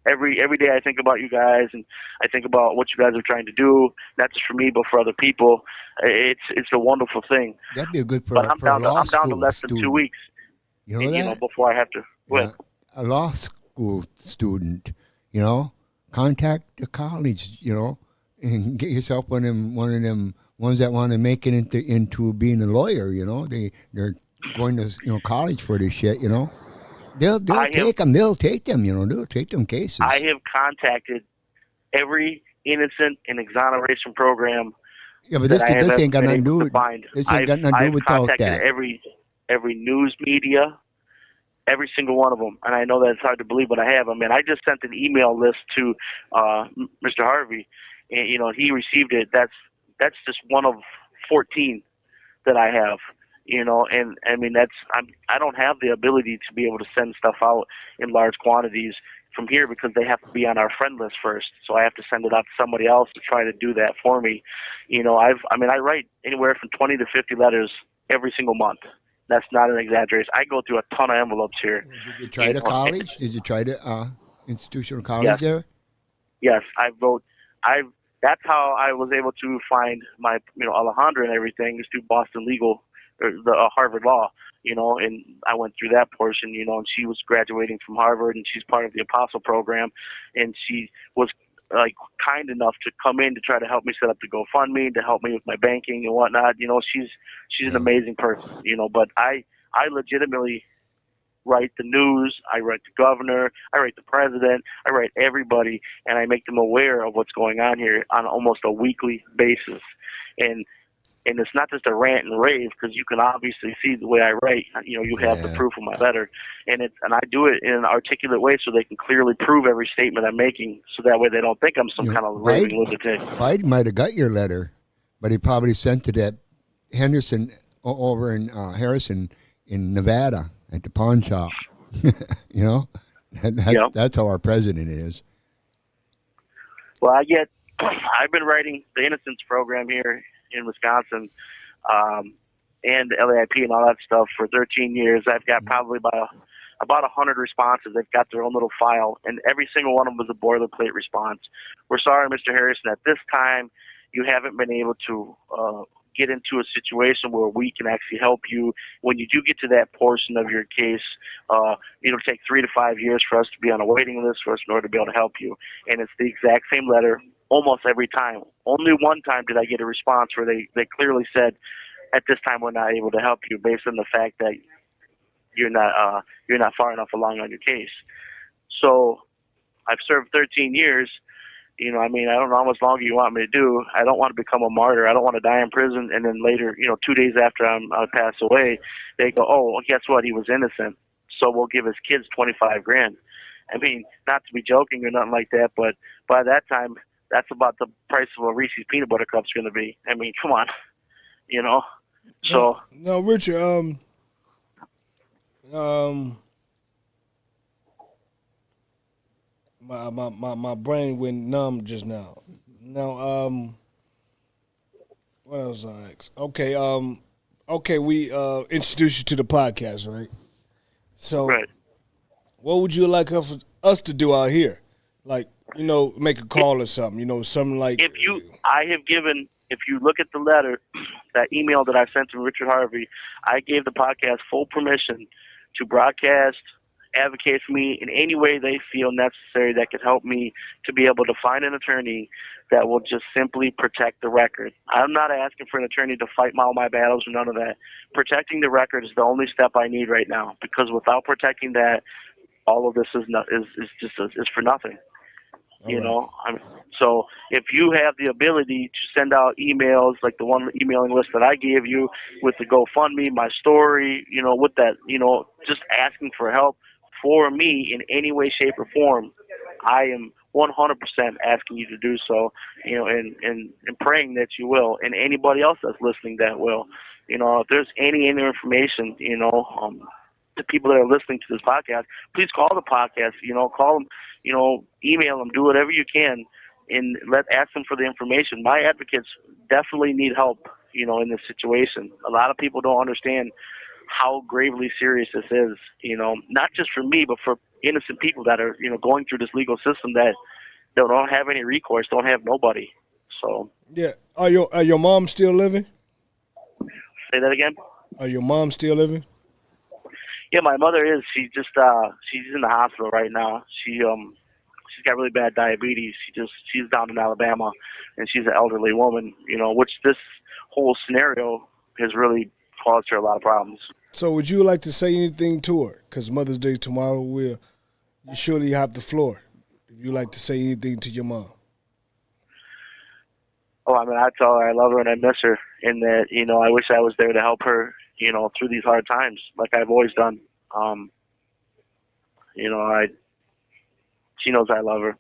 every day I think about you guys, and I think about what you guys are trying to do, not just for me, but for other people. It's a wonderful thing. That'd be a good for, but I'm for down a law I'm down to school less than student. 2 weeks. You know that? Before I have to quit. A law school student, contact the college, and get yourself one of them ones that want to make it into being a lawyer. They're going to college for this shit. They'll take them. They'll take them. They'll take them cases. I have contacted every innocent and exoneration program. Yeah, but this ain't got nothing to do with this. Ain't got nothing to do without that. I've contacted every news media, every single one of them, and I know that it's hard to believe, but I have. I mean, I just sent an email list to Mr. Harvey, and he received it. That's just one of 14 that I have. And I mean, I don't have the ability to be able to send stuff out in large quantities from here, because they have to be on our friend list first. So I have to send it out to somebody else to try to do that for me. I write anywhere from 20 to 50 letters every single month. That's not an exaggeration. I go through a ton of envelopes here. Did you try to college? Did you try to institutional college there? Yes, I've that's how I was able to find my, Alejandra and everything is through Boston Legal, or the Harvard Law, and I went through that portion, and she was graduating from Harvard, and she's part of the Apostle program, and she was like kind enough to come in to try to help me set up the GoFundMe, to help me with my banking and whatnot. She's an amazing person, but I legitimately write the news, I write the governor, I write the president, I write everybody, and I make them aware of what's going on here on almost a weekly basis. And it's not just a rant and rave, because you can obviously see the way I write. You have the proof of my letter, and I do it in an articulate way so they can clearly prove every statement I'm making, so that way they don't think I'm some kind of raving lunatic. Biden might have got your letter, but he probably sent it at Henderson over in Harrison in Nevada at the pawn shop. That's how our president is. Well, I've been writing the Innocence program here in Wisconsin, and the LAIP and all that stuff for 13 years. I've got probably about 100 responses. They've got their own little file, and every single one of them is a boilerplate response. We're sorry, Mr. Harrison, at this time you haven't been able to get into a situation where we can actually help you. When you do get to that portion of your case, it'll take 3 to 5 years for us to be on a waiting list for us in order to be able to help you. And it's the exact same letter almost every time. Only one time did I get a response where they clearly said, at this time we're not able to help you based on the fact that you're not far enough along on your case. So I've served 13 years. I don't know how much longer you want me to do. I don't want to become a martyr. I don't want to die in prison, and then later, 2 days after I pass away, they go, oh, well, guess what? He was innocent, so we'll give his kids $25,000. Not to be joking or nothing like that, but by that time, that's about the price of a Reese's peanut butter cup's going to be. Come on, So no, Richard. My brain went numb just now. Now, what else I ask? Okay, we introduced you to the podcast, right? So, what would you like us to do out here? Like, make a call or something. Something like. If you look at the letter, that email that I sent to Richard Harvey, I gave the podcast full permission to broadcast, advocate for me in any way they feel necessary that could help me to be able to find an attorney that will just simply protect the record. I'm not asking for an attorney to fight all my battles or none of that. Protecting the record is the only step I need right now, because without protecting that, all of this is for nothing. So if you have the ability to send out emails like the one emailing list that I gave you with the GoFundMe, my story, with that, just asking for help for me in any way, shape, or form, I am 100% asking you to do so, and praying that you will, and anybody else that's listening that will. If there's any information, the people that are listening to this podcast, please call the podcast, call them, email them, do whatever you can, and ask them for the information. My advocates definitely need help, in this situation. A lot of people don't understand how gravely serious this is, not just for me, but for innocent people that are, going through this legal system that don't have any recourse, don't have nobody. So yeah, are your mom still living? Say that again. Are your mom still living? Yeah, my mother is. She's in the hospital right now. She's got really bad diabetes. She's down in Alabama, and she's an elderly woman. Which this whole scenario has really caused her a lot of problems. So, would you like to say anything to her? Because Mother's Day tomorrow, you surely have the floor. If you like to say anything to your mom. Oh, I tell her I love her and I miss her, and that I wish I was there to help her, through these hard times, like I've always done. She knows I love her,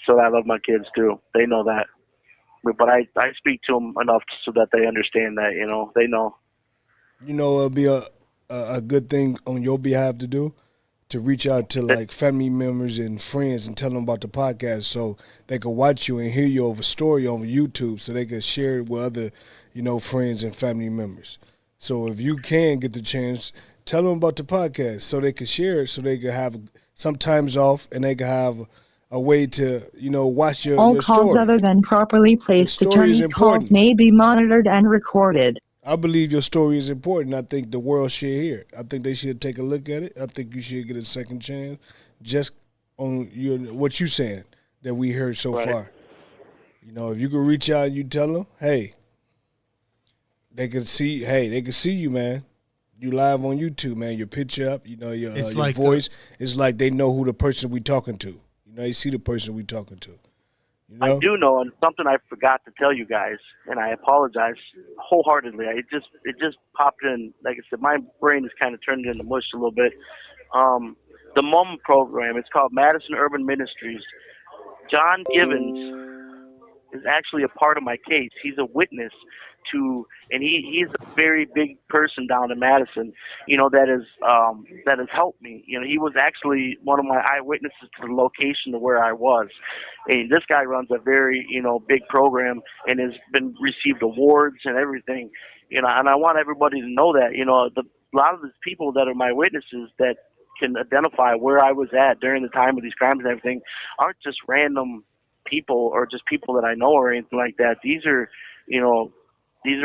so I love my kids too. They know that, but I speak to them enough so that they understand that. They know. It'll be a good thing on your behalf to do, to reach out to like family members and friends and tell them about the podcast so they can watch you and hear you over story on YouTube, so they can share it with other, friends and family members. So if you can get the chance, tell them about the podcast so they can share it, so they can have some times off and they can have a way to, watch your All calls story. other than properly placed story is attorney calls important. may be monitored and recorded. I believe your story is important. I think the world should hear it. I think they should take a look at it. I think you should get a second chance just on what you're saying that we heard so far. If you could reach out and you tell them, hey, they can see you, man. You live on YouTube, man. Your picture up, your voice. It's like they know who the person we talking to. They see the person we talking to. I do know, and something I forgot to tell you guys, and I apologize wholeheartedly. It just popped in. Like I said, my brain is kind of turned into mush a little bit. The MUM program, it's called Madison Urban Ministries. John Givens is actually a part of my case. He's a witness to, and he's a very big person down in Madison, that has helped me. He was actually one of my eyewitnesses to the location of where I was. And this guy runs a very, big program and has been received awards and everything. And I want everybody to know that, a lot of these people that are my witnesses that can identify where I was at during the time of these crimes and everything aren't just random people or just people that I know or anything like that. These are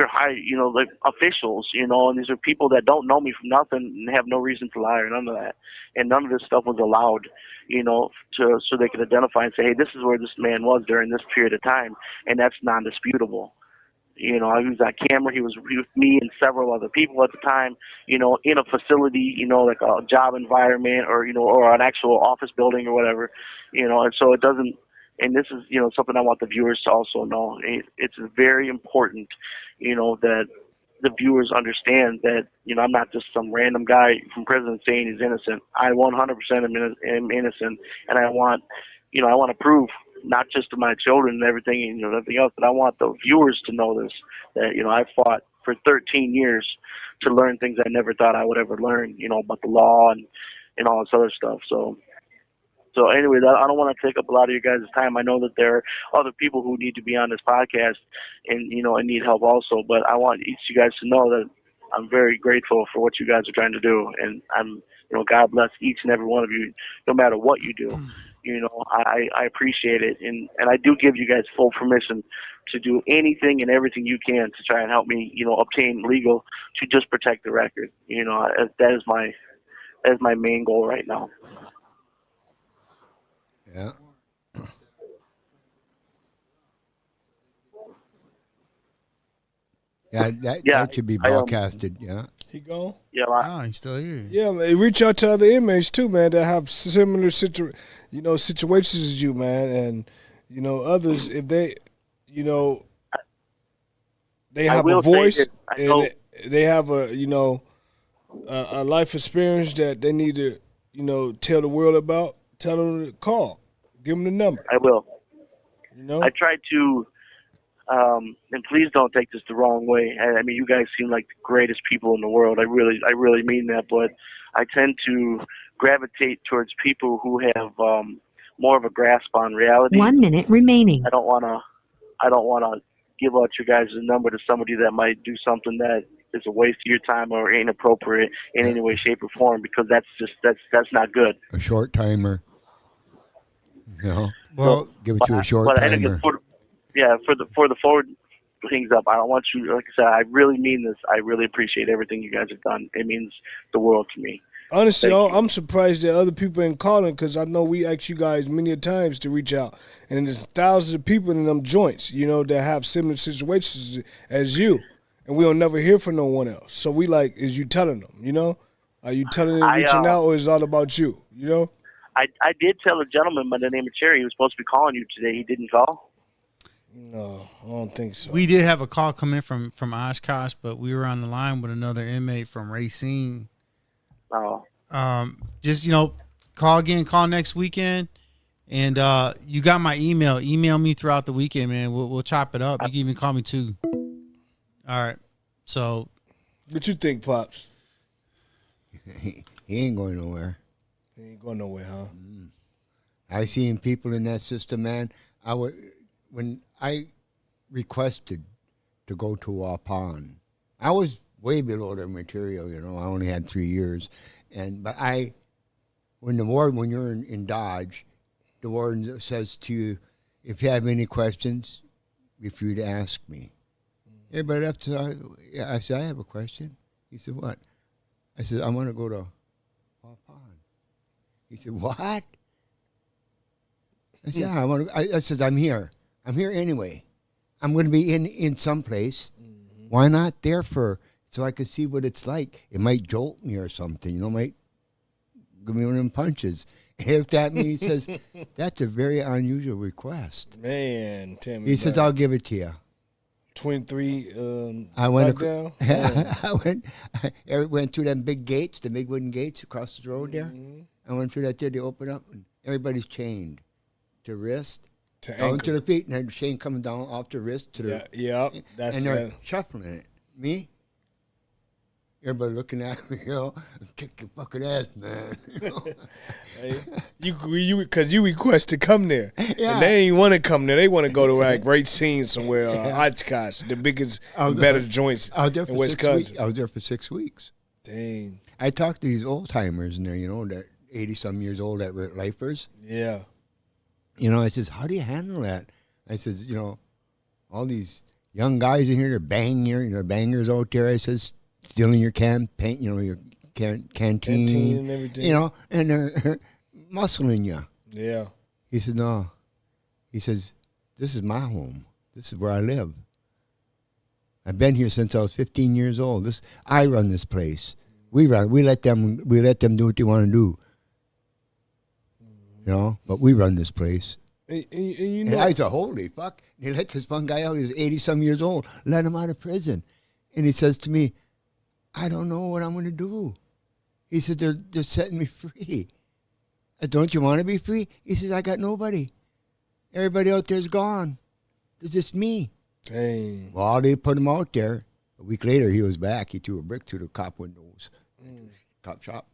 high, like officials, and these are people that don't know me from nothing and have no reason to lie or none of that. And none of this stuff was allowed, so they could identify and say, hey, this is where this man was during this period of time, and that's non-disputable. He was on camera. He was with me and several other people at the time, in a facility, like a job environment or an actual office building or whatever, and so it doesn't. And this is, something I want the viewers to also know. It's very important, that the viewers understand that, I'm not just some random guy from prison saying he's innocent. I 100% am innocent, and I want to prove not just to my children and everything, and everything else, but I want the viewers to know this, that, I fought for 13 years to learn things I never thought I would ever learn, about the law and all this other stuff. So anyway, I don't want to take up a lot of you guys' time. I know that there are other people who need to be on this podcast and, and need help also. But I want each of you guys to know that I'm very grateful for what you guys are trying to do. And I'm, God bless each and every one of you, no matter what you do. I appreciate it. And I do give you guys full permission to do anything and everything you can to try and help me, obtain legal to just protect the record. That is my main goal right now. Yeah. That should be broadcasted. He gone? Yeah, he's still here. Yeah, man, reach out to other inmates too, man, that have similar situations as you, man, and others if they, they have a voice and they have a life experience that they need to, tell the world about. Tell them to call. Give them the number. I will. I try to, and please don't take this the wrong way. I mean, you guys seem like the greatest people in the world. I really mean that. But I tend to gravitate towards people who have more of a grasp on reality. 1 minute remaining. I don't want to give out your guys' number to somebody that might do something that is a waste of your time or inappropriate in any way, shape, or form, because that's not good. A short timer. Well, give it to a short timer. For the forward things up, I don't want you. Like I said, I really mean this. I really appreciate everything you guys have done. It means the world to me. Honestly, I'm surprised that other people ain't calling, because I know we asked you guys many times to reach out, and there's thousands of people in them joints, that have similar situations as you, and we'll never hear from no one else. So we like, is you telling them? Are you telling them, reaching out, or is it all about you? I did tell a gentleman by the name of Cherry, he was supposed to be calling you today. He didn't call. No, I don't think so. We did have a call come in from Oshkosh, but we were on the line with another inmate from Racine. Oh. Just, call next weekend. And you got my email. Email me throughout the weekend, man. We'll chop it up. You can even call me too. All right. So. What you think, Pops? He ain't going nowhere. He ain't going nowhere, huh? I seen people in that system, man. When I requested to go to Waupun, I was way below their material. I only had 3 years, but when you're in Dodge, the warden says to you, if you have any questions, be free to ask me. Everybody up to, I said, I have a question. He said, what? I said, I want to go to Paw Pond. He said, what? I said, yeah, I want to. I said, I'm here. I'm here anyway. I'm going to be in some place. Why not there so I could see what it's like? It might jolt me or something, might give me one of them punches. If that means, he says, that's a very unusual request. Man, tell me. He says, I'll give it to you. 23. I went. Down. I went through them big gates, the big wooden gates across the road there. I went through that there. They open up, and everybody's chained to wrist, down to the feet, and then the chain coming down off the wrist to the. That's and they're shuffling it. Me. Everybody looking at me, kick your fucking ass, man. Because you request to come there. Yeah. And they ain't want to come there. They want to go to like Racine somewhere, Oshkosh, the biggest, better joints in Wisconsin. I was there for 6 weeks. Dang. I talked to these old timers in there, that 80-some years old that were lifers. Yeah. I says, how do you handle that? I says, all these young guys in here, they're bangers out there. I says, stealing your canteen and everything. And they're muscling you. Yeah. He said, no. He says, this is my home. This is where I live. I've been here since I was 15 years old. I run this place. We let them do what they want to do. But we run this place. And I said, holy fuck. They let this one guy out. He was 80-some years old. Let him out of prison. And he says to me, I don't know what I'm going to do. He said, they're setting me free. Don't you want to be free? He says, I got nobody. Everybody out there's gone. There's just me. Dang. Well, they put him out there. A week later, he was back. He threw a brick through the cop windows. Cop shop.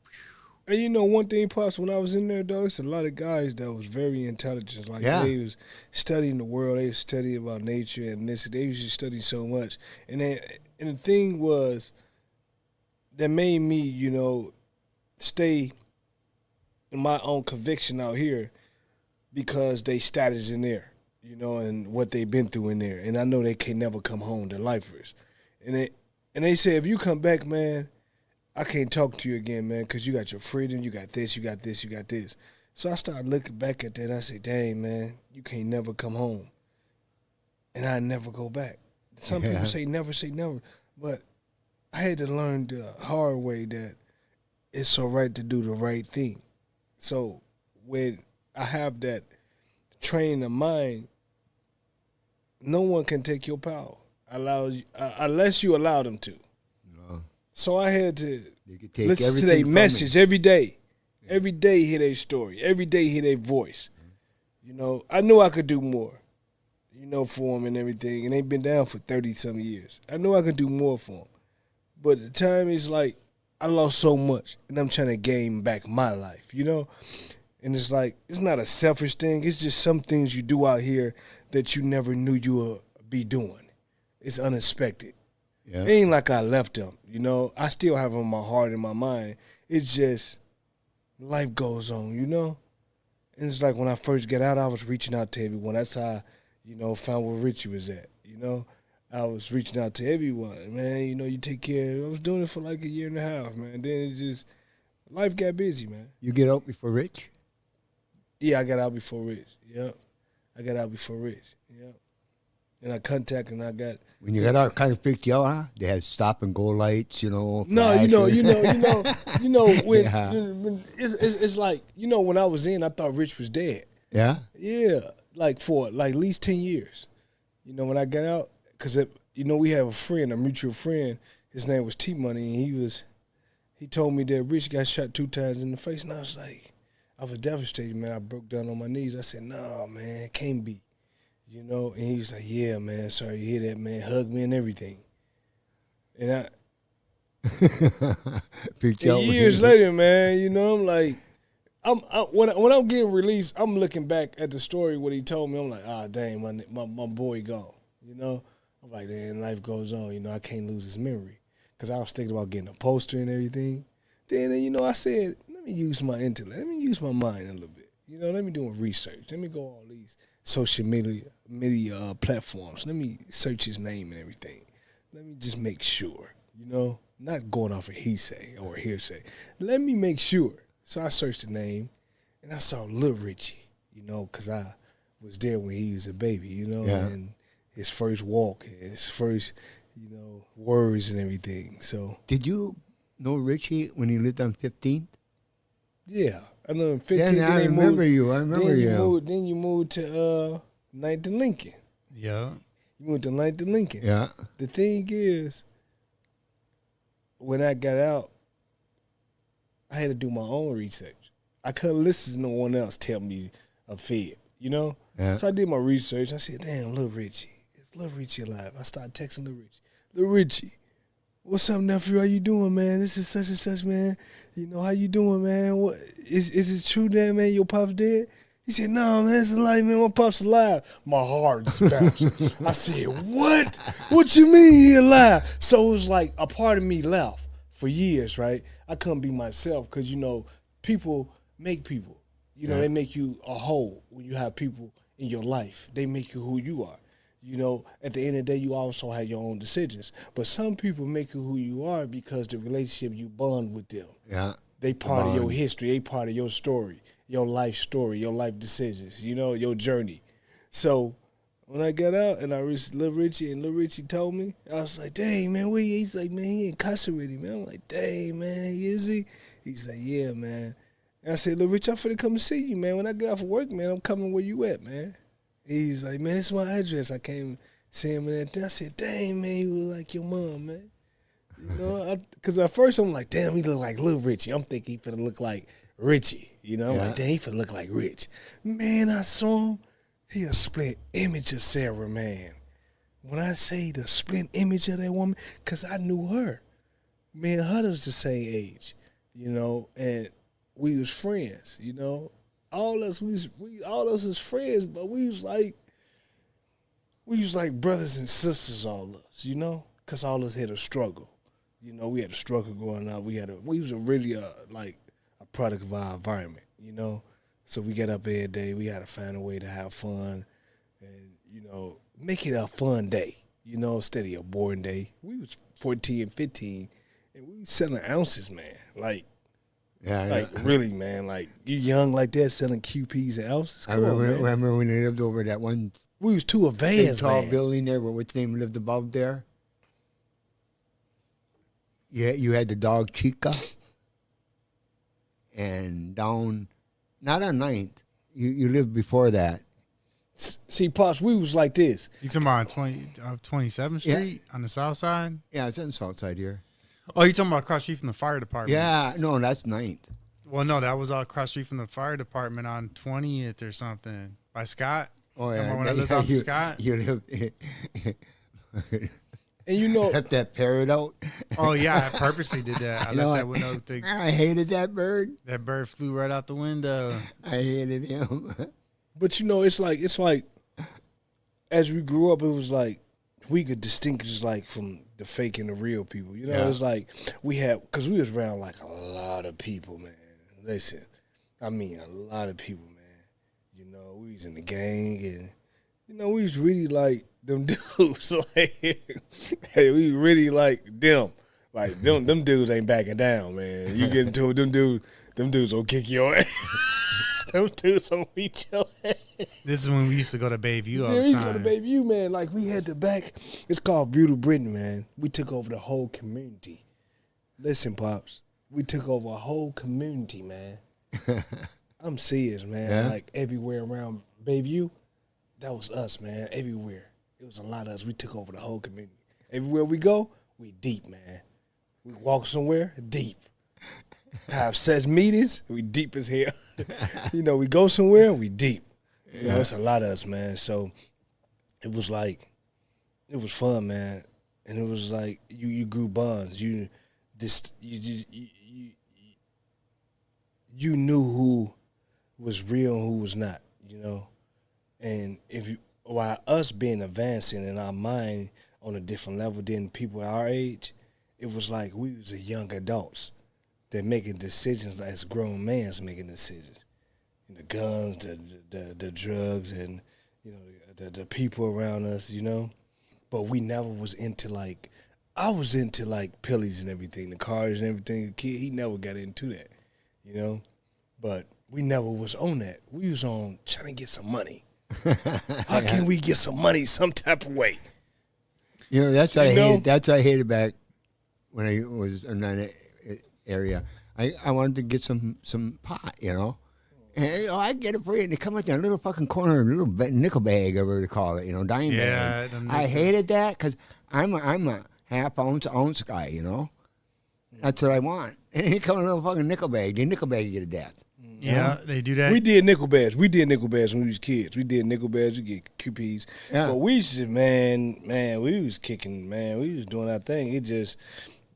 And one thing, Pops, when I was in there, though, it's a lot of guys that was very intelligent. Like, they was studying the world. They was studying about nature and this. They was just studying so much. And the thing was, that made me, stay in my own conviction out here because they status in there, and what they've been through in there. And I know they can never come home. They're lifers. And they say, if you come back, man, I can't talk to you again, man, because you got your freedom, you got this, you got this, you got this. So I started looking back at that, and I say, dang, man, you can't never come home. And I never go back. Some people say never, but I had to learn the hard way that it's all right to do the right thing. So when I have that training of mind, no one can take your power unless you allow them to. No. So I had to listen to their message every day. Yeah. Every day hear their story. Every day hear their voice. I knew I could do more, for them and everything. And they've been down for 30-some years. I knew I could do more for them. But the time is like, I lost so much, and I'm trying to gain back my life, And it's like, it's not a selfish thing. It's just some things you do out here that you never knew you would be doing. It's unexpected. Yeah. It ain't like I left them, I still have them in my heart and my mind. It's just, life goes on, And it's like when I first got out, I was reaching out to everyone. That's how I, found where Richie was at, I was reaching out to everyone, man. You take care. I was doing it for like a year and a half, man. Then it just, life got busy, man. You get out before Rich? Yeah, I got out before Rich. Yep. I got out before Rich. Yep. And I contacted and I got. When you got out, kind of freaked you out, huh? They had stop and go lights, No, when it's like, when I was in, I thought Rich was dead. Yeah? Yeah, for at least 10 years. When I got out. Because, we have a friend, a mutual friend. His name was T-Money, and he told me that Rich got shot 2 times in the face. And I was devastated, man. I broke down on my knees. I said, no, man, it can't be. And he was like, yeah, man, sorry to hear that, man. Hugged me and everything. And years later, man, I'm like, when I'm getting released, I'm looking back at the story, what he told me. I'm like, dang, my boy gone, I'm like, man, life goes on. I can't lose his memory. Because I was thinking about getting a poster and everything. Then, I said, let me use my intellect. Let me use my mind a little bit. let me do a research. Let me go all these social media platforms. Let me search his name and everything. Let me just make sure, not going off of he say or hearsay. Let me make sure. So I searched the name, and I saw Lil Richie, because I was there when he was a baby, and his first walk, his first, words and everything. So did you know Richie when he lived on 15th? Yeah, I know 15th. Yeah, I remember you. Then you moved to 9th and Lincoln. Yeah. You moved to 9th and Lincoln. Yeah. The thing is, when I got out, I had to do my own research. I couldn't listen to no one else tell me a fib, Yeah. So I did my research. I said, damn, Lil Richie. Is Lil Richie alive? I started texting Lil Richie. Lil Richie, what's up, nephew? How you doing, man? This is such and such, man. How you doing, man? What is it true that, man, your pop's dead? He said, no, man, it's alive, man. My pop's alive. My heart bounced. I said, what? What you mean he alive? So it was like a part of me left for years, right? I couldn't be myself because, people make people. They make you a whole when you have people in your life. They make you who you are. At the end of the day, you also have your own decisions. But some people make you who you are because the relationship you bond with them. Yeah. They part of your history. They part of your story, your life decisions, your journey. So when I got out and I reached Lil Richie and Lil Richie told me, I was like, dang, man, where he? He's like, man, he incarcerated, man. I'm like, dang, man, is he? He's like, yeah, man. And I said, Lil Richie, I'm finna come see you, man. When I get off of work, man, I'm coming where you at, man. He's like, man, this is my address. I came see him and I said, dang, man, you look like your mom, man. Because at first I'm like, damn, he look like Lil Richie. I'm thinking he finna look like Richie. I'm like, damn, he finna look like Rich. Man, I saw him. He a split image of Sarah, man. When I say the split image of that woman, because I knew her. Me and her was the same age, and we was friends, All us was friends, but we was like brothers and sisters, all us, because all us had a struggle. We had a struggle growing up. We was really a product of our environment, So we get up every day. We had to find a way to have fun and, make it a fun day, instead of a boring day. We was 14 and 15, and we was selling ounces, man. Really, man. You young like that selling QPs and ounces. I remember when they lived over that one. We was too advanced, tall man. building there. What's name lived above there? Yeah, you had the dog Chica, and down, not on 9th. You lived before that. See, Pops, we was like this. You talking about 27th Street on the south side? Yeah, it's on the south side here. Oh, you talking about across the street from the fire department? Yeah, no, that's 9th. Well, no, that was all across the street from the fire department on 20th or something by Scott. Oh, yeah. Remember when I lived off of Scott? You live, and left that parrot out. Oh, yeah, I purposely did that. I left that window thing. I hated that bird. That bird flew right out the window. I hated him. But, it's like, as we grew up, it was like, we could distinguish from the fake and the real people. It's like because we was around a lot of people, man. Listen, I mean a lot of people, man. We was in the gang and, we was really like them dudes. Hey, we really like them. Them dudes ain't backing down, man. You get into it, them dudes will kick your ass. Them dudes will beat your ass. This is when we used to go to Bayview all the time. We used to go to Bayview, man. We had the back. It's called Beautiful Britain, man. We took over the whole community. Listen, Pops. We took over a whole community, man. I'm serious, man. Yeah? Everywhere around Bayview, that was us, man. Everywhere. It was a lot of us. We took over the whole community. Everywhere we go, we deep, man. We walk somewhere, deep. Have such meetings, we deep as hell. We go somewhere, we deep. It's a lot of us, man. So it was fun, man. And it was like you grew bonds. You knew who was real and who was not, And while us being advancing in our mind on a different level than people our age, it was like we was young adults that making decisions as grown men's making decisions. the guns, the drugs, and you know the people around us, you know. But we never was into like, I was into like pillies and everything, the cars and everything. The kid, he never got into that, you know. But we never was on that. We was on trying to get some money. How can we get some money some type of way? You know, that's what I hated. That's what I hated back when I was in that area. I wanted to get some pot, you know. And I get it for you. And they come out there in a little fucking corner, a little nickel bag, or whatever they call it, you know, dime bag. I hated that because I'm a half ounce guy, you know. That's what I want. And he come in a little fucking nickel bag. They nickel bag you to death. Yeah, they do that. We did nickel bags. We did nickel bags when we was kids. We did nickel bags. We get QPs. Yeah. But we used to, man, we was kicking, man. We was doing our thing. It just,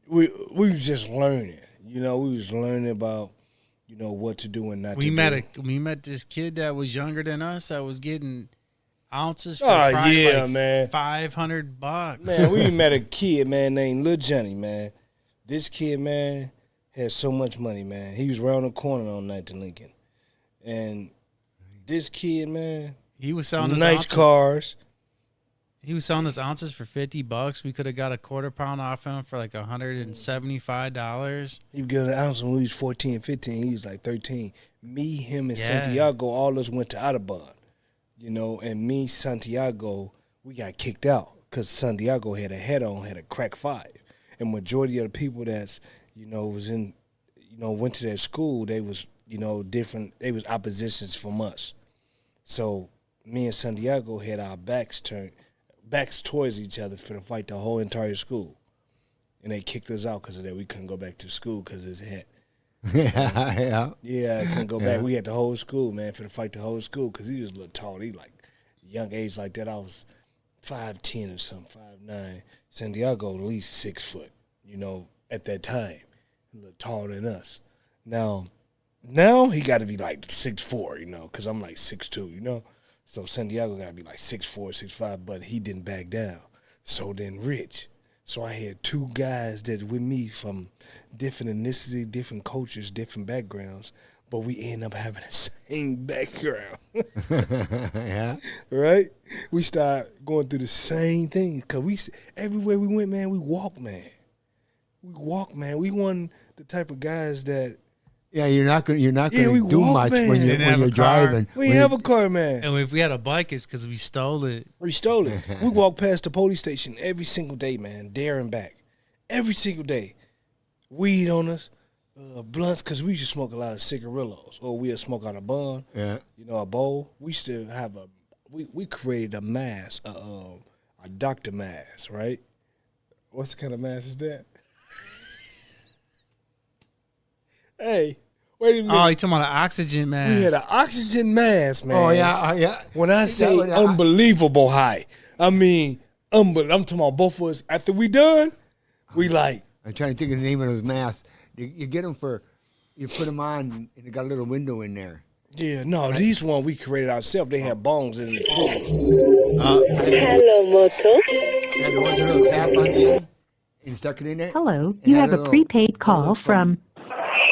we was just learning. You know, we was learning about, you know, what to do and not to do. We met this kid that was younger than us that was getting ounces for man. $500. Man, we met a kid, man, named Lil Johnny, man. This kid, man, had so much money, man. He was around the corner on 9th and Lincoln. And this kid, man, he was selling us nice ounces. Cars. He was selling us ounces for $50. We could have got a quarter pound off him for like $175. He was getting an ounce when we was 14, 15. He was like 13. Me, him, and Santiago, all us went to Audubon. You know, and me, Santiago, we got kicked out because Santiago had a head-on, had a crack 5. And majority of the people that's, you know, was in, you know, went to that school, they was, you know, different, they was oppositions from us. So me and Santiago had our backs towards each other for the fight the whole entire school. And they kicked us out because of that. We couldn't go back to school because of his head. Yeah. Yeah, I couldn't go back. We had the whole school, man, for the fight the whole school because he was a little tall. He like, young age like that, I was 5'10" or something, 5'9". Santiago at least 6 foot, you know, at that time. A little taller than us. Now he got to be like 6'4", you know, because I'm like 6'2", you know. So Santiago got to be like 6'4", 6'5", but he didn't back down. So then Rich. So I had 2 guys that with me from different ethnicity, different cultures, different backgrounds, but we end up having the same background. Yeah. Right? We start going through the same things because everywhere we went, man, we walked, man. We weren't the type of guys that. Yeah, you're not gonna do much when you're driving. We didn't have a car, man. And if we had a bike, it's because we stole it. We stole it. We walked past the police station every single day, man, there and back. Every single day. Weed on us, blunts, because we used to smoke a lot of cigarillos. Or we'd smoke out a bun, yeah. You know, a bowl. We still have we created a mask, a doctor mask, right? What's the kind of mask is that? Hey, wait a minute. Oh, you talking about an oxygen mask? We had an oxygen mask, man. Oh, yeah, yeah. When I say unbelievable high, I mean, I'm talking about both of us. After we done, we like. I'm trying to think of the name of those masks. You get them you put them on, and they got a little window in there. Yeah, no, right. These one we created ourselves. They have bongs in it, too. Hello, Moto. Yeah, the ones with a little cap on the end, and you stuck it in there. Hello, you have a prepaid call from...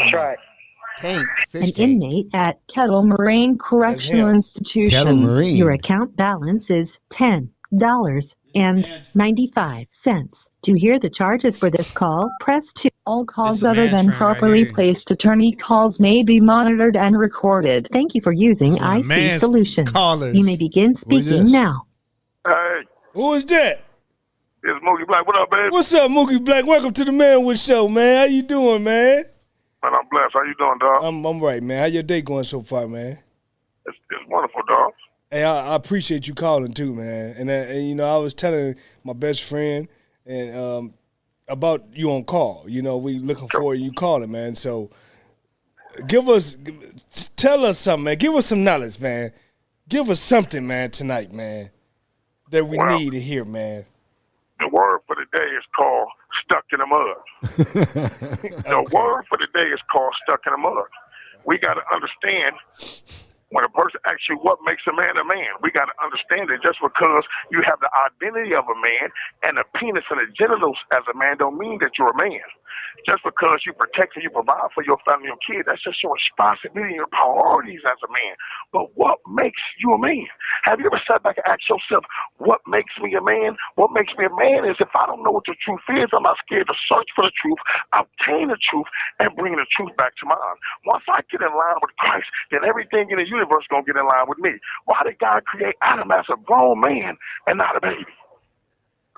Try. Tank, an inmate at Kettle Moraine Correctional Institution. Kettle Moraine. Your account balance is $10.95. To hear the charges for this call, press 2. All calls other than properly placed attorney calls may be monitored and recorded. Thank you for using IT Solutions. You may begin speaking now. Hey. Who is that? It's Mookie Black. What up, baby? What's up, Mookie Black? Welcome to the Manwich Show, man. How you doing, man? Man, I'm blessed. How you doing, dog? I'm right, man. How your day going so far, man? It's wonderful, dog. Hey, I appreciate you calling too, man. And you know, I was telling my best friend and about you on call. You know, we looking forward to you calling, man. So tell us something, man. Give us some knowledge, man. Give us something, man, tonight, man, that we need to hear, man. The word for the day is called stuck in the mud. The word for the day is called stuck in the mud. We got to understand when a person asks you what makes a man, we got to understand that just because you have the identity of a man and a penis and the genitals as a man don't mean that you're a man. Just because you protect and you provide for your family and kids, that's just your responsibility and your priorities as a man. But what makes you a man? Have you ever sat back and asked yourself, what makes me a man? What makes me a man is if I don't know what the truth is, I'm not scared to search for the truth, obtain the truth, and bring the truth back to mine. Once I get in line with Christ, then everything in the universe is going to get in line with me. Why did God create Adam as a grown man and not a baby?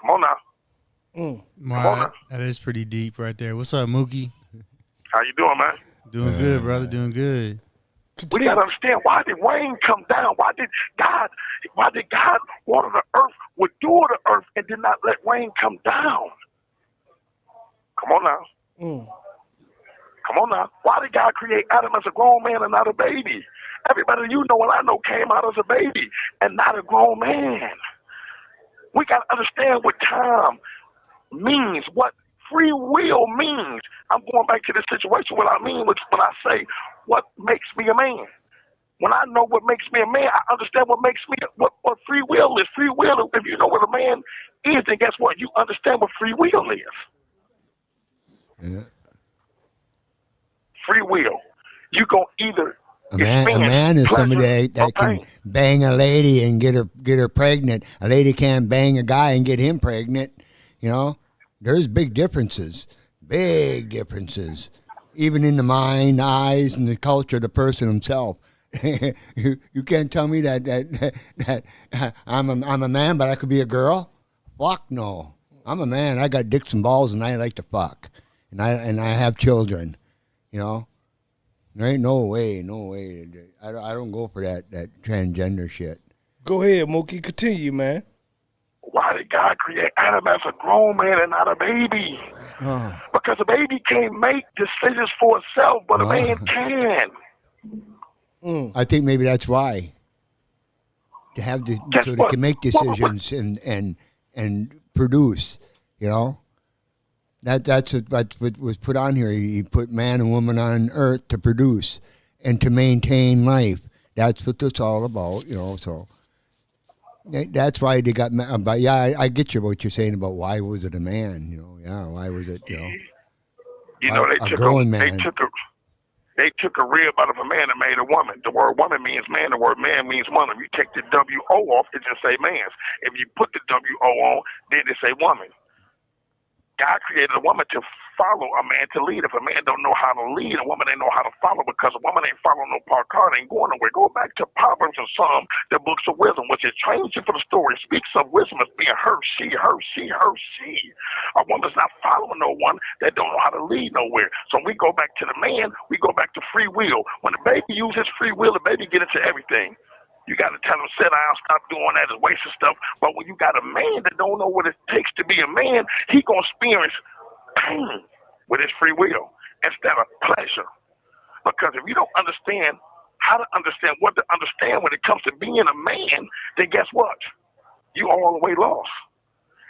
Come on now. Wow, that is pretty deep right there. What's up, Mookie? How you doing, man? Doing good, brother. Doing good. We gotta understand, why did rain come down? Why did God water the earth, endure the earth, and did not let rain come down? Come on now. Come on now. Why did God create Adam as a grown man and not a baby? Everybody you know and I know came out as a baby and not a grown man. We gotta understand what time means, what free will means. I'm going back to this situation. What I mean when I say what makes me a man. When I know what makes me a man, I understand what makes me what free will is. Free will, if you know what a man is, then guess what? You understand what free will is. Yeah. Free will. You go either a man is somebody that can bang a lady and get her pregnant. A lady can't bang a guy and get him pregnant. You know, there's big differences. Big differences. Even in the mind, eyes, and the culture of the person himself. you can't tell me that I'm a man, but I could be a girl. Fuck no. I'm a man. I got dicks and balls, and I like to fuck, and I have children. You know, there ain't no way. I don't go for that transgender shit. Go ahead, Mookie. Continue, man. Why did God create Adam as a grown man and not a baby? Because a baby can't make decisions for itself, but a man can. I think maybe that's why. To have so they can make decisions and produce, you know. That's what was put on here. He put man and woman on earth to produce and to maintain life. That's what it's all about, you know. So that's why they got. But yeah, I get you what you're saying about why was it a man? You know, yeah, why was it? You know, They took a rib out of a man and made a woman. The word woman means man. The word man means woman. If you take the W-O off, it just say man's. If you put the W-O on, then it say woman. God created a woman to follow, a man to lead. If a man don't know how to lead, a woman ain't know how to follow, because a woman ain't following no car, ain't going nowhere. Go back to Proverbs and Psalm, the books of wisdom, which is trains you for the story. It speaks of wisdom as being her, she. A woman's not following no one that don't know how to lead nowhere. So when we go back to the man, we go back to free will. When the baby uses free will, the baby get into everything. You got to tell him, sit down, stop doing that, it's wasting stuff. But when you got a man that don't know what it takes to be a man, he going to experience pain with his free will instead of pleasure. Because if you don't understand how to understand what to understand when it comes to being a man, then guess what? You all the way lost.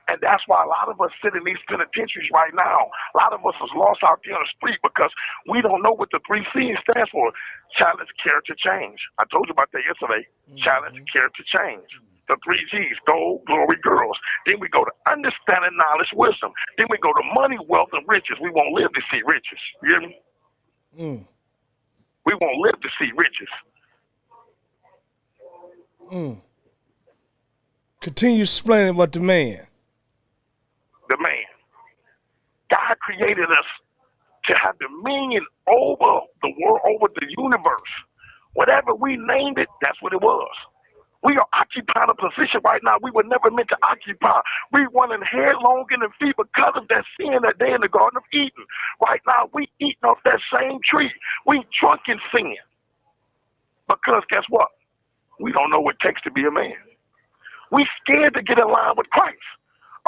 And that's why a lot of us sit in these penitentiaries right now. A lot of us is lost out there on the street because we don't know what the 3 C's stands for. Challenge, character, change. I told you about that yesterday. Challenge, character, change. The 3 G's, gold, glory, girls. Then we go to understanding, knowledge, wisdom. Then we go to money, wealth, and riches. We won't live to see riches. You hear me? We won't live to see riches. Continue explaining about the man. The man. God created us to have dominion over the world, over the universe. Whatever we named it, that's what it was. We are occupying a position right now we were never meant to occupy. We running headlong in the feet because of that sin that day in the Garden of Eden. Right now, we eating off that same tree. We drunk in sin. Because guess what? We don't know what it takes to be a man. We scared to get in line with Christ.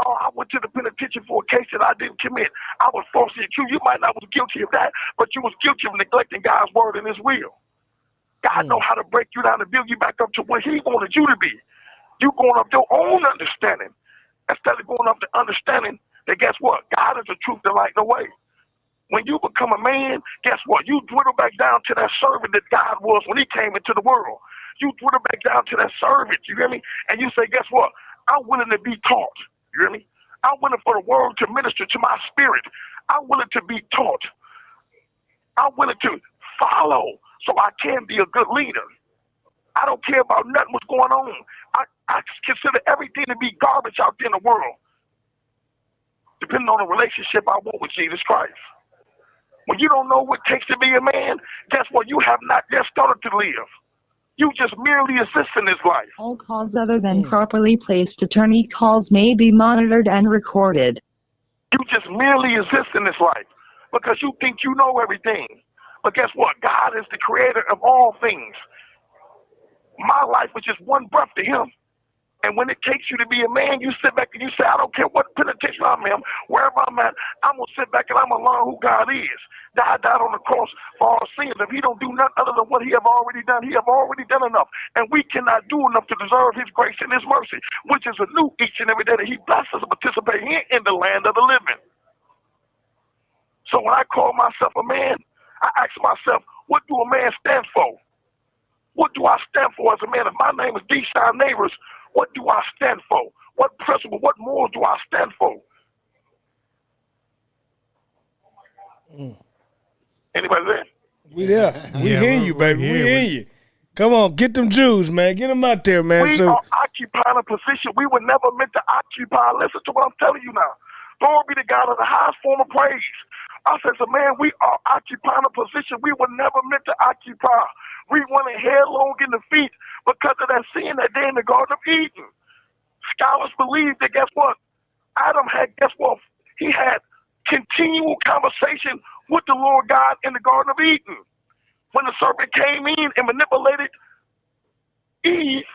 Oh, I went to the penitentiary for a case that I didn't commit. I was falsely accused. You might not was guilty of that, but you was guilty of neglecting God's word and his will. God know how to break you down and build you back up to what he wanted you to be. You going up your own understanding instead of going up to understanding that guess what? God is the truth, the light, and the way. When you become a man, guess what? You dwindle back down to that servant that God was when he came into the world. You dwindle back down to that servant, you hear me? And you say, guess what? I'm willing to be taught. You hear me? I'm willing for the word to minister to my spirit. I'm willing to be taught. I'm willing to follow so I can be a good leader. I don't care about nothing what's going on. I consider everything to be garbage out there in the world, depending on the relationship I want with Jesus Christ. When you don't know what it takes to be a man, guess what? You have not yet started to live. You just merely exist in this life. All calls other than properly placed attorney calls may be monitored and recorded. You just merely exist in this life because you think you know everything. But guess what? God is the creator of all things. My life was just one breath to him. And when it takes you to be a man, you sit back and you say, I don't care what penitentiary I'm in, wherever I'm at, I'm going to sit back and I'm going to learn who God is. God died on the cross for our sins. If he don't do nothing other than what he have already done, he have already done enough. And we cannot do enough to deserve his grace and his mercy, which is anew each and every day that he blesses us to participate in the land of the living. So when I call myself a man, I ask myself, what do a man stand for? What do I stand for as a man? If my name is Deshaun Neighbors, what do I stand for? What principle, what morals do I stand for? Anybody there? We there. We hear you, baby. We hear you. Come on, get them Jews, man. Get them out there, man. We are occupying a position we were never meant to occupy. Listen to what I'm telling you now. Glory be to God of the highest form of praise. I said, so man, we are occupying a position we were never meant to occupy. We went headlong in the feet because of that sin that day in the Garden of Eden. Scholars believe that, guess what? Adam had, guess what? He had continual conversation with the Lord God in the Garden of Eden. When the serpent came in and manipulated Eve,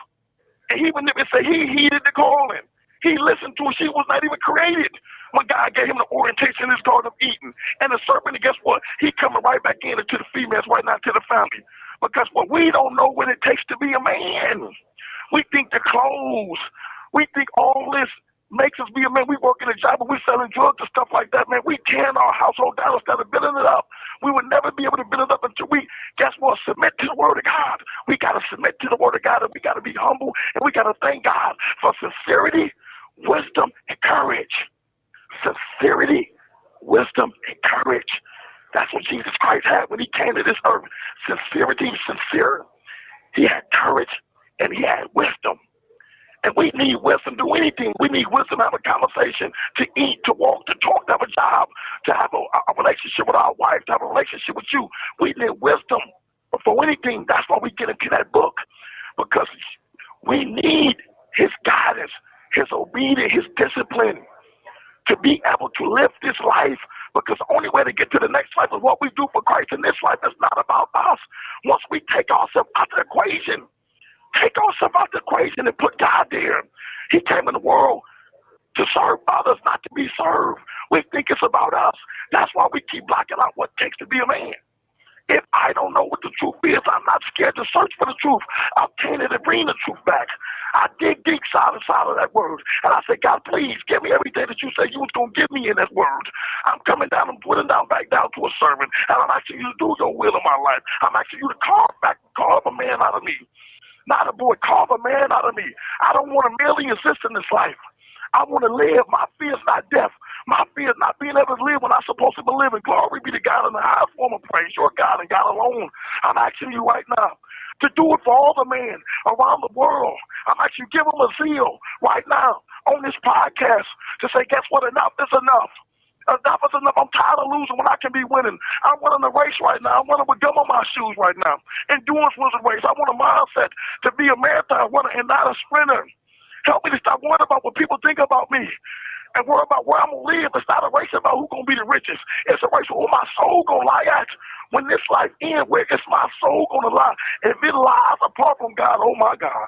and he heeded the calling. He listened to her. She was not even created when God gave him the orientation in his Garden of Eden. And the serpent, guess what? He coming right back into the females right now, to the family. Because what we don't know what it takes to be a man. We think the clothes, we think all this makes us be a man. We work in a job and we selling drugs and stuff like that, man. We tearing our household down instead of building it up. We would never be able to build it up until we, guess what, submit to the word of God. We got to submit to the word of God, and we got to be humble, and we got to thank God for sincerity, wisdom, and courage. Sincerity, wisdom, and courage. That's what Jesus Christ had when he came to this earth. Sincerity, sincere. He had courage and he had wisdom. And we need wisdom to do anything. We need wisdom to have a conversation, to eat, to walk, to talk, to have a job, to have a relationship with our wife, to have a relationship with you. We need wisdom before anything. That's why we get into that book, because we need his guidance, his obedience, his discipline to be able to live this life, because the only way to get to the next life is what we do for Christ in this life. It's not about us. Once we take ourselves out of the equation, and put God there. He came in the world to serve others, not to be served. We think it's about us. That's why we keep blocking out what it takes to be a man. If I don't know what the truth is, I'm not scared to search for the truth. I obtain it and bring the truth back. I dig deep side of that word. And I say, God, please give me everything that you said you was going to give me in that word. I'm coming down, I'm putting down back down to a servant. And I'm asking you to do your will in my life. I'm asking you to carve a man out of me. Not a boy, carve a man out of me. I don't want to merely exist in this life. I want to live. My fear is not death. My fear is not being able to live when I'm supposed to be living. Glory be to God in the highest form of praise. Your God and God alone. I'm asking you right now to do it for all the men around the world. I'm asking you, give them a zeal right now on this podcast to say, guess what? Enough is enough. Enough is enough. I'm tired of losing when I can be winning. I'm running a race right now. I'm running with gum on my shoes right now. Endurance was a race. I want a mindset to be a marathon runner and not a sprinter. Help me to stop worrying about what people think about me and worry about where I'm going to live. It's not a race about who's going to be the richest. It's a race where my soul going to lie at. When this life ends, where is my soul going to lie? If it lies apart from God, oh my God.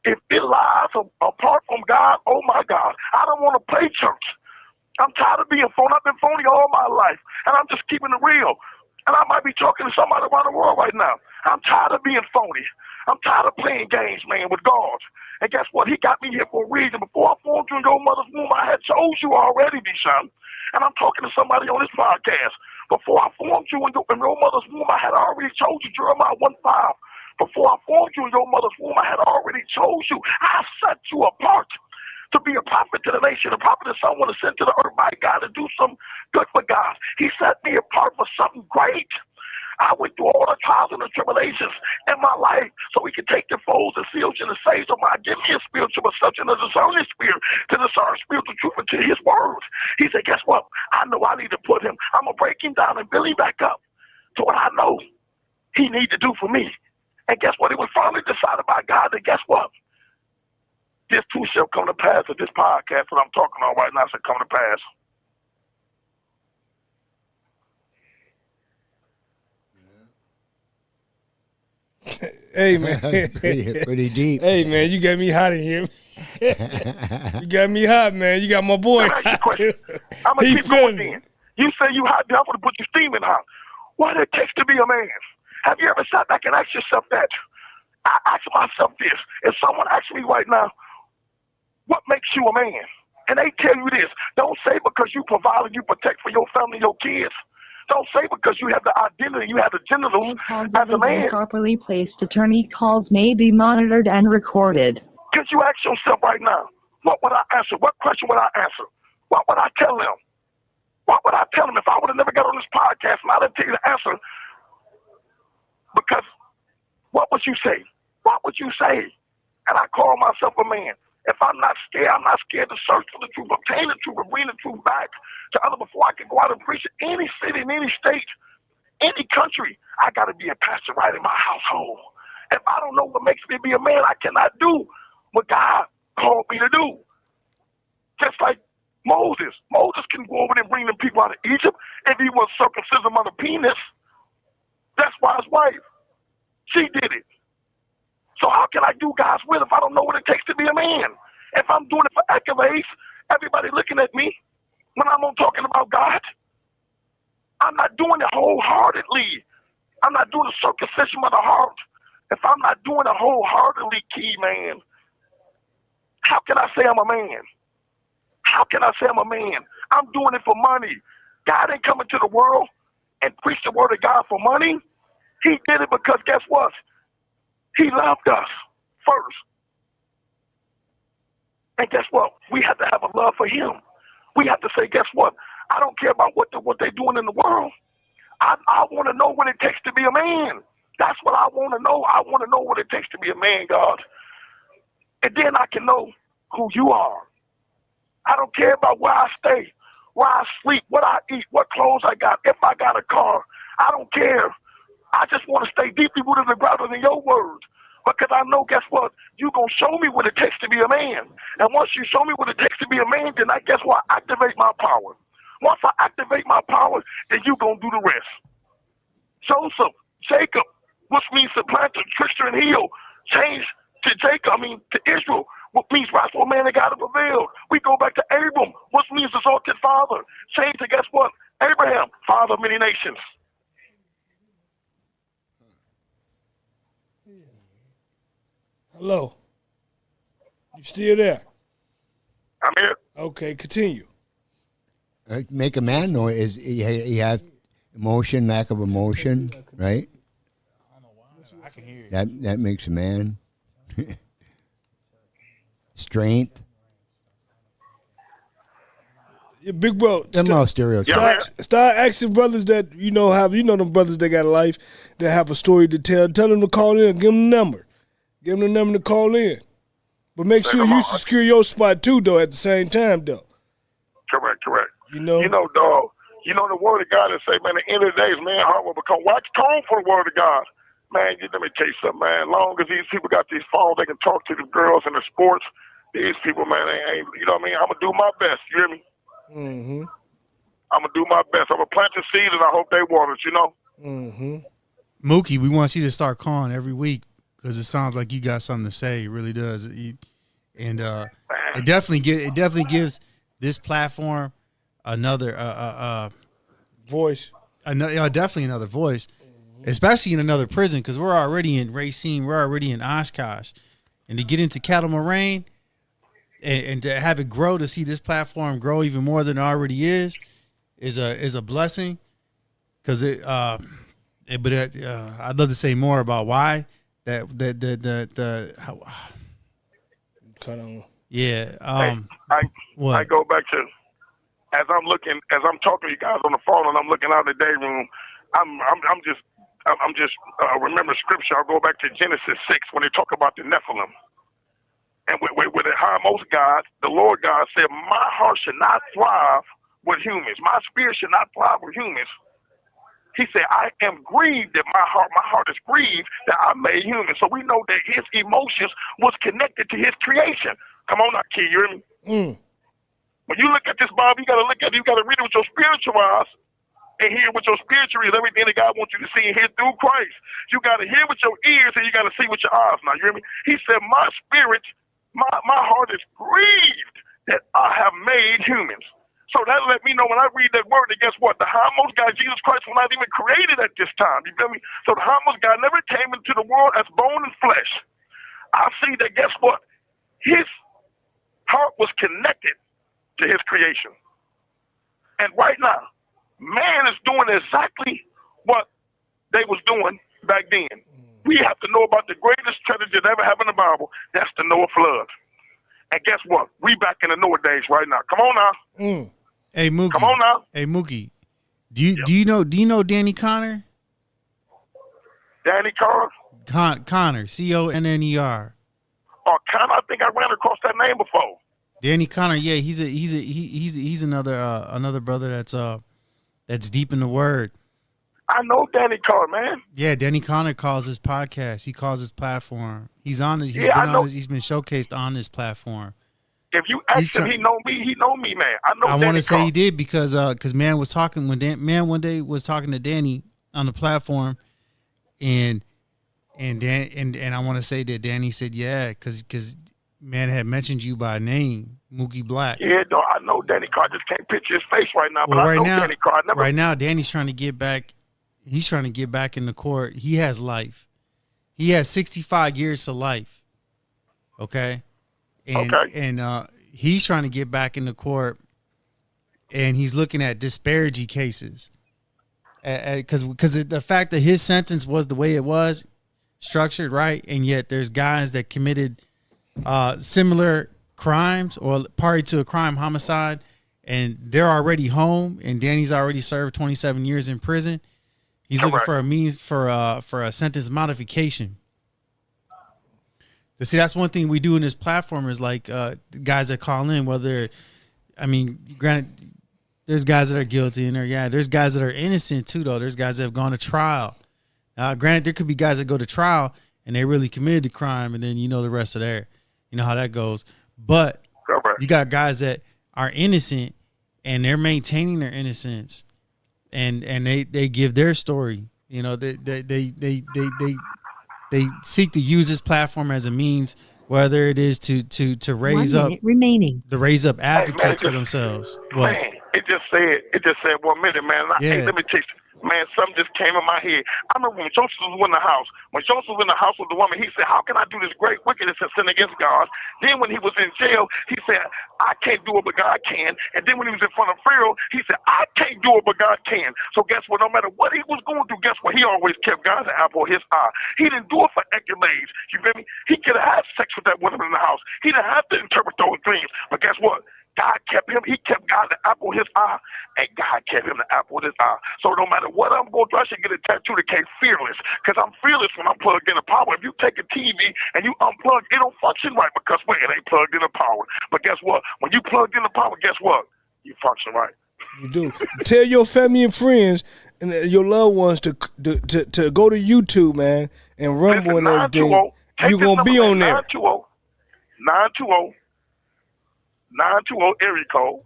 If it lies apart from God, oh my God. I don't want to play church. I'm tired of being phony. I've been phony all my life, and I'm just keeping it real. And I might be talking to somebody around the world right now. I'm tired of being phony. I'm tired of playing games, man, with God. And guess what? He got me here for a reason. Before I formed you in your mother's womb, I had chose you already, Deshaun. And I'm talking to somebody on this podcast. Before I formed you in your mother's womb, I had already chose you, Jeremiah 1:5. Before I formed you in your mother's womb, I had already chose you. I set you apart. to be a prophet to the nation, a prophet is someone sent to the earth by God to do some good for God. He set me apart for something great. I went through all the trials and the tribulations in my life so he could take the foes and seals and the saves of my give me a spiritual perception of discerning spirit to discern spiritual truth into his words. He said, guess what? I know I need to put him. I'm going to break him down and build him back up to what I know he need to do for me. And guess what? It was finally decided by God that guess what? This too shall come to pass at this podcast that I'm talking on right now shall come to pass. Hey man, pretty deep. Hey man, you got me hot in here. You got me hot, man. You got my boy. I'm gonna keep going then. You say you hot, I'm gonna put you steaming hot. What it takes to be a man? Have you ever sat back and asked yourself that? I ask myself this: if someone asks me right now, what makes you a man? And they tell you this, don't say because you provide and you protect for your family, your kids. Don't say because you have the identity, you have the genitals as a man. Properly placed attorney calls may be monitored and recorded. Could you ask yourself right now, what would I answer? What question would I answer? What would I tell them? What would I tell them if I would have never got on this podcast and I didn't tell you the answer? Because what would you say? What would you say? And I call myself a man. If I'm not scared to search for the truth, obtain the truth, and bring the truth back to others before I can go out and preach in any city, in any state, any country. I got to be a pastor right in my household. If I don't know what makes me be a man, I cannot do what God called me to do. Just like Moses. Moses can go over there and bring them people out of Egypt if he was circumcised on the penis. That's why his wife. She did it. So how can I do God's will if I don't know what it takes to be a man? If I'm doing it for accolades, everybody looking at me when I'm on talking about God, I'm not doing it wholeheartedly. I'm not doing the circumcision of the heart. If I'm not doing it wholeheartedly, key man, how can I say I'm a man? How can I say I'm a man? I'm doing it for money. God ain't coming to the world and preach the word of God for money. He did it because guess what? He loved us first. And guess what? We have to have a love for him. We have to say, guess what? I don't care about what they're doing in the world. I want to know what it takes to be a man. That's what I want to know. I want to know what it takes to be a man, God. And then I can know who you are. I don't care about where I stay, where I sleep, what I eat, what clothes I got, if I got a car. I don't care. I just want to stay deeply rooted and grounded in your word. Because I know, guess what? You're going to show me what it takes to be a man. And once you show me what it takes to be a man, then I guess what? I activate my power. Once I activate my power, then you're going to do the rest. Joseph, Jacob, which means supplanter, trickster, and heel, changed to to Israel, what means rightful man that God have prevailed. We go back to Abram, which means exalted father. Changed to guess what? Abraham, father of many nations. Hello. You still there? I'm here. Okay, continue. Make a man though is he has emotion, lack of emotion, right? I can hear it. That makes a man. Strength. Yeah, big bro. Them all stereotypes. Start asking brothers that have them brothers that got a life that have a story to tell. Tell them to call in. Give them the number. Give them the number to call in. But make sure you secure your spot too, though. At the same time, though. Correct. You know, dog. You know the word of God is say, man. At the end of the day, man, heart will become wax tone for the word of God. Man, let me tell you something, man. Long as these people got these phones, they can talk to the girls in the sports. These people, man, they ain't. You know what I mean? I'm gonna do my best. You hear me? Mm-hmm. I'm gonna do my best. I'm gonna plant the seed, and I hope they water it. You know? Mm-hmm. Mookie, we want you to start calling every week because it sounds like you got something to say. It really does. It definitely gives this platform another voice. Definitely another voice, especially in another prison because we're already in Racine, we're already in Oshkosh, and to get into Cattle Moraine and to have it grow, to see this platform grow even more than it already is a blessing. Because I'd love to say more about why. Cut on. Yeah. I go back to as I'm talking to you guys on the phone and I'm looking out the day room. I'm just remember scripture. I'll go back to Genesis 6 when they talk about the Nephilim. And with the highmost God, the Lord God said, my heart should not thrive with humans. My spirit should not thrive with humans. He said, I am grieved that my heart is grieved that I made humans. So we know that his emotions was connected to his creation. Come on now, kid, you hear me? When you look at this Bible, you got to look at it. You got to read it with your spiritual eyes and hear with your spiritual ears everything that God wants you to see and hear through Christ. You got to hear with your ears and you got to see with your eyes. Now, you hear me? He said, my spirit, my heart is grieved that I have made humans. So that let me know when I read that word that guess what? The highmost God, Jesus Christ, was not even created at this time. You feel me? So the highmost God never came into the world as bone and flesh. I see that guess what? His heart was connected to his creation. And right now, man is doing exactly what they was doing back then. We have to know about the greatest tragedy that ever happened in the Bible. That's the Noah flood. And guess what? We back in the Noah days right now. Come on now. Hey Mookie. Come on now. Hey Mookie. Do you know Danny Connor? Danny Connor? Connor, Conner. Oh, Connor, I think I ran across that name before. Danny Connor, yeah, he's another brother that's deep in the word. I know Danny Connor, man. Yeah, Danny Connor calls his podcast. He calls his platform. He's on. He's been showcased on this platform. If you ask him, he know me. He know me, man. I want to say he did because man was talking man one day was talking to Danny on the platform, and I want to say that Danny said yeah because man had mentioned you by name, Mookie Black. Yeah, no, I know Danny Carr. Just can't picture his face right now, but I know Danny Carr. Right now, Danny's trying to get back. He's trying to get back in the court. He has life. He has 65 years to life. Okay. And he's trying to get back in the court, and he's looking at disparity cases. Because the fact that his sentence was the way it was, structured right, and yet there's guys that committed similar crimes or party to a crime, homicide, and they're already home, and Danny's already served 27 years in prison. He's looking for a means for a sentence modification. To see, that's one thing we do in this platform is like guys that call in. Granted, there's guys that are guilty in there. Yeah, there's guys that are innocent too, though. There's guys that have gone to trial. Granted, there could be guys that go to trial and they really committed the crime, and then the rest of their, how that goes. But you got guys that are innocent and they're maintaining their innocence. And they give their story. They seek to use this platform as a means, whether it is to raise up advocates for themselves. Man, it just said 1 minute, man. Hey, let me tell you. Man, something just came in my head. I remember when Joseph was in the house. When Joseph was in the house with the woman, he said, how can I do this great wickedness and sin against God? Then when he was in jail, he said, I can't do it, but God can. And then when he was in front of Pharaoh, he said, I can't do it, but God can. So guess what? No matter what he was going through, guess what? He always kept God's apple of his eye. He didn't do it for accolades. You feel me? He could have had sex with that woman in the house. He didn't have to interpret those dreams. But guess what? God kept him. He kept God the apple of his eye, and God kept him the apple of his eye. So no matter what I'm going through, I should get a tattoo that came fearless, because I'm fearless when I'm plugged in the power. If you take a TV and you unplug, it don't function right because it ain't plugged in the power. But guess what? When you plugged in the power, guess what? You function right. You do. Tell your family and friends and your loved ones to go to YouTube, man, and Rumble and everything. You're going to be on there. 920 area code.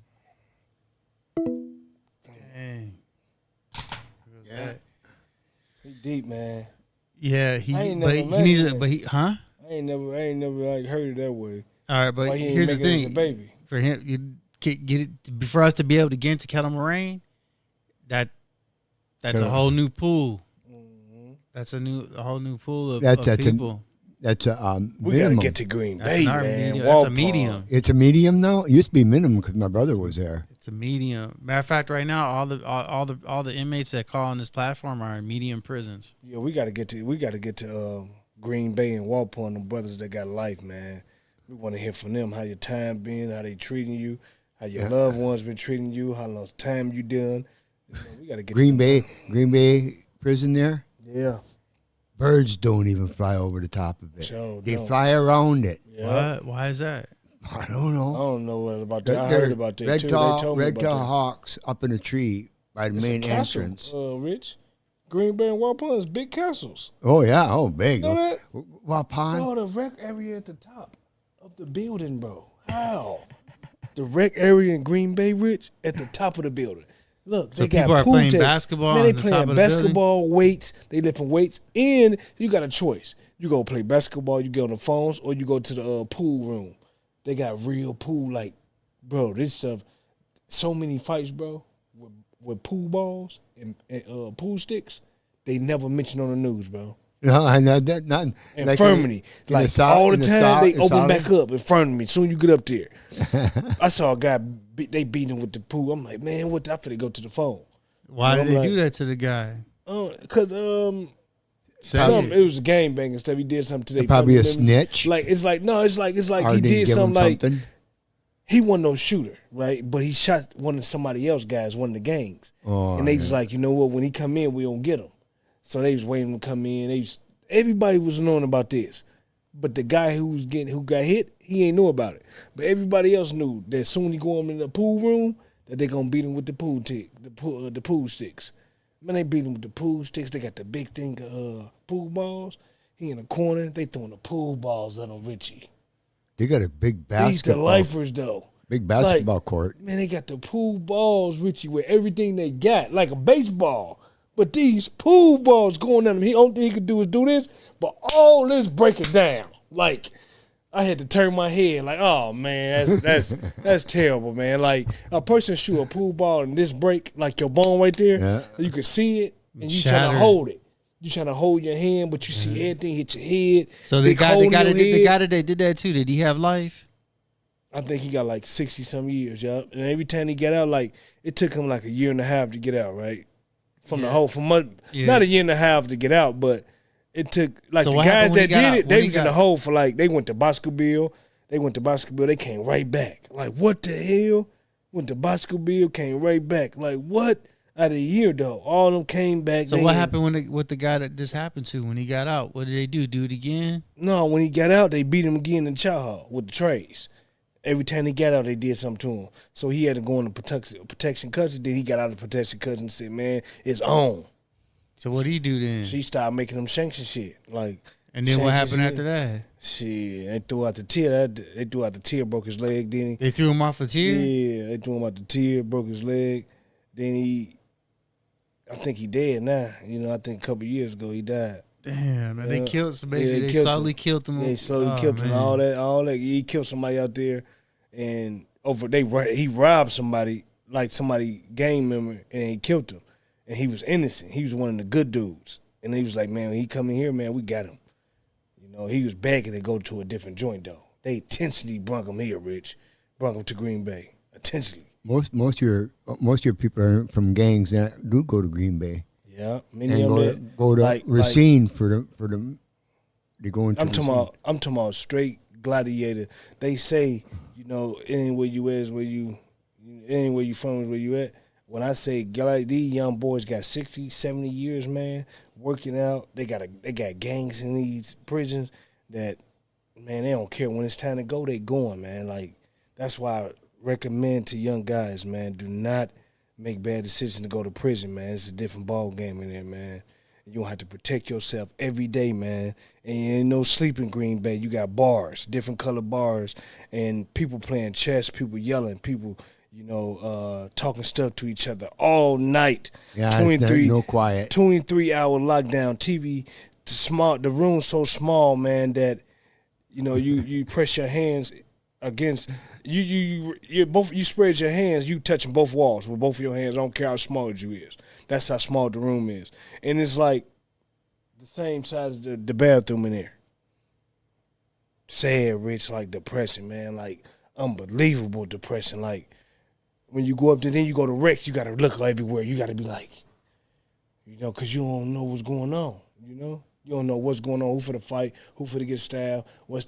Dang. Yeah. He deep, man. Yeah, he needs it, but he, huh? I ain't never like heard it that way. All right, but here's the thing. Baby. For him, you get it for us to be able to get into Kettle Moraine. That's a whole new pool. Mm-hmm. That's a whole new pool of people. That's a we minimum. gotta get to Green Bay, man. That's a medium. It's a medium now. It used to be minimum because my brother was there. It's a medium. Matter of fact, right now, all the inmates that call on this platform are in medium prisons. Yeah, we gotta get to Green Bay and Walpole and the brothers that got life, man. We want to hear from them how your time been, how they treating you, how your loved ones been treating you, how long time you done. We got to get Green Bay prison there. Yeah. Birds don't even fly over the top of it. They don't. fly around it. Yeah. What? Why is that? I don't know. I don't know about that. I heard about that too. They told me about that. Red-tailed hawks up in a tree by the main entrance. Rich. Green Bay and Waupun is big castles. Oh, yeah. Oh, big. You know that? Waupun? Oh, the rec area at the top of the building, bro. How? The rec area in Green Bay, Rich, at the top of the building. Look, So they got people are pool playing tables. basketball Man, they on the top playing of the basketball, weights. They lifting weights, and you got a choice. You go play basketball, you get on the phones, or you go to the pool room. They got real pool, like, bro, this stuff. So many fights, bro, with pool balls and pool sticks. They never mention on the news, bro. No, I know that. Not infirmity. Like all the time, they open back up in front of me. Soon you get up there. I saw a guy. They beat him with the pool. I'm like, man, what? I finna go to the phone. Why did they do that to the guy? Because it was a game banging stuff. He did something today. Probably a snitch. Like it's like he did something like he wasn't no shooter, right? But he shot one of somebody else guys, one of the gangs, and they just like, you know what? When he come in, we don't get him. So they was waiting to come in. Everybody was knowing about this, but the guy who got hit, he ain't know about it. But everybody else knew that soon he go in the pool room that they gonna beat him with the pool sticks. Man, they beat him with the pool sticks. They got the big thing pool balls. He in the corner. They throwing the pool balls at him, Richie. They got a big basketball. These the lifers though. Big basketball court. Man, they got the pool balls, Richie, with everything they got, like a baseball. But these pool balls going at him. The only thing he could do is do this, but all this break it down. Like, I had to turn my head like, oh man, that's terrible, man. Like a person shoot a pool ball and this break, like your bone right there, you can see it and you trying to hold it. You trying to hold your hand, but you see everything hit your head. So the guy that did that too, did he have life? I think he got like 60-some years, yeah. And every time he got out, like it took him like a year and a half to get out, right? Not a year and a half to get out, but it took like the guys that did it, they was in the hole for like they went to Baskerville, they came right back. Like what the hell? Went to Baskerville, came right back. Like what? Out of a year though, all of them came back. So what happened with the guy that this happened to when he got out? What did they do? Do it again? No, when he got out, they beat him again in chow hall with the trays. Every time he got out, they did something to him. So he had to go into protection custody. Then he got out of protection custody and said, man, it's on. So what did he do then? She started making them sanction shit. And then what happened after that? Shit, they threw out the tier. They threw out the tier, broke his leg. Then they threw him off the tier? Yeah, they threw him out the tier, broke his leg. Then I think he dead now. You know, I think a couple years ago he died. Damn, man, they killed him. Basically, they slowly killed him. They slowly killed him. All that. He killed somebody out there, and he robbed somebody, like somebody gang member, and he killed him. And he was innocent. He was one of the good dudes. And he was like, man, when he come in here, man, we got him. You know, he was begging to go to a different joint though. They intentionally brung him here, Rich. Brung him to Green Bay. Intentionally. Most of your people are from gangs that do go to Green Bay. Yeah, many of them go to Racine for them. They go into. I'm talking about straight gladiator. They say, you know, anywhere you is where you, anywhere you from is where you at. When I say these young boys got 60, 70 years, man, working out. They got gangs in these prisons that, man, they don't care when it's time to go. They going, man. Like that's why I recommend to young guys, man, do not make bad decisions to go to prison, man. It's a different ball game in there, man. You don't have to protect yourself every day, man. And you ain't no sleep in Green Bay. You got bars, different color bars, and people playing chess, people yelling, people, you know, talking stuff to each other all night. Yeah, 23, no quiet. 23-hour lockdown. TV, the room's so small, man, that, you know, you press your hands against. You spread your hands, you touching both walls with both of your hands. I don't care how small you is. That's how small the room is. And it's like the same size as the bathroom in there. Sad, Rich, like depressing, man. Like unbelievable depressing. Like when you go up there, then you go to Rex, you got to look everywhere. You got to be like, you know, because you don't know what's going on, you know? You don't know what's going on, who for the fight, who for to get stabbed, what's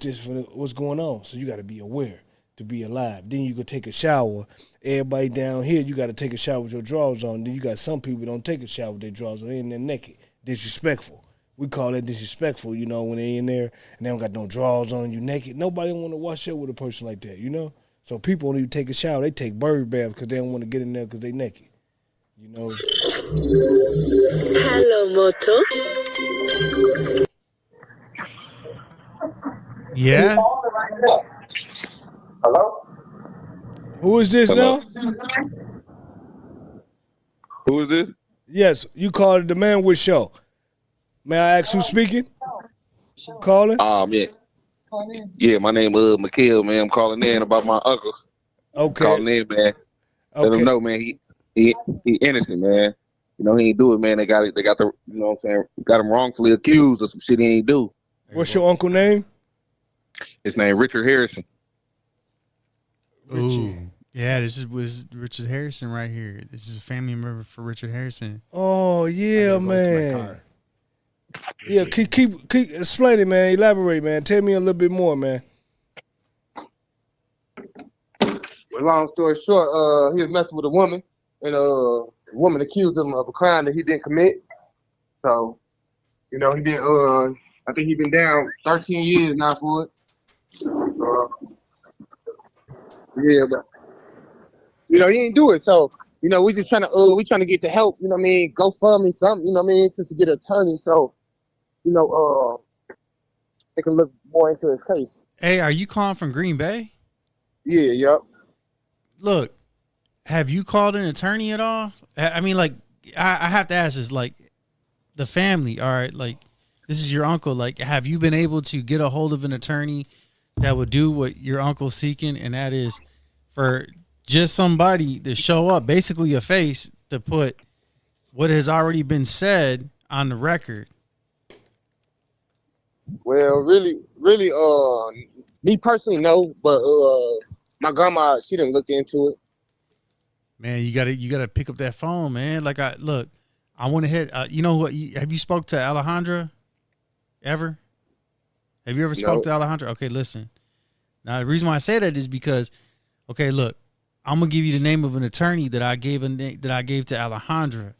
going on. So you got to be aware to be alive. Then you could take a shower. Everybody down here, you got to take a shower with your drawers on. Then you got some people who don't take a shower with their drawers on. They in there naked. Disrespectful. We call that disrespectful, you know, when they in there and they don't got no drawers on, you naked. Nobody want to wash up with a person like that, you know? So people don't even take a shower. They take bird baths because they don't want to get in there because they naked. You know? Hello, Moto. Yeah. Hello? Who is this now? Who is this? Yes, you called it the Manwich Show. May I ask who's speaking? Calling? Man. Yeah, my name is Mikhail, man. I'm calling in about my uncle. Okay. Calling in, man. Let him know, man. He innocent, man. You know, he ain't do it, man. They got the, you know what I'm saying, got him wrongfully accused of some shit he ain't do. What's your uncle name? His name Richard Harrison. Ooh. Yeah, this is Richard Harrison right here. This is a family member for Richard Harrison. Oh yeah, man. Yeah, keep explain it, man. Elaborate, man. Tell me a little bit more, man. Well, long story short, he was messing with a woman, and the woman accused him of a crime that he didn't commit. So, you know, he been I think he been down 13 years now for it. Yeah, but you know, he ain't do it. So, you know, we just trying to get the help, you know what I mean, go fund me something, you know what I mean, just to get an attorney so, you know, they can look more into his case. Hey, are you calling from Green Bay? Yeah, yep. Look, have you called an attorney at all? I mean, like, I have to ask this, like, the family, all right, like, this is your uncle, like, have you been able to get a hold of an attorney that would do what your uncle's seeking, and that is for just somebody to show up, basically a face, to put what has already been said on the record? Well, really, me personally, no, but my grandma, she didn't look into it. Man, you gotta pick up that phone, man. Like, I want to hit. You know what? Have you spoke to Alejandra ever? Have you ever spoke to Alejandra? Okay, listen. Now, the reason why I say that is because, okay, look, I'm gonna give you the name of an attorney that I gave to Alejandra,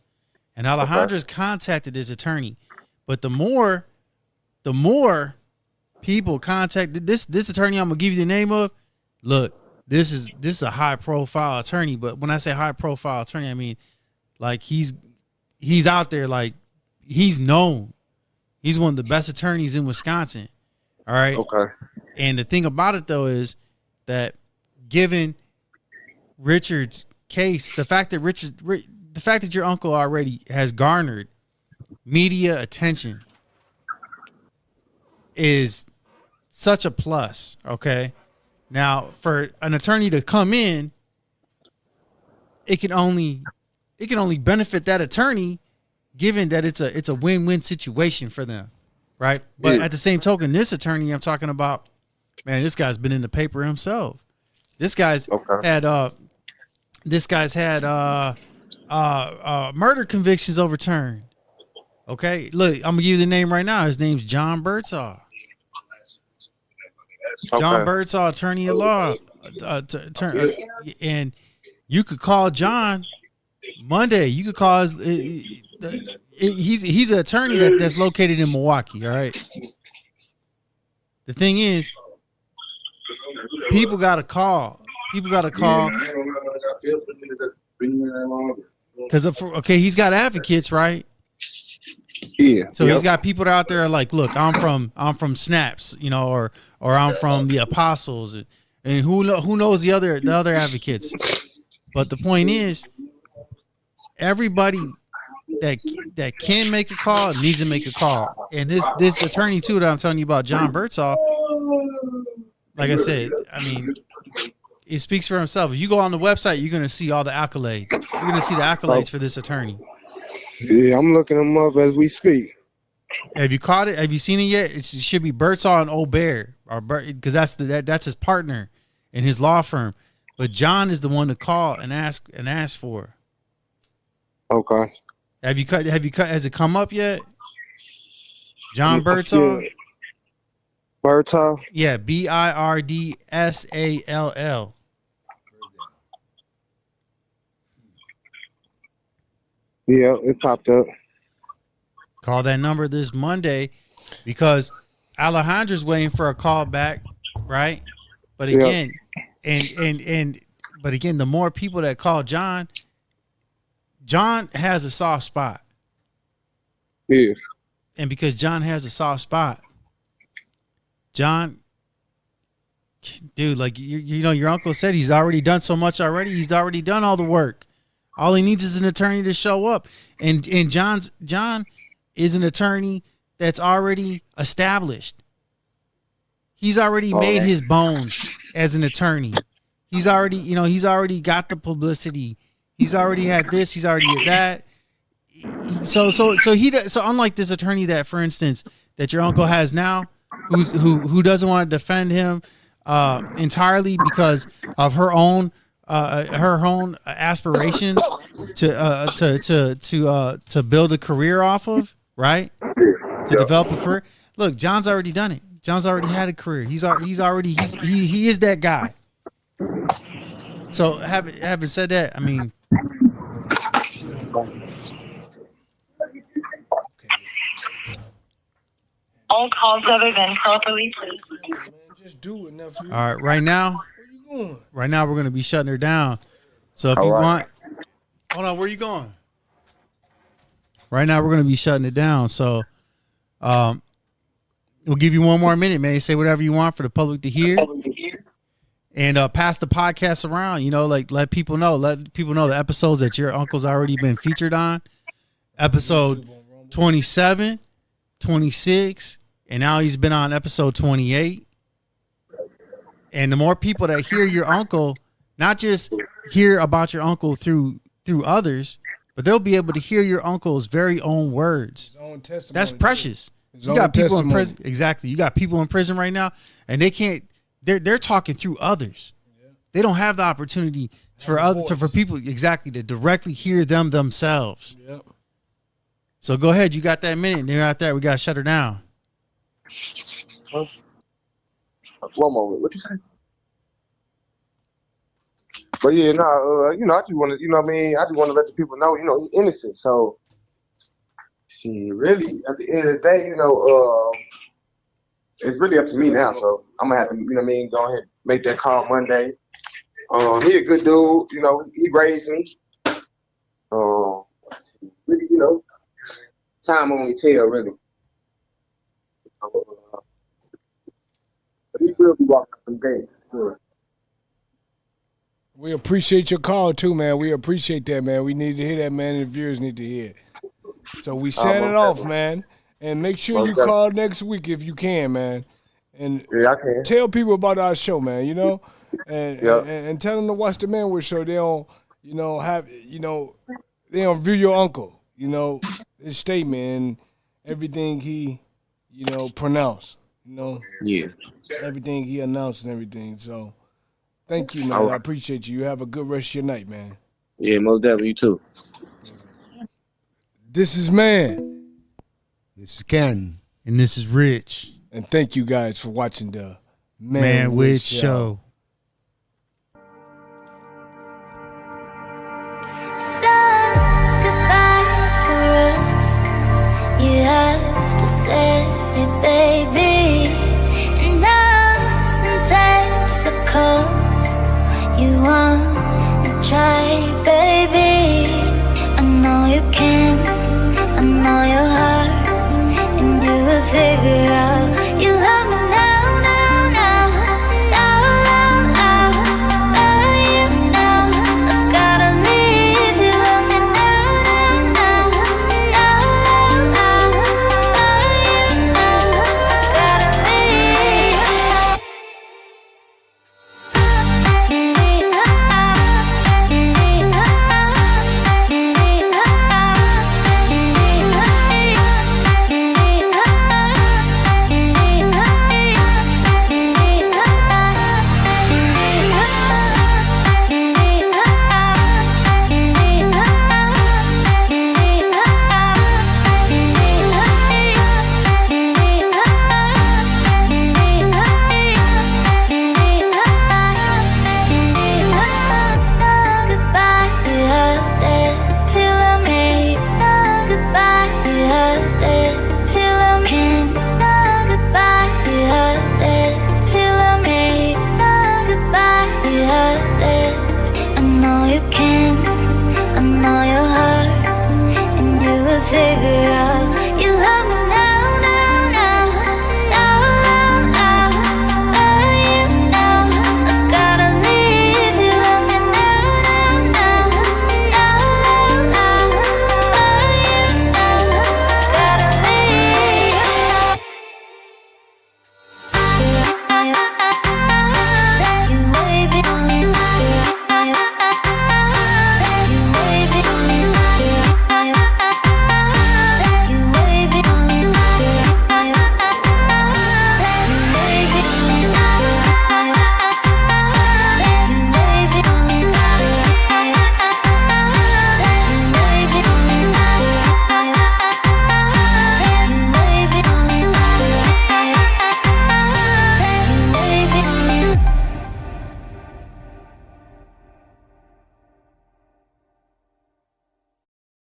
and Alejandra's contacted this attorney. But the more people contacted this attorney, I'm gonna give you the name of. Look, this is a high profile attorney. But when I say high profile attorney, I mean like he's out there, like he's known. He's one of the best attorneys in Wisconsin. All right. Okay. And the thing about it though is that given Richard's case, the fact that your uncle already has garnered media attention is such a plus. Okay. Now, for an attorney to come in, it can only benefit that attorney, given that it's a win-win situation for them, right? But at the same token, this attorney I'm talking about, man, this guy's been in the paper himself. This guy's had murder convictions overturned. Okay, look, I'm gonna give you the name right now. His name's John Birdsall. John Birdsall, attorney at law, and you could call John Monday. You could call he's an attorney that's located in Milwaukee. All right. The thing is, people got to call. People got to call. Because he's got advocates, right? Yeah. So he's got people out there like, look, I'm from Snaps, you know, or I'm from the Apostles, and who knows the other advocates. But the point is, everybody that can make a call needs to make a call. And this attorney too that I'm telling you about, John Birdsall, like I said, I mean, it speaks for himself. If you go on the website, you're gonna see all the accolades. You're gonna see the accolades for this attorney. Yeah, I'm looking them up as we speak. Have you caught it? Have you seen it yet? It should be Birdsall and O'Bear, or because that's his partner in his law firm. But John is the one to call and ask for. Okay. Have you cut? Has it come up yet? John Birdsall? Yeah. Birdsall? Yeah, Birdsall. Yeah, it popped up. Call that number this Monday because Alejandra's waiting for a call back, right? But again, but again, the more people that call John has a soft spot. Yeah. And because John has a soft spot, John, dude, like you know, your uncle said he's already done so much already. He's already done all the work. All he needs is an attorney to show up. And John is an attorney that's already established. He's already made his bones as an attorney. He's already got the publicity. He's already had this. He's already had that. So unlike this attorney that, for instance, that your uncle has now, who doesn't want to defend him entirely because of her own aspirations to build a career off of, right? To develop a career. Look, John's already done it. John's already had a career. He is that guy. So having said that, I mean, all calls other than properly placed. Just do it, nephew. all right, right now we're going to be shutting her down. So if you want, hold on, where are you going? Right now we're going to be shutting it down. So we'll give you one more minute, man. Say whatever you want for the public to hear. And pass the podcast around, you know, like let people know the episodes that your uncle's already been featured on. Episode 27, 26, and now he's been on episode 28. And the more people that hear your uncle, not just hear about your uncle through others, but they'll be able to hear your uncle's very own words. That's precious. You got people in prison. Exactly. You got people in prison right now, and they can't. They're talking through others. Yeah. They don't have the opportunity for people exactly to directly hear them themselves. Yep. So go ahead. You got that minute. And they're out there. We got to shut her down. One moment. What you say? But yeah, no, I just want to, I just want to let the people know, he's innocent. So, really, at the end of the day, it's really up to me now. So I'm gonna have to, go ahead and make that call Monday. He a good dude, he raised me. Really, time only tell, really. But he will be walking some games, sure. We appreciate your call too, man. We appreciate that, man. We need to hear that, man, and the viewers need to hear it. So we set it off, man. And make sure you call next week if you can, man. And I can. Tell people about our show, man, and tell them to watch the Manwich show. They don't, they don't view your uncle, his statement and everything he, pronounced, Yeah. everything he announced and everything. So thank you, man. I appreciate you. You have a good rest of your night, man. Yeah, most definitely, you too. This is Man. This is Ken. And this is Rich. And thank you guys for watching the Manwich Show. So goodbye for us. You have to say it, baby. And us in Texas, you wanna try, baby. I know you can. I know your heart, and you will figure